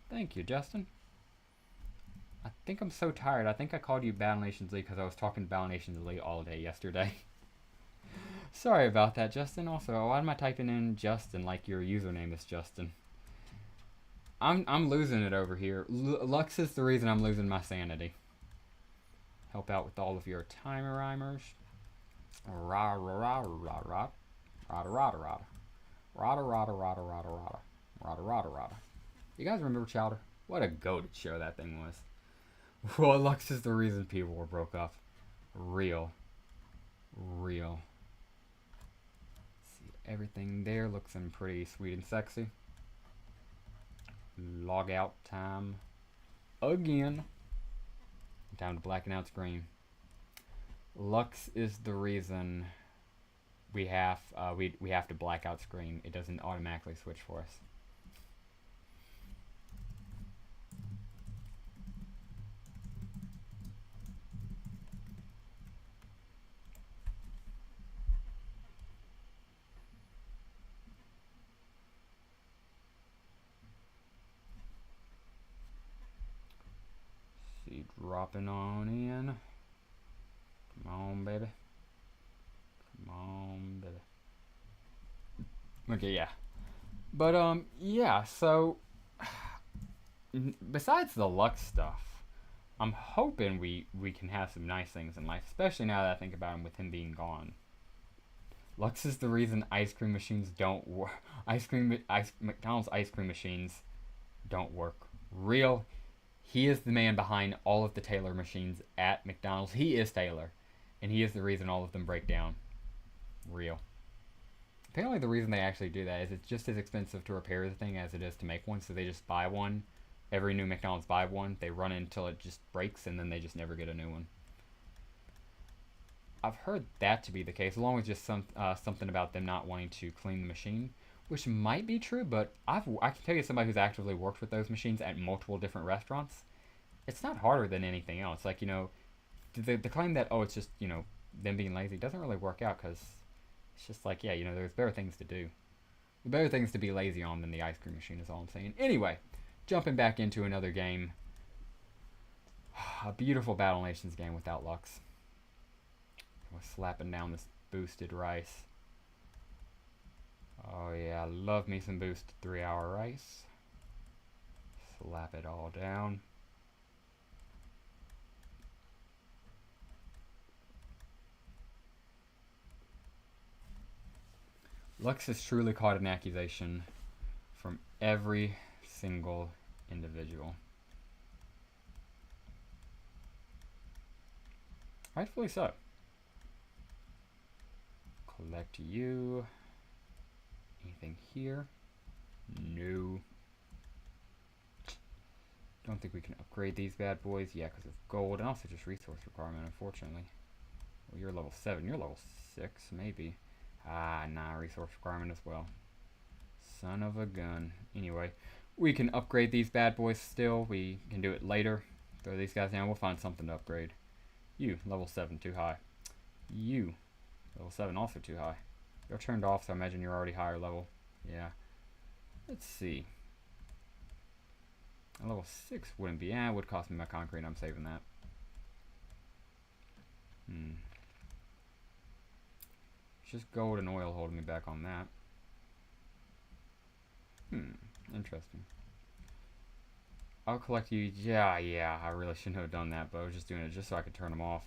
Thank you, Justin. I think I'm so tired. I think I called you Battle Nation Z because I was talking Battle Nation Z all day yesterday. Sorry about that, Justin. Also, why am I typing in Justin like your username is Justin? I'm losing it over here. Lux is the reason I'm losing my sanity. Help out with all of your timer rhymers. Rah rah rah rah rah rah rah rah rah rah rah rah rah rah rah rah rah rah. You guys remember Chowder? What a goated show that thing was. Well, Lux is the reason people were broke up. Real. Everything there looks pretty sweet and sexy. Log out time again. Time to blacken out screen. Lux is the reason we have to black out screen. It doesn't automatically switch for us. See, dropping on in. Come on, baby. Come on, baby. Okay, yeah. But, yeah, so besides the Lux stuff, I'm hoping we can have some nice things in life, especially now that I think about him with him being gone. Lux is the reason ice cream machines don't work. McDonald's ice cream machines don't work. Real. He is the man behind all of the Taylor machines at McDonald's. He is Taylor, and he is the reason all of them break down. Real. Apparently the reason they actually do that is it's just as expensive to repair the thing as it is to make one, so they just buy one. Every new McDonald's buy one, they run it until it just breaks, and then they just never get a new one. I've heard that to be the case, along with just something about them not wanting to clean the machine, which might be true, but I can tell you, somebody who's actively worked with those machines at multiple different restaurants, it's not harder than anything else. Like, the claim that, oh, it's just, them being lazy doesn't really work out, because it's just like, yeah, there's better things to do. The better things to be lazy on than the ice cream machine is all I'm saying. Anyway, jumping back into another game. A beautiful Battle Nations game without Lux. We're slapping down this boosted rice. Oh yeah, love me some boosted 3-hour rice. Slap it all down. Lux has truly caught an accusation from every single individual. Rightfully so. Collect you. Anything here? No. Don't think we can upgrade these bad boys. Yeah, because of gold and also just resource requirement, unfortunately. Well, you're level 7. You're level 6, maybe. Ah, nah, resource requirement as well. Son of a gun. Anyway, we can upgrade these bad boys still. We can do it later. Throw these guys down. We'll find something to upgrade. You, level 7, too high. You, level 7, also too high. You're turned off, so I imagine you're already higher level. Yeah. Let's see. A level 6 wouldn't be. It would cost me my concrete. I'm saving that. It's just gold and oil holding me back on that. Interesting. I'll collect you. Yeah, I really shouldn't have done that, but I was just doing it just so I could turn them off.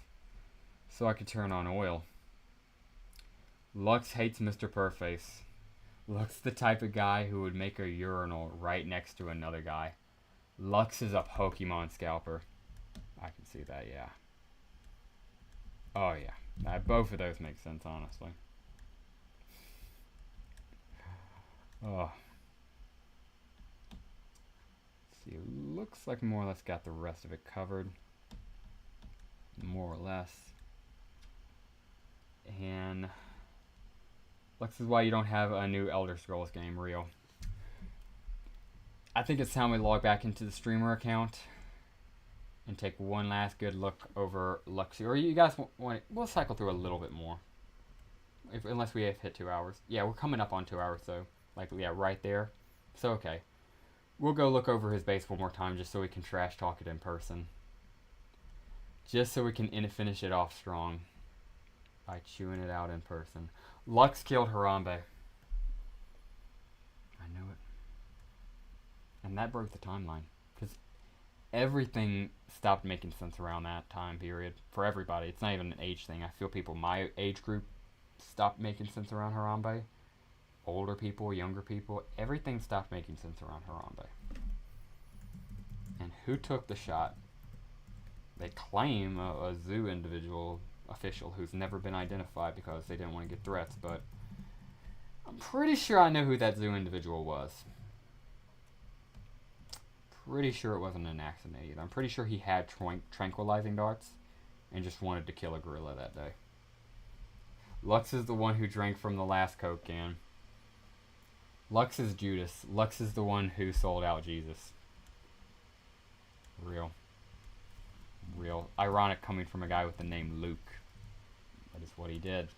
So I could turn on oil. Lux hates Mr. Perface. Lux the type of guy who would make a urinal right next to another guy. Lux is a Pokemon scalper. I can see that, yeah. Oh, yeah. Both of those make sense, honestly. Oh. Let's see, looks like more or less got the rest of it covered. More or less. And Lux is why you don't have a new Elder Scrolls game, real. I think it's time we log back into the streamer account and take one last good look over Luxy. Or you guys want? We'll cycle through a little bit more, unless we have hit 2 hours. Yeah, we're coming up on 2 hours though. Like, yeah, right there. So okay, we'll go look over his base one more time just so we can trash talk it in person. Just so we can finish it off strong by chewing it out in person. Lux killed Harambe. I knew it. And that broke the timeline. Because everything stopped making sense around that time period. For everybody. It's not even an age thing. I feel people my age group stopped making sense around Harambe. Older people, younger people. Everything stopped making sense around Harambe. And who took the shot? They claim a zoo individual official who's never been identified because they didn't want to get threats, but I'm pretty sure I know who that zoo individual was. Pretty sure it wasn't an accident either. I'm pretty sure he had tranquilizing darts and just wanted to kill a gorilla that day. Lux is the one who drank from the last Coke can. Lux is Judas. Lux is the one who sold out Jesus. Real. Real. Ironic coming from a guy with the name Luke. That is what he did.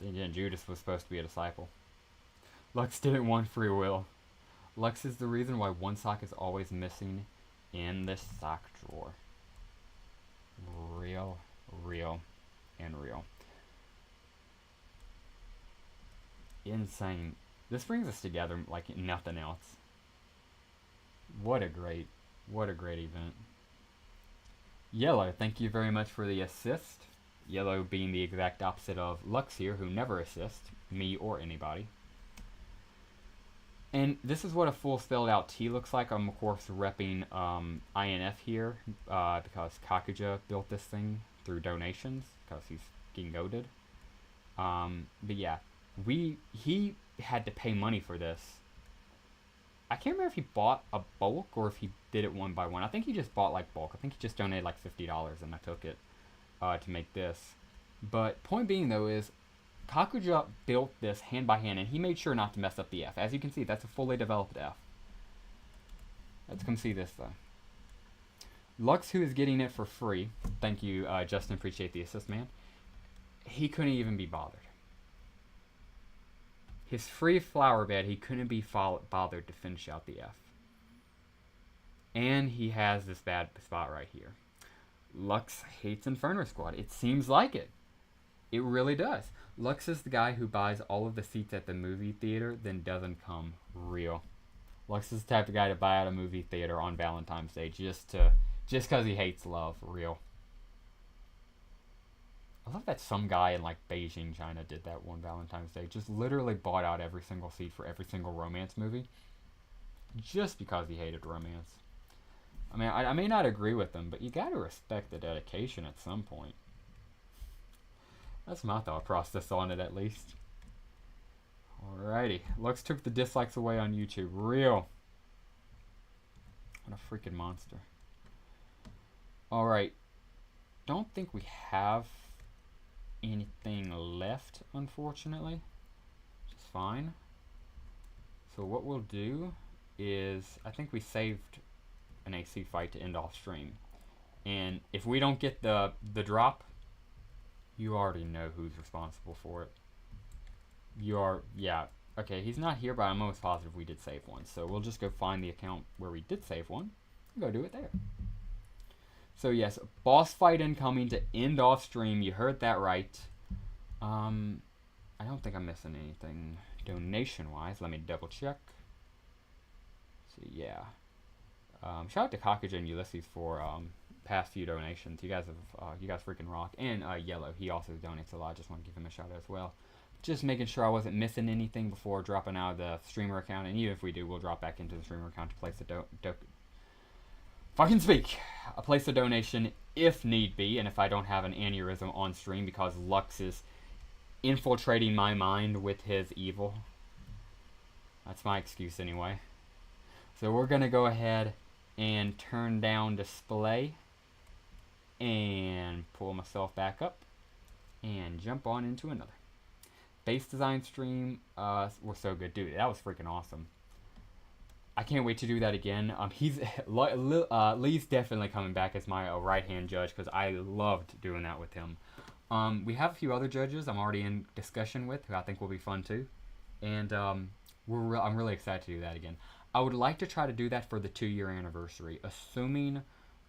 Then again, Judas was supposed to be a disciple. Lux didn't want free will. Lux is the reason why one sock is always missing in this sock drawer. Real, real, and real. Insane. This brings us together like nothing else. What a great event. Yellow, thank you very much for the assist. Yellow being the exact opposite of Lux here, who never assists me or anybody. And this is what a full spelled out T looks like. I'm of course repping INF here because Kakuja built this thing through donations because he's getting goated. But yeah, he had to pay money for this. I can't remember if he bought a bulk or if he did it one by one. I think he just bought like bulk. I think he just donated like $50 and I took it to make this. But point being though is Kakuja built this hand by hand and he made sure not to mess up the F. As you can see, that's a fully developed F. Let's come see this though. Lux, who is getting it for free, thank you Justin, appreciate the assist man, he couldn't even be bothered. His free flower bed, he couldn't be bothered to finish out the F. And he has this bad spot right here. Lux hates Inferno Squad. It seems like it. It really does. Lux is the guy who buys all of the seats at the movie theater, then doesn't come. Real. Lux is the type of guy to buy out a movie theater on Valentine's Day just because he hates love. Real. I love that some guy in like Beijing, China did that one Valentine's Day. Just literally bought out every single seat for every single romance movie. Just because he hated romance. I mean, I may not agree with him, but you gotta respect the dedication at some point. That's my thought process on it, at least. Alrighty. Lux took the dislikes away on YouTube. Real. What a freaking monster. Alright. Don't think we have anything left, unfortunately. Which is fine. So what we'll do is, I think we saved an AC fight to end off stream. And if we don't get the drop, you already know who's responsible for it. You are, yeah. Okay, he's not here, but I'm almost positive we did save one. So we'll just go find the account where we did save one and go do it there. So yes, boss fight incoming to end off stream. You heard that right. I don't think I'm missing anything donation-wise. Let me double check. So yeah. Shout out to Kakuja and Ulysses for past few donations. You guys freaking rock. And Yellow, he also donates a lot. Just want to give him a shout out as well. Just making sure I wasn't missing anything before dropping out of the streamer account. And even if we do, we'll drop back into the streamer account to place a I'll place a donation if need be, and if I don't have an aneurysm on stream because Lux is infiltrating my mind with his evil. That's my excuse anyway. So we're going to go ahead and turn down display and pull myself back up and jump on into another. Base design stream was so good. Dude, that was freaking awesome. I can't wait to do that again. Lee's definitely coming back as my right-hand judge because I loved doing that with him. We have a few other judges I'm already in discussion with who I think will be fun too. And I'm really excited to do that again. I would like to try to do that for the 2-year anniversary, assuming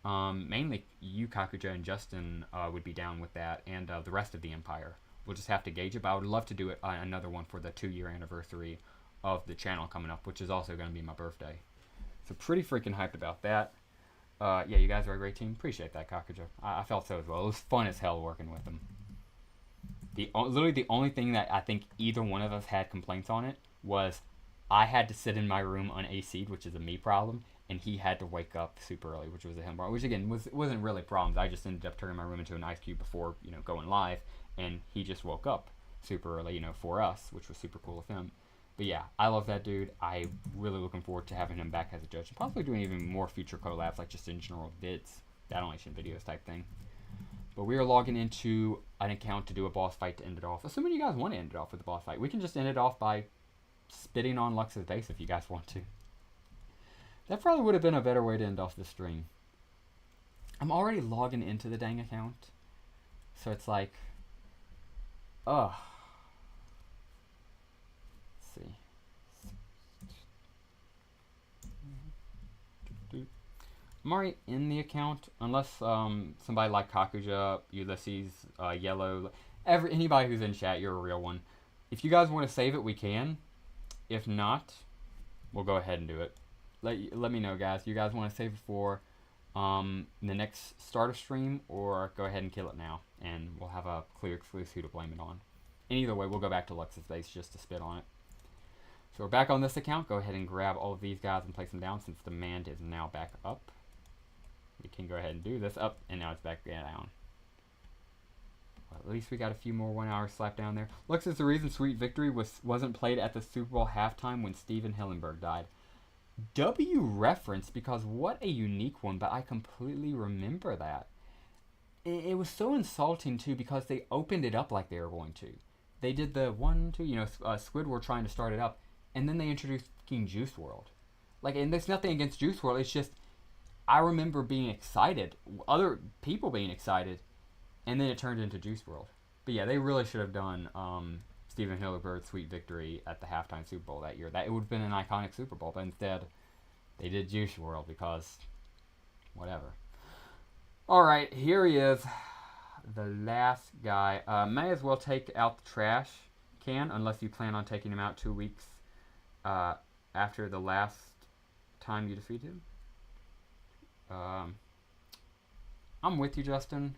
mainly you, Kakuja, and Justin would be down with that, and the rest of the Empire. We'll just have to gauge it, but I would love to do another one for the 2-year anniversary of the channel coming up, which is also going to be my birthday. So pretty freaking hyped about that. Yeah, you guys are a great team. Appreciate that, Kakuja. I felt so as well. It was fun as hell working with them. Literally the only thing that I think either one of us had complaints on it was I had to sit in my room un-AC'd, which is a me problem, and he had to wake up super early, which was a him problem, which again wasn't really problems. I just ended up turning my room into an ice cube before going live, and he just woke up. super early, for us, which was super cool of him. But yeah, I love that dude. I'm really looking forward to having him back as a judge and possibly doing even more future collabs, like just in general vids, donation videos type thing. But we are logging into an account to do a boss fight to end it off. Assuming you guys want to end it off with a boss fight, we can just end it off by spitting on Lux's base if you guys want to. That probably would have been a better way to end off the stream. I'm already logging into the dang account, so it's like, ugh. Let's see. I'm already in the account, unless somebody like Kakuja, Ulysses, Yellow, anybody who's in chat, you're a real one. If you guys want to save it, we can. If not, we'll go ahead and do it. Let me know, guys. You guys want to save it for the next starter stream, or go ahead and kill it now, and we'll have a clear exclusive who to blame it on. And either way, we'll go back to Lux's base just to spit on it. So we're back on this account. Go ahead and grab all of these guys and place them down since the demand is now back up. We can go ahead and do this up, and now it's back down. Well, at least we got a few more 1 hour slap down there. Lux is the reason Sweet Victory wasn't played at the Super Bowl halftime when Steven Hillenberg died. W reference, because what a unique one, but I completely remember that. It was so insulting, too, because they opened it up like they were going to. They did the 1, 2, Squidward trying to start it up, and then they introduced fucking Juice WRLD. Like, and there's nothing against Juice WRLD, it's just, I remember being excited, other people being excited, and then it turned into Juice WRLD. But yeah, they really should have done Steven Hillenberg's Sweet Victory at the halftime Super Bowl that year. That it would have been an iconic Super Bowl, but instead they did Juice WRLD because whatever. Alright, here he is, the last guy. May as well take out the trash can, unless you plan on taking him out 2 weeks after the last time you defeated him. I'm with you, Justin.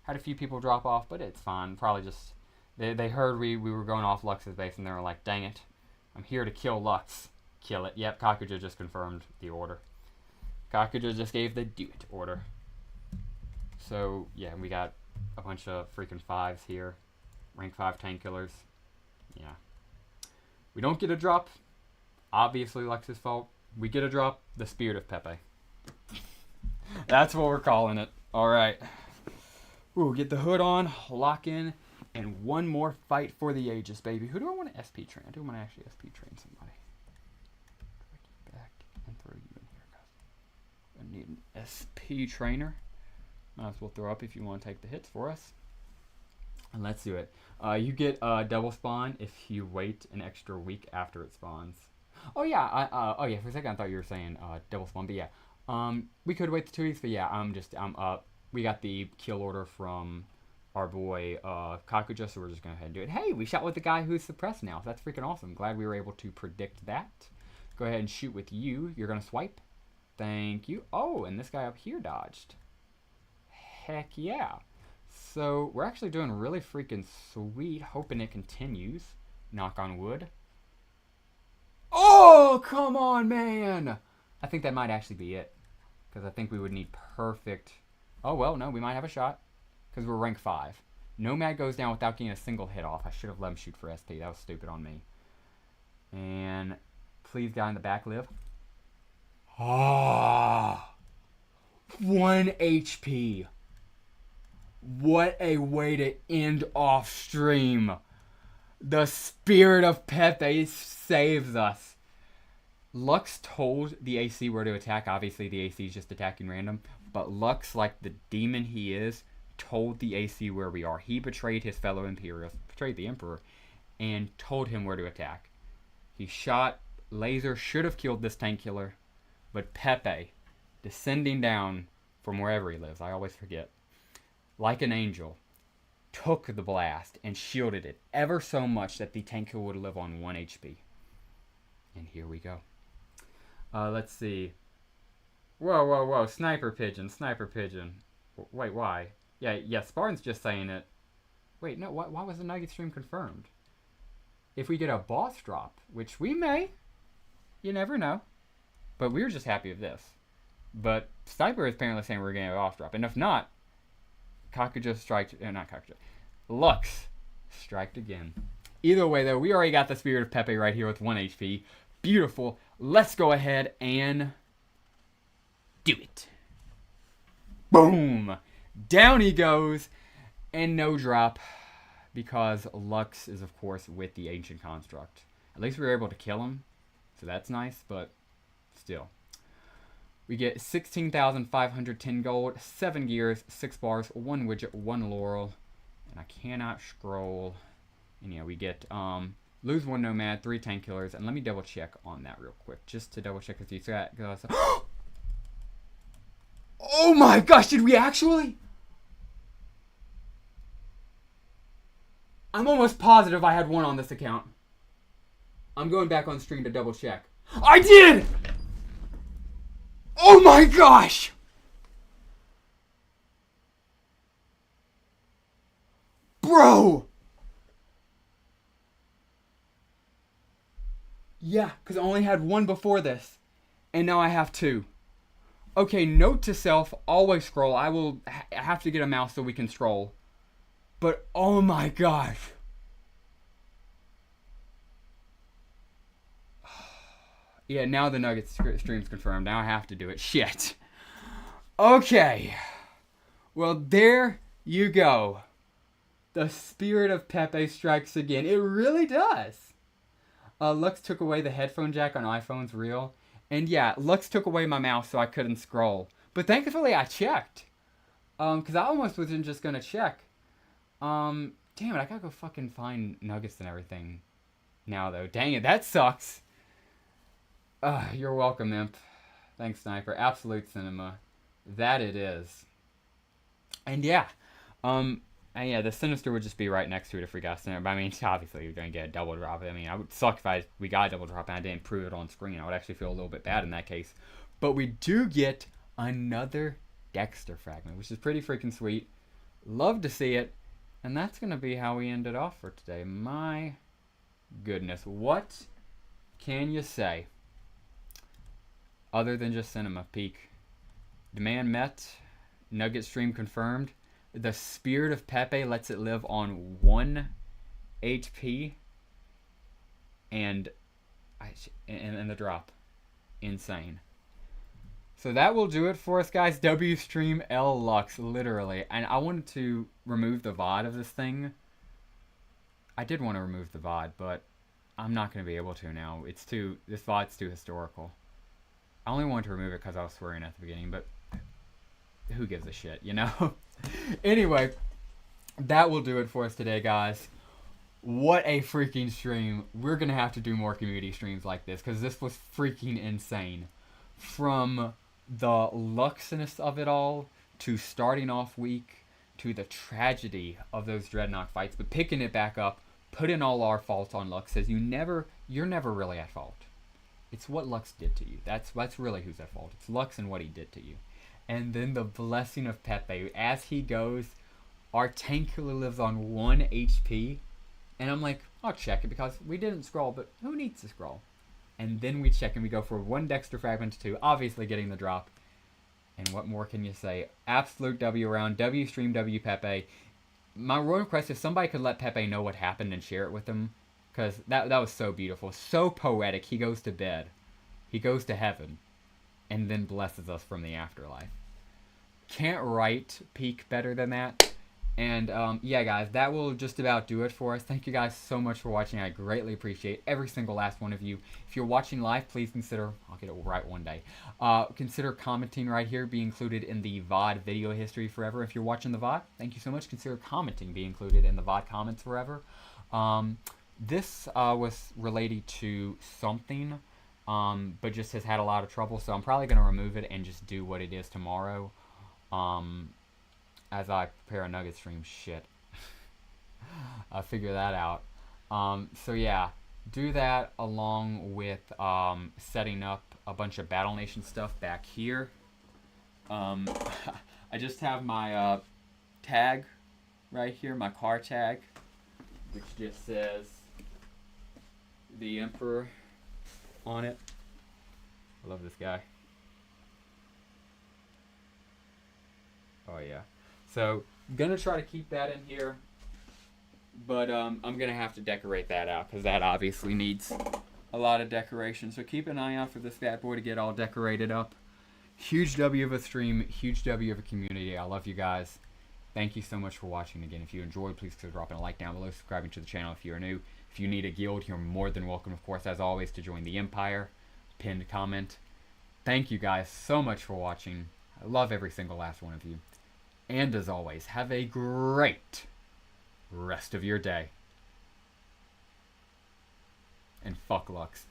Had a few people drop off, but it's fine. Probably just they heard we were going off Lux's base, and they were like, "Dang it, I'm here to kill Lux. Kill it." Yep, Kakuja just confirmed the order. Kakuja just gave the do it order. So yeah, we got a bunch of freaking 5s here, rank 5 tank killers. Yeah, we don't get a drop. Obviously, Lux's fault. We get a drop. The Spirit of Pepe. That's what we're calling it. All right. Ooh, get the hood on, lock in, and one more fight for the ages, baby. Who do I want to SP train? I do want to actually SP train somebody. Back and throw you in here, guys. I need an SP trainer. Might as well throw up if you want to take the hits for us. And let's do it. You get double spawn if you wait an extra week after it spawns. Oh yeah, oh yeah. For a second I thought you were saying double spawn, but yeah. We could wait the 2 weeks, but yeah, I'm up. We got the kill order from our boy Kakuja, so we're just gonna go ahead and do it. Hey, we shot with the guy who's suppressed now. That's freaking awesome. Glad we were able to predict that. Go ahead and shoot with you. You're gonna swipe. Thank you. Oh, and this guy up here dodged. Heck yeah. So we're actually doing really freaking sweet. Hoping it continues. Knock on wood. Oh, come on, man. I think that might actually be it. Because I think we would need perfect... Oh, well, no, we might have a shot. Because we're rank 5. Nomad goes down without getting a single hit off. I should have let him shoot for SP. That was stupid on me. And please, guy in the back, live. Ah, 1 HP. What a way to end off stream. The Spirit of Pepe saves us. Lux told the AC where to attack. Obviously, the AC is just attacking random. But Lux, like the demon he is, told the AC where we are. He betrayed his fellow Imperials, betrayed the Emperor, and told him where to attack. He shot. Laser should have killed this tank killer. But Pepe, descending down from wherever he lives, I always forget, like an angel, took the blast and shielded it ever so much that the tank killer would live on 1 HP. And here we go. Let's see. Whoa, whoa, whoa. Sniper pigeon, sniper pigeon. Wait, why? Yeah, Spartan's just saying it. Wait, no, why was the Nugget stream confirmed? If we get a boss drop, which we may, you never know. But we were just happy with this. But Sniper is apparently saying we're getting a boss drop. And if not, Kakuja strikes, not Kakuja, Lux striked again. Either way, though, we already got the Spirit of Pepe right here with 1 HP. Beautiful. Let's go ahead and do it. Boom. Down he goes. And no drop. Because Lux is, of course, with the Ancient Construct. At least we were able to kill him. So that's nice, but still. We get 16,510 gold, 7 gears, 6 bars, 1 widget, 1 laurel. And I cannot scroll. And yeah, we get lose 1 nomad, 3 tank killers. And let me double check on that real quick. Just to double check if you got. Oh my gosh, did we actually? I'm almost positive I had 1 on this account. I'm going back on stream to double check. I did! Oh my gosh! Bro! Yeah, because I only had 1 before this. And now I have 2. Okay, note to self, always scroll. I will have to get a mouse so we can scroll. But oh my gosh. Yeah, now the Nuggets stream's confirmed. Now I have to do it. Shit. Okay. Well, there you go. The Spirit of Pepe strikes again. It really does. Lux took away the headphone jack on iPhones, real. And yeah, Lux took away my mouse so I couldn't scroll. But thankfully I checked. Because I almost wasn't just going to check. Damn it, I gotta go fucking find Nuggets and everything now, though. Dang it, that sucks. You're welcome, Imp. Thanks, Sniper. Absolute cinema. That it is. And yeah. And yeah, the Sinister would just be right next to it if we got Sinister. But I mean, obviously, you're going to get a double drop. I mean, I would suck if we got a double drop and I didn't prove it on screen. I would actually feel a little bit bad in that case. But we do get another Dexter fragment, which is pretty freaking sweet. Love to see it. And that's going to be how we end it off for today. My goodness. What can you say? Other than just cinema. Peak. Demand met. Nugget stream confirmed. The Spirit of Pepe lets it live on 1 HP. And the drop. Insane. So that will do it for us, guys. W stream L Lux, literally. And I wanted to remove the VOD of this thing. I did want to remove the VOD, but I'm not going to be able to now. This VOD's too historical. I only wanted to remove it because I was swearing at the beginning, but who gives a shit, you know? Anyway, that will do it for us today, guys. What a freaking stream. We're going to have to do more community streams like this because this was freaking insane. From the luxiness of it all, to starting off weak, to the tragedy of those Dreadnought fights, but picking it back up, putting all our faults on Lux, says you're never really at fault. It's what Lux did to you. That's really who's at fault. It's Lux and what he did to you. And then the blessing of Pepe. As he goes, our tank killer lives on 1 HP. And I'm like, I'll check it because we didn't scroll, but who needs to scroll? And then we check and we go for 1 Dexter fragment to 2, obviously getting the drop. And what more can you say? Absolute W round, W stream, W Pepe. My real request is somebody could let Pepe know what happened and share it with him. Because that was so beautiful, so poetic. He goes to bed. He goes to heaven. And then blesses us from the afterlife. Can't write peak better than that. And yeah, guys, that will just about do it for us. Thank you guys so much for watching. I greatly appreciate every single last one of you. If you're watching live, please consider, I'll get it right one day, consider commenting right here, be included in the VOD video history forever. If you're watching the VOD, thank you so much. Consider commenting, be included in the VOD comments forever. This was related to something, but just has had a lot of trouble, so I'm probably going to remove it and just do what it is tomorrow. As I prepare a Nugget stream, shit. I'll figure that out. So yeah, do that along with setting up a bunch of Battle Nation stuff back here. I just have my tag right here, my car tag, which just says the Emperor on it. I love this guy. Oh yeah. So, I'm going to try to keep that in here. But I'm going to have to decorate that out because that obviously needs a lot of decoration. So keep an eye out for this bad boy to get all decorated up. Huge W of a stream, huge W of a community. I love you guys. Thank you so much for watching. Again, if you enjoyed, please consider dropping a like down below, subscribing to the channel if you are new. If you need a guild, you're more than welcome, of course, as always, to join the Empire. Pinned comment. Thank you guys so much for watching. I love every single last one of you. And as always, have a great rest of your day. And fuck Lux.